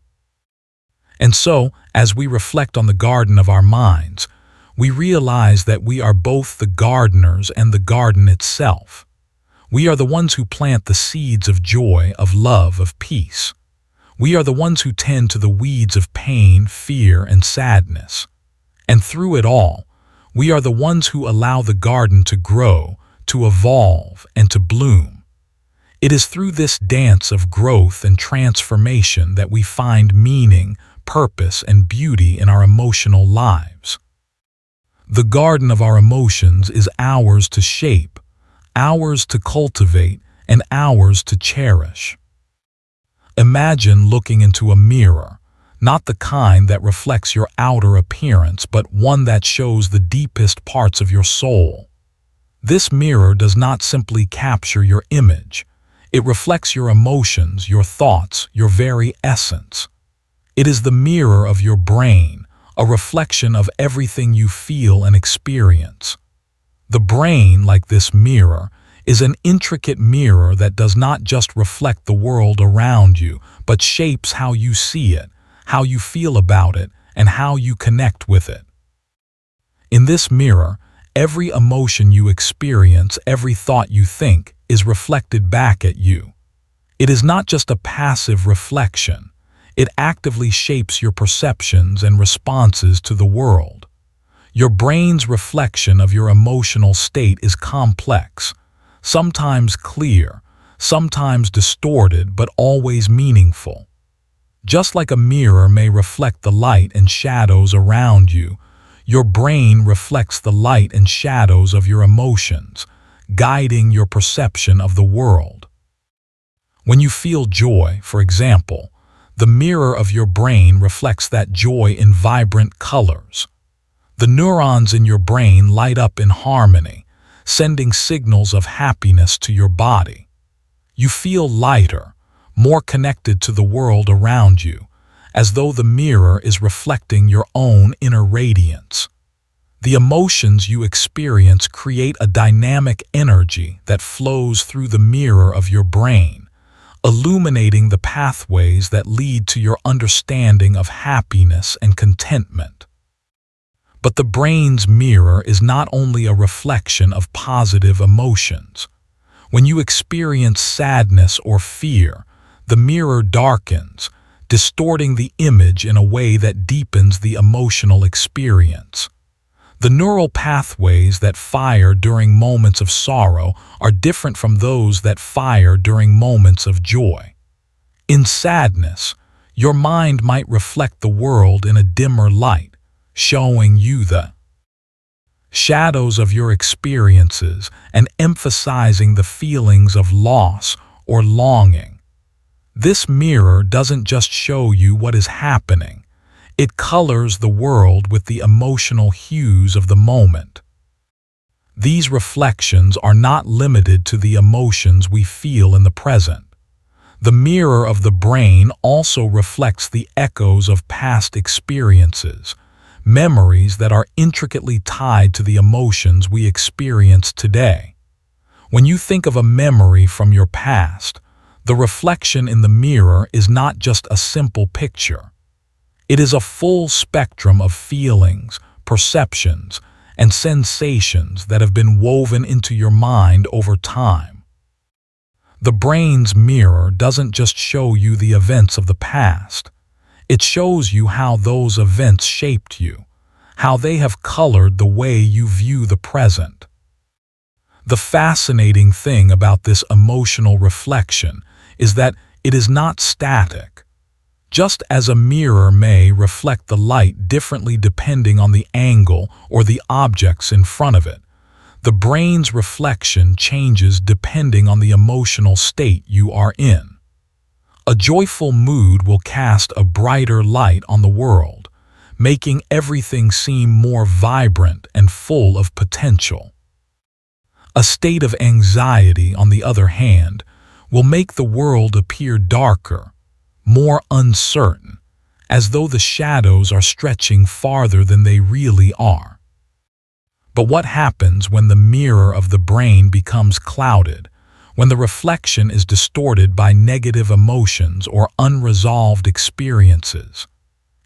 And so, as we reflect on the garden of our minds, we realize that we are both the gardeners and the garden itself. We are the ones who plant the seeds of joy, of love, of peace. We are the ones who tend to the weeds of pain, fear, and sadness. And through it all, we are the ones who allow the garden to grow, to evolve, and to bloom. It is through this dance of growth and transformation that we find meaning, purpose, and beauty in our emotional lives. The garden of our emotions is ours to shape, ours to cultivate, and ours to cherish. Imagine looking into a mirror, not the kind that reflects your outer appearance, but one that shows the deepest parts of your soul. This mirror does not simply capture your image. It reflects your emotions, your thoughts, your very essence. It is the mirror of your brain, a reflection of everything you feel and experience. The brain, like this mirror, is an intricate mirror that does not just reflect the world around you, but shapes how you see it, how you feel about it, and how you connect with it. In this mirror, every emotion you experience, every thought you think, is reflected back at you. It is not just a passive reflection. It actively shapes your perceptions and responses to the world. Your brain's reflection of your emotional state is complex, sometimes clear, sometimes distorted, but always meaningful. Just like a mirror may reflect the light and shadows around you, your brain reflects the light and shadows of your emotions, guiding your perception of the world. When you feel joy, for example, the mirror of your brain reflects that joy in vibrant colors. The neurons in your brain light up in harmony, sending signals of happiness to your body. You feel lighter, more connected to the world around you, as though the mirror is reflecting your own inner radiance. The emotions you experience create a dynamic energy that flows through the mirror of your brain, illuminating the pathways that lead to your understanding of happiness and contentment. But the brain's mirror is not only a reflection of positive emotions. When you experience sadness or fear, the mirror darkens, distorting the image in a way that deepens the emotional experience. The neural pathways that fire during moments of sorrow are different from those that fire during moments of joy. In sadness, your mind might reflect the world in a dimmer light, showing you the shadows of your experiences and emphasizing the feelings of loss or longing. This mirror doesn't just show you what is happening. It colors the world with the emotional hues of the moment. These reflections are not limited to the emotions we feel in the present. The mirror of the brain also reflects the echoes of past experiences, memories that are intricately tied to the emotions we experience today. When you think of a memory from your past, the reflection in the mirror is not just a simple picture. It is a full spectrum of feelings, perceptions, and sensations that have been woven into your mind over time. The brain's mirror doesn't just show you the events of the past. It shows you how those events shaped you, how they have colored the way you view the present. The fascinating thing about this emotional reflection is that it is not static. Just as a mirror may reflect the light differently depending on the angle or the objects in front of it, the brain's reflection changes depending on the emotional state you are in. A joyful mood will cast a brighter light on the world, making everything seem more vibrant and full of potential. A state of anxiety, on the other hand, will make the world appear darker, more uncertain, as though the shadows are stretching farther than they really are. But what happens when the mirror of the brain becomes clouded, when the reflection is distorted by negative emotions or unresolved experiences?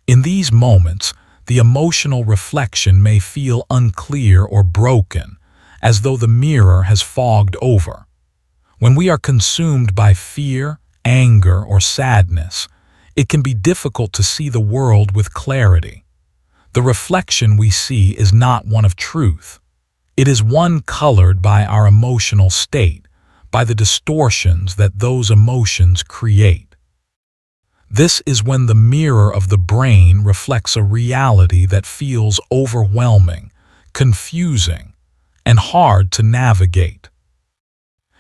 In these moments, the emotional reflection may feel unclear or broken, as though the mirror has fogged over. When we are consumed by fear, anger, or sadness, it can be difficult to see the world with clarity. The reflection we see is not one of truth. It is one colored by our emotional state, by the distortions that those emotions create. This is when the mirror of the brain reflects a reality that feels overwhelming, confusing, and hard to navigate.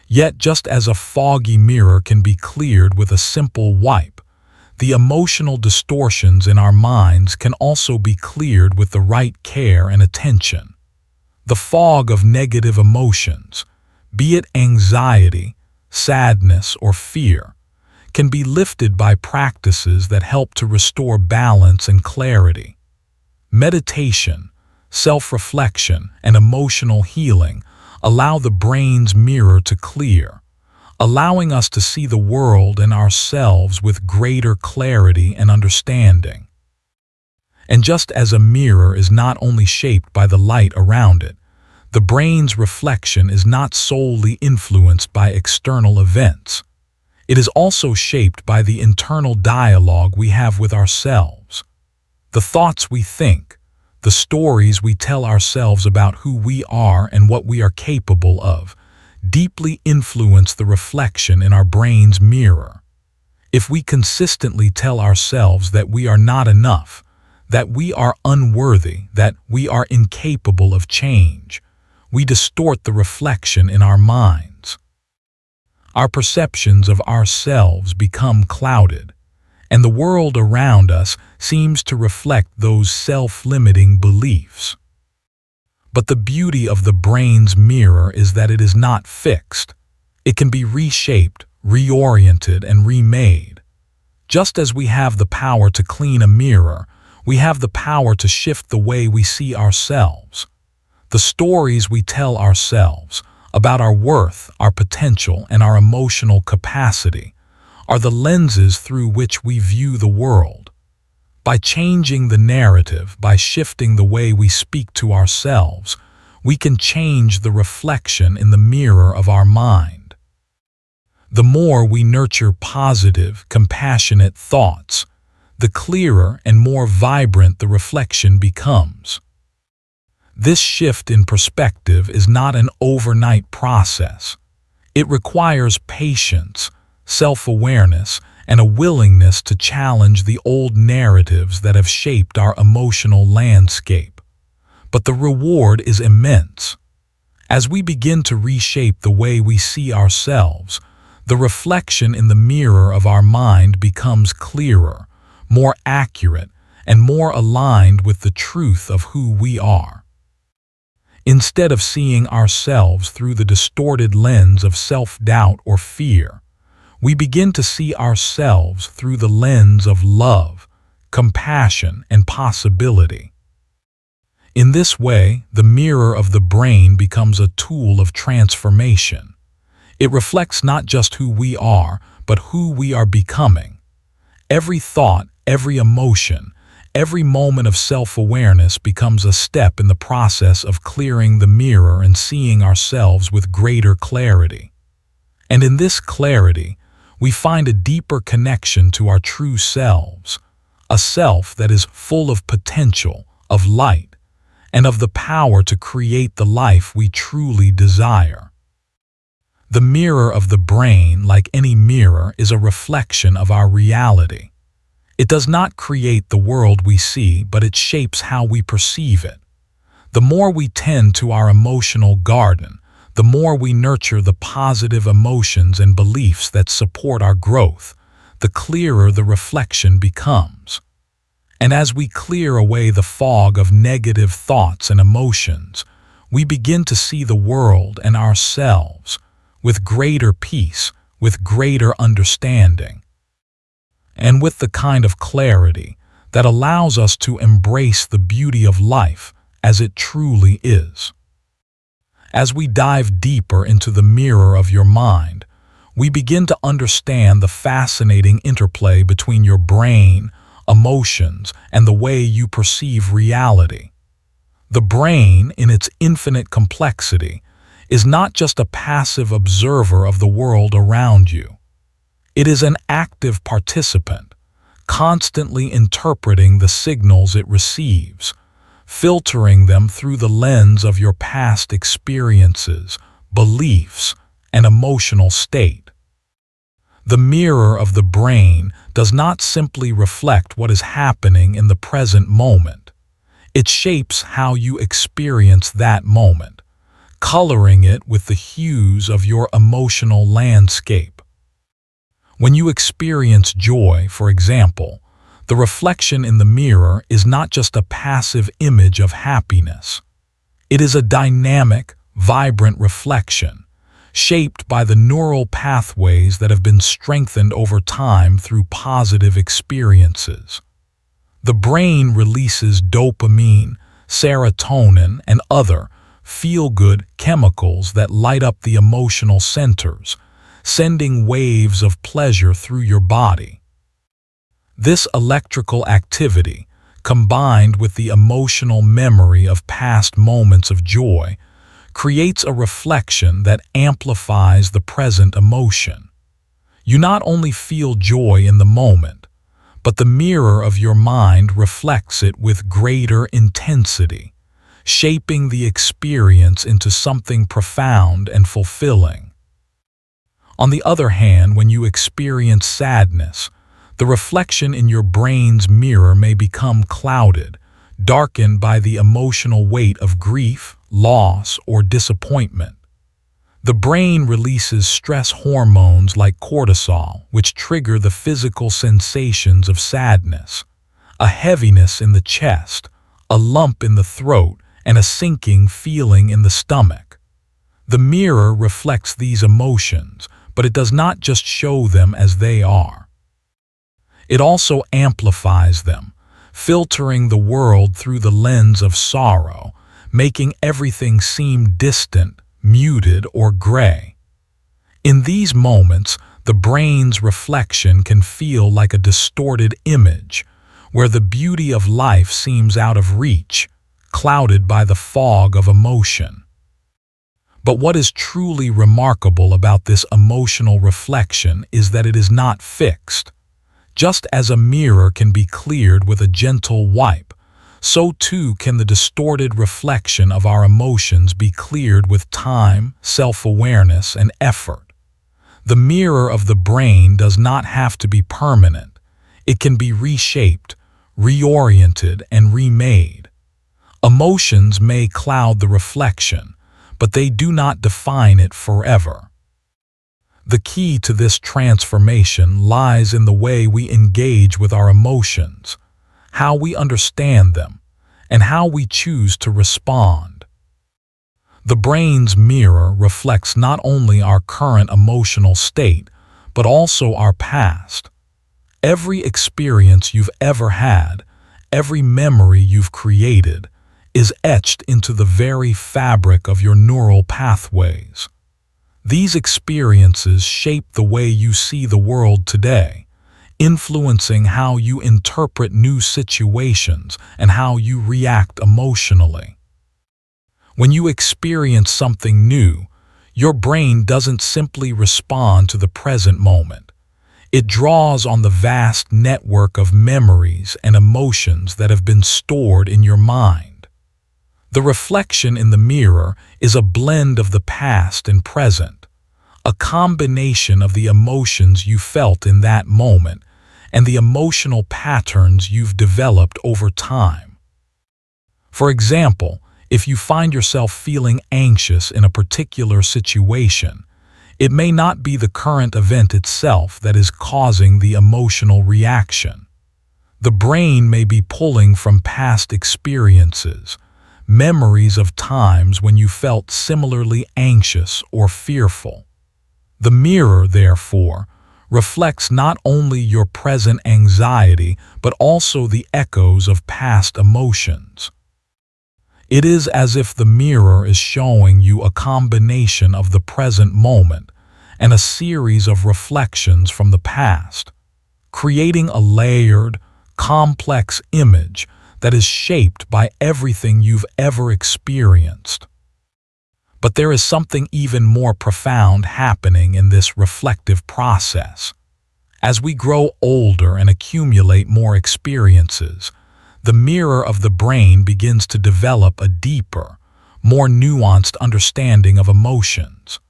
Yet, just as a foggy mirror can be cleared with a simple wipe, the emotional distortions in our minds can also be cleared with the right care and attention. The fog of negative emotions, be it anxiety, sadness, or fear, can be lifted by practices that help to restore balance and clarity. Meditation, self-reflection, and emotional healing allow the brain's mirror to clear, allowing us to see the world and ourselves with greater clarity and understanding. And just as a mirror is not only shaped by the light around it, the brain's reflection is not solely influenced by external events. It is also shaped by the internal dialogue we have with ourselves. The thoughts we think, the stories we tell ourselves about who we are and what we are capable of, deeply influence the reflection in our brain's mirror. If we consistently tell ourselves that we are not enough, that we are unworthy, that we are incapable of change, we distort the reflection in our minds. Our perceptions of ourselves become clouded, and the world around us seems to reflect those self-limiting beliefs. But the beauty of the brain's mirror is that it is not fixed. It can be reshaped, reoriented, and remade. Just as we have the power to clean a mirror, we have the power to shift the way we see ourselves. The stories we tell ourselves about our worth, our potential, and our emotional capacity are the lenses through which we view the world. By changing the narrative, by shifting the way we speak to ourselves, we can change the reflection in the mirror of our mind. The more we nurture positive, compassionate thoughts, the clearer and more vibrant the reflection becomes. This shift in perspective is not an overnight process. It requires patience, self-awareness, and a willingness to challenge the old narratives that have shaped our emotional landscape. But the reward is immense. As we begin to reshape the way we see ourselves, the reflection in the mirror of our mind becomes clearer, more accurate, and more aligned with the truth of who we are. Instead of seeing ourselves through the distorted lens of self-doubt or fear, we begin to see ourselves through the lens of love, compassion, and possibility. In this way, the mirror of the brain becomes a tool of transformation. It reflects not just who we are, but who we are becoming. Every thought, every emotion, every moment of self-awareness becomes a step in the process of clearing the mirror and seeing ourselves with greater clarity. And in this clarity, we find a deeper connection to our true selves, a self that is full of potential, of light, and of the power to create the life we truly desire. The mirror of the brain, like any mirror, is a reflection of our reality. It does not create the world we see, but it shapes how we perceive it. The more we tend to our emotional garden, the more we nurture the positive emotions and beliefs that support our growth, the clearer the reflection becomes. And as we clear away the fog of negative thoughts and emotions, we begin to see the world and ourselves with greater peace, with greater understanding, and with the kind of clarity that allows us to embrace the beauty of life as it truly is. As we dive deeper into the mirror of your mind, we begin to understand the fascinating interplay between your brain, emotions, and the way you perceive reality. The brain, in its infinite complexity, is not just a passive observer of the world around you. It is an active participant, constantly interpreting the signals it receives, filtering them through the lens of your past experiences, beliefs, and emotional state. The mirror of the brain does not simply reflect what is happening in the present moment. It shapes how you experience that moment, coloring it with the hues of your emotional landscape. When you experience joy, for example, the reflection in the mirror is not just a passive image of happiness. It is a dynamic, vibrant reflection, shaped by the neural pathways that have been strengthened over time through positive experiences. The brain releases dopamine, serotonin, and other feel-good chemicals that light up the emotional centers, sending waves of pleasure through your body. This electrical activity, combined with the emotional memory of past moments of joy, creates a reflection that amplifies the present emotion. You not only feel joy in the moment, but the mirror of your mind reflects it with greater intensity, shaping the experience into something profound and fulfilling. On the other hand, when you experience sadness, the reflection in your brain's mirror may become clouded, darkened by the emotional weight of grief, loss, or disappointment. The brain releases stress hormones like cortisol, which trigger the physical sensations of sadness, a heaviness in the chest, a lump in the throat, and a sinking feeling in the stomach. The mirror reflects these emotions, but it does not just show them as they are. It also amplifies them, filtering the world through the lens of sorrow, making everything seem distant, muted, or gray. In these moments, the brain's reflection can feel like a distorted image, where the beauty of life seems out of reach, clouded by the fog of emotion. But what is truly remarkable about this emotional reflection is that it is not fixed. Just as a mirror can be cleared with a gentle wipe, so too can the distorted reflection of our emotions be cleared with time, self-awareness, and effort. The mirror of the brain does not have to be permanent. It can be reshaped, reoriented, and remade. Emotions may cloud the reflection, but they do not define it forever. The key to this transformation lies in the way we engage with our emotions, how we understand them, and how we choose to respond. The brain's mirror reflects not only our current emotional state, but also our past. Every experience you've ever had, every memory you've created, is etched into the very fabric of your neural pathways. These experiences shape the way you see the world today, influencing how you interpret new situations and how you react emotionally. When you experience something new, your brain doesn't simply respond to the present moment. It draws on the vast network of memories and emotions that have been stored in your mind. The reflection in the mirror is a blend of the past and present, a combination of the emotions you felt in that moment and the emotional patterns you've developed over time. For example, if you find yourself feeling anxious in a particular situation, it may not be the current event itself that is causing the emotional reaction. The brain may be pulling from past experiences, memories of times when you felt similarly anxious or fearful. The mirror, therefore, reflects not only your present anxiety but also the echoes of past emotions. It is as if the mirror is showing you a combination of the present moment and a series of reflections from the past, creating a layered, complex image that is shaped by everything you've ever experienced. But there is something even more profound happening in this reflective process. As we grow older and accumulate more experiences, the mirror of the brain begins to develop a deeper, more nuanced understanding of emotions.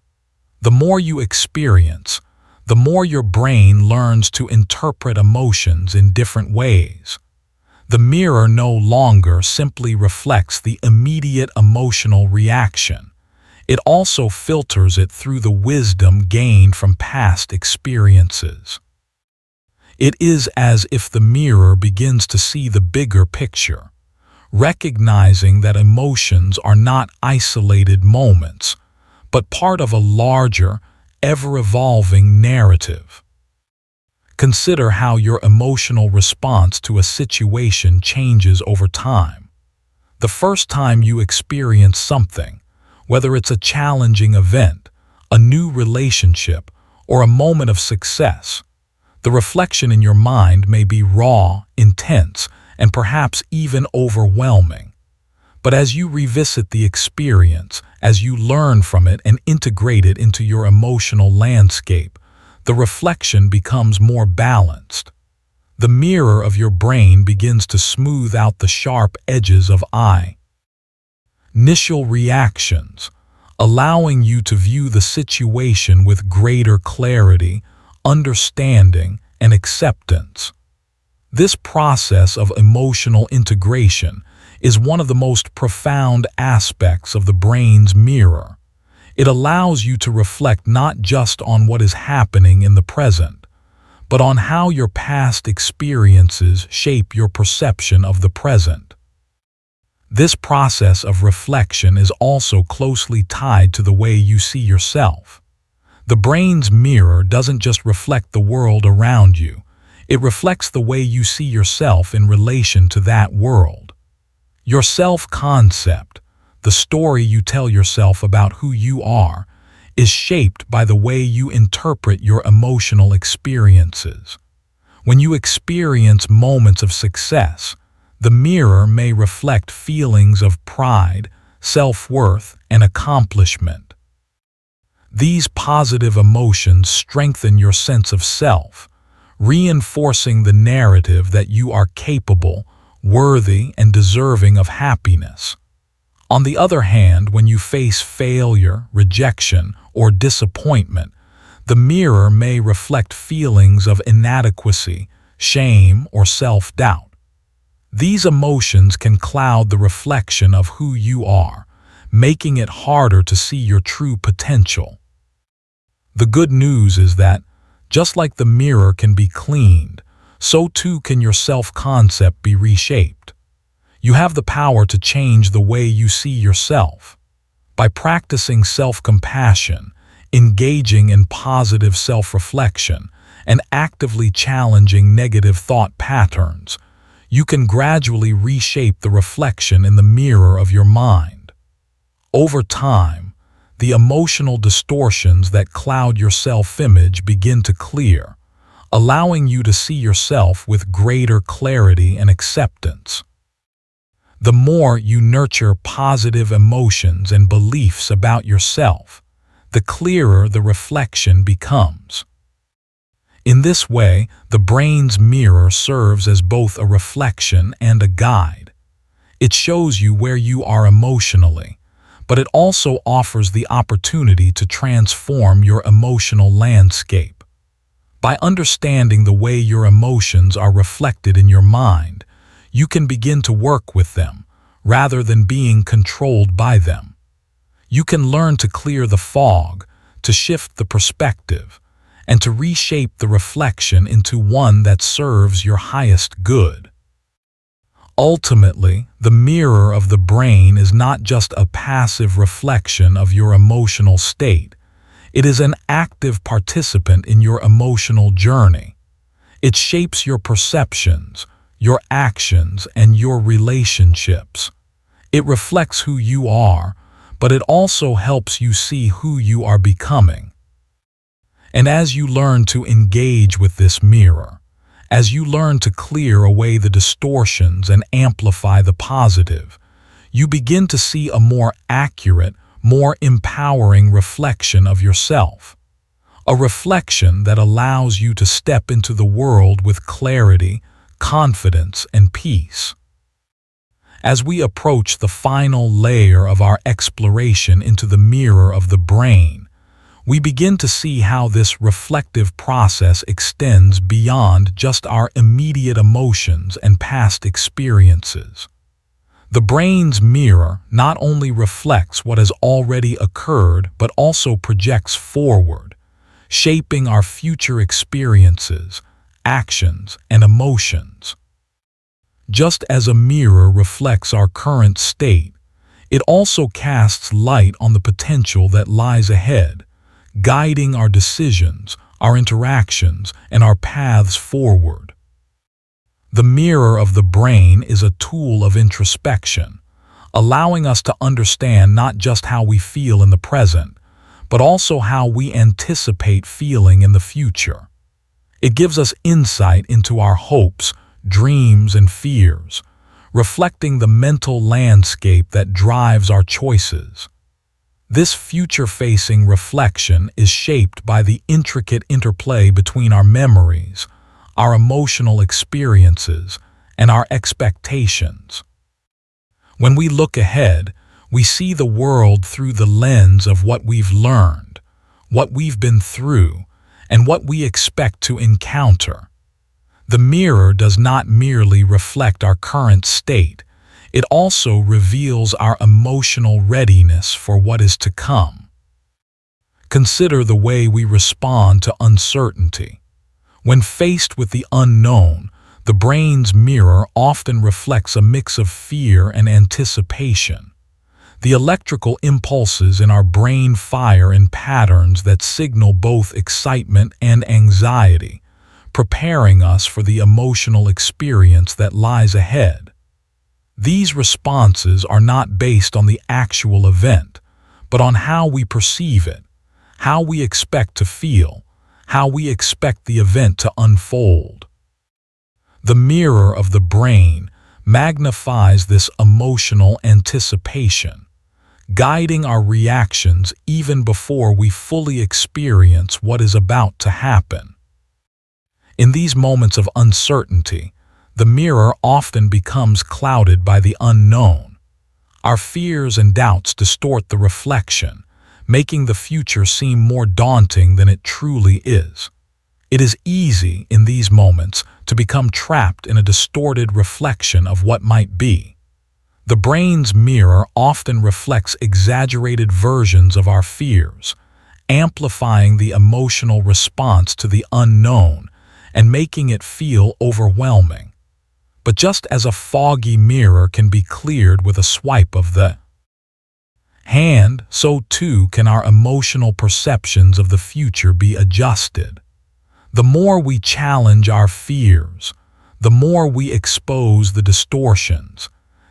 The more you experience, the more your brain learns to interpret emotions in different ways. The mirror no longer simply reflects the immediate emotional reaction. It also filters it through the wisdom gained from past experiences. It is as if the mirror begins to see the bigger picture, recognizing that emotions are not isolated moments, but part of a larger, ever-evolving narrative. Consider how your emotional response to a situation changes over time. The first time you experience something, whether it's a challenging event, a new relationship, or a moment of success, the reflection in your mind may be raw, intense, and perhaps even overwhelming. But as you revisit the experience, as you learn from it and integrate it into your emotional landscape, the reflection becomes more balanced. The mirror of your brain begins to smooth out the sharp edges of initial reactions, allowing you to view the situation with greater clarity, understanding, and acceptance. This process of emotional integration is one of the most profound aspects of the brain's mirror. It allows you to reflect not just on what is happening in the present, but on how your past experiences shape your perception of the present. This process of reflection is also closely tied to the way you see yourself. The brain's mirror doesn't just reflect the world around you, it reflects the way you see yourself in relation to that world. Your self-concept, the story you tell yourself about who you are, is shaped by the way you interpret your emotional experiences. When you experience moments of success, the mirror may reflect feelings of pride, self-worth, and accomplishment. These positive emotions strengthen your sense of self, reinforcing the narrative that you are capable, worthy, and deserving of happiness. On the other hand, when you face failure, rejection, or disappointment, the mirror may reflect feelings of inadequacy, shame, or self-doubt. These emotions can cloud the reflection of who you are, making it harder to see your true potential. The good news is that, just like the mirror can be cleaned, so too can your self-concept be reshaped. You have the power to change the way you see yourself. By practicing self-compassion, engaging in positive self-reflection, and actively challenging negative thought patterns, you can gradually reshape the reflection in the mirror of your mind. Over time, the emotional distortions that cloud your self-image begin to clear, allowing you to see yourself with greater clarity and acceptance. The more you nurture positive emotions and beliefs about yourself, the clearer the reflection becomes. In this way, the brain's mirror serves as both a reflection and a guide. It shows you where you are emotionally, but it also offers the opportunity to transform your emotional landscape. By understanding the way your emotions are reflected in your mind, you can begin to work with them, rather than being controlled by them. You can learn to clear the fog, to shift the perspective, and to reshape the reflection into one that serves your highest good. Ultimately, the mirror of the brain is not just a passive reflection of your emotional state. It is an active participant in your emotional journey. It shapes your perceptions, your actions, and your relationships. It reflects who you are, but it also helps you see who you are becoming. And as you learn to engage with this mirror, as you learn to clear away the distortions and amplify the positive, you begin to see a more accurate, more empowering reflection of yourself. A reflection that allows you to step into the world with clarity, confidence, and peace. As we approach the final layer of our exploration into the mirror of the brain, we begin to see how this reflective process extends beyond just our immediate emotions and past experiences. The brain's mirror not only reflects what has already occurred, but also projects forward, shaping our future experiences, actions, and emotions. Just as a mirror reflects our current state, it also casts light on the potential that lies ahead, guiding our decisions, our interactions, and our paths forward. The mirror of the brain is a tool of introspection, allowing us to understand not just how we feel in the present, but also how we anticipate feeling in the future. It gives us insight into our hopes, dreams, and fears, reflecting the mental landscape that drives our choices. This future-facing reflection is shaped by the intricate interplay between our memories, our emotional experiences, and our expectations. When we look ahead, We see the world through the lens of what we've learned, what we've been through, and what we expect to encounter. The mirror does not merely reflect our current state, it also reveals our emotional readiness for what is to come. Consider the way we respond to uncertainty. When faced with the unknown, the brain's mirror often reflects a mix of fear and anticipation. The electrical impulses in our brain fire in patterns that signal both excitement and anxiety, preparing us for the emotional experience that lies ahead. These responses are not based on the actual event, but on how we perceive it, how we expect to feel, how we expect the event to unfold. The mirror of the brain magnifies this emotional anticipation, guiding our reactions even before we fully experience what is about to happen. In these moments of uncertainty, the mirror often becomes clouded by the unknown. Our fears and doubts distort the reflection, making the future seem more daunting than it truly is. It is easy in these moments to become trapped in a distorted reflection of what might be. The brain's mirror often reflects exaggerated versions of our fears, amplifying the emotional response to the unknown and making it feel overwhelming. But just as a foggy mirror can be cleared with a swipe of the hand, so too can our emotional perceptions of the future be adjusted. The more we challenge our fears, the more we expose the distortions,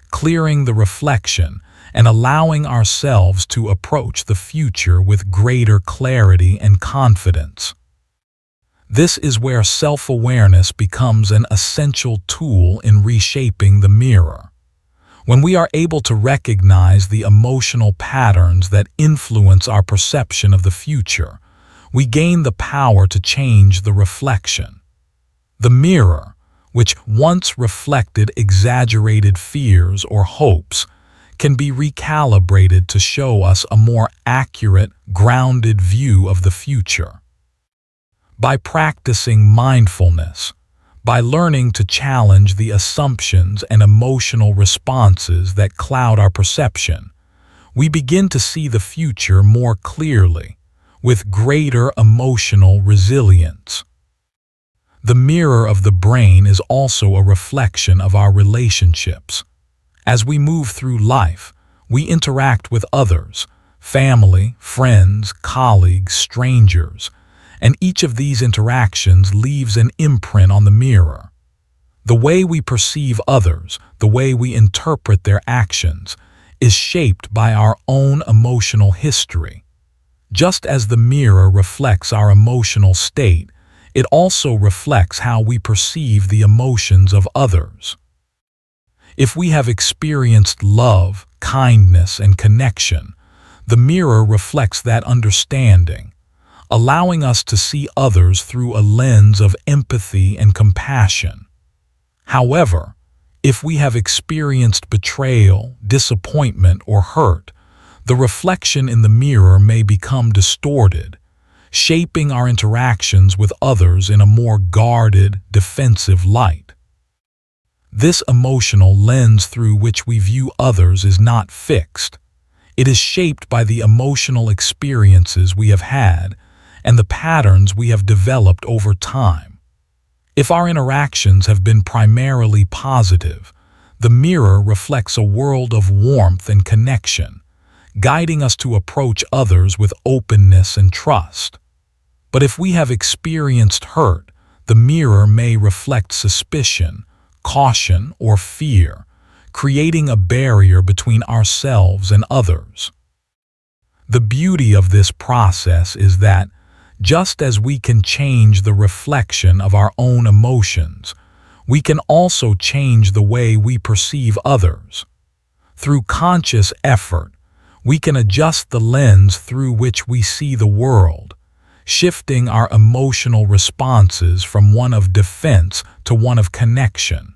clearing the reflection and allowing ourselves to approach the future with greater clarity and confidence. This is where self-awareness becomes an essential tool in reshaping the mirror. When we are able to recognize the emotional patterns that influence our perception of the future, we gain the power to change the reflection. The mirror, which once reflected exaggerated fears or hopes, can be recalibrated to show us a more accurate, grounded view of the future. By practicing mindfulness, by learning to challenge the assumptions and emotional responses that cloud our perception, we begin to see the future more clearly, with greater emotional resilience. The mirror of the brain is also a reflection of our relationships. As we move through life, we interact with others, family, friends, colleagues, strangers, and each of these interactions leaves an imprint on the mirror. The way we perceive others, the way we interpret their actions, is shaped by our own emotional history. Just as the mirror reflects our emotional state, it also reflects how we perceive the emotions of others. If we have experienced love, kindness, and connection, the mirror reflects that understanding, allowing us to see others through a lens of empathy and compassion. However, if we have experienced betrayal, disappointment, or hurt, the reflection in the mirror may become distorted, shaping our interactions with others in a more guarded, defensive light. This emotional lens through which we view others is not fixed. It is shaped by the emotional experiences we have had and the patterns we have developed over time. If our interactions have been primarily positive, the mirror reflects a world of warmth and connection, guiding us to approach others with openness and trust. But if we have experienced hurt, the mirror may reflect suspicion, caution, or fear, creating a barrier between ourselves and others. The beauty of this process is that, just as we can change the reflection of our own emotions, we can also change the way we perceive others. Through conscious effort, we can adjust the lens through which we see the world, shifting our emotional responses from one of defense to one of connection.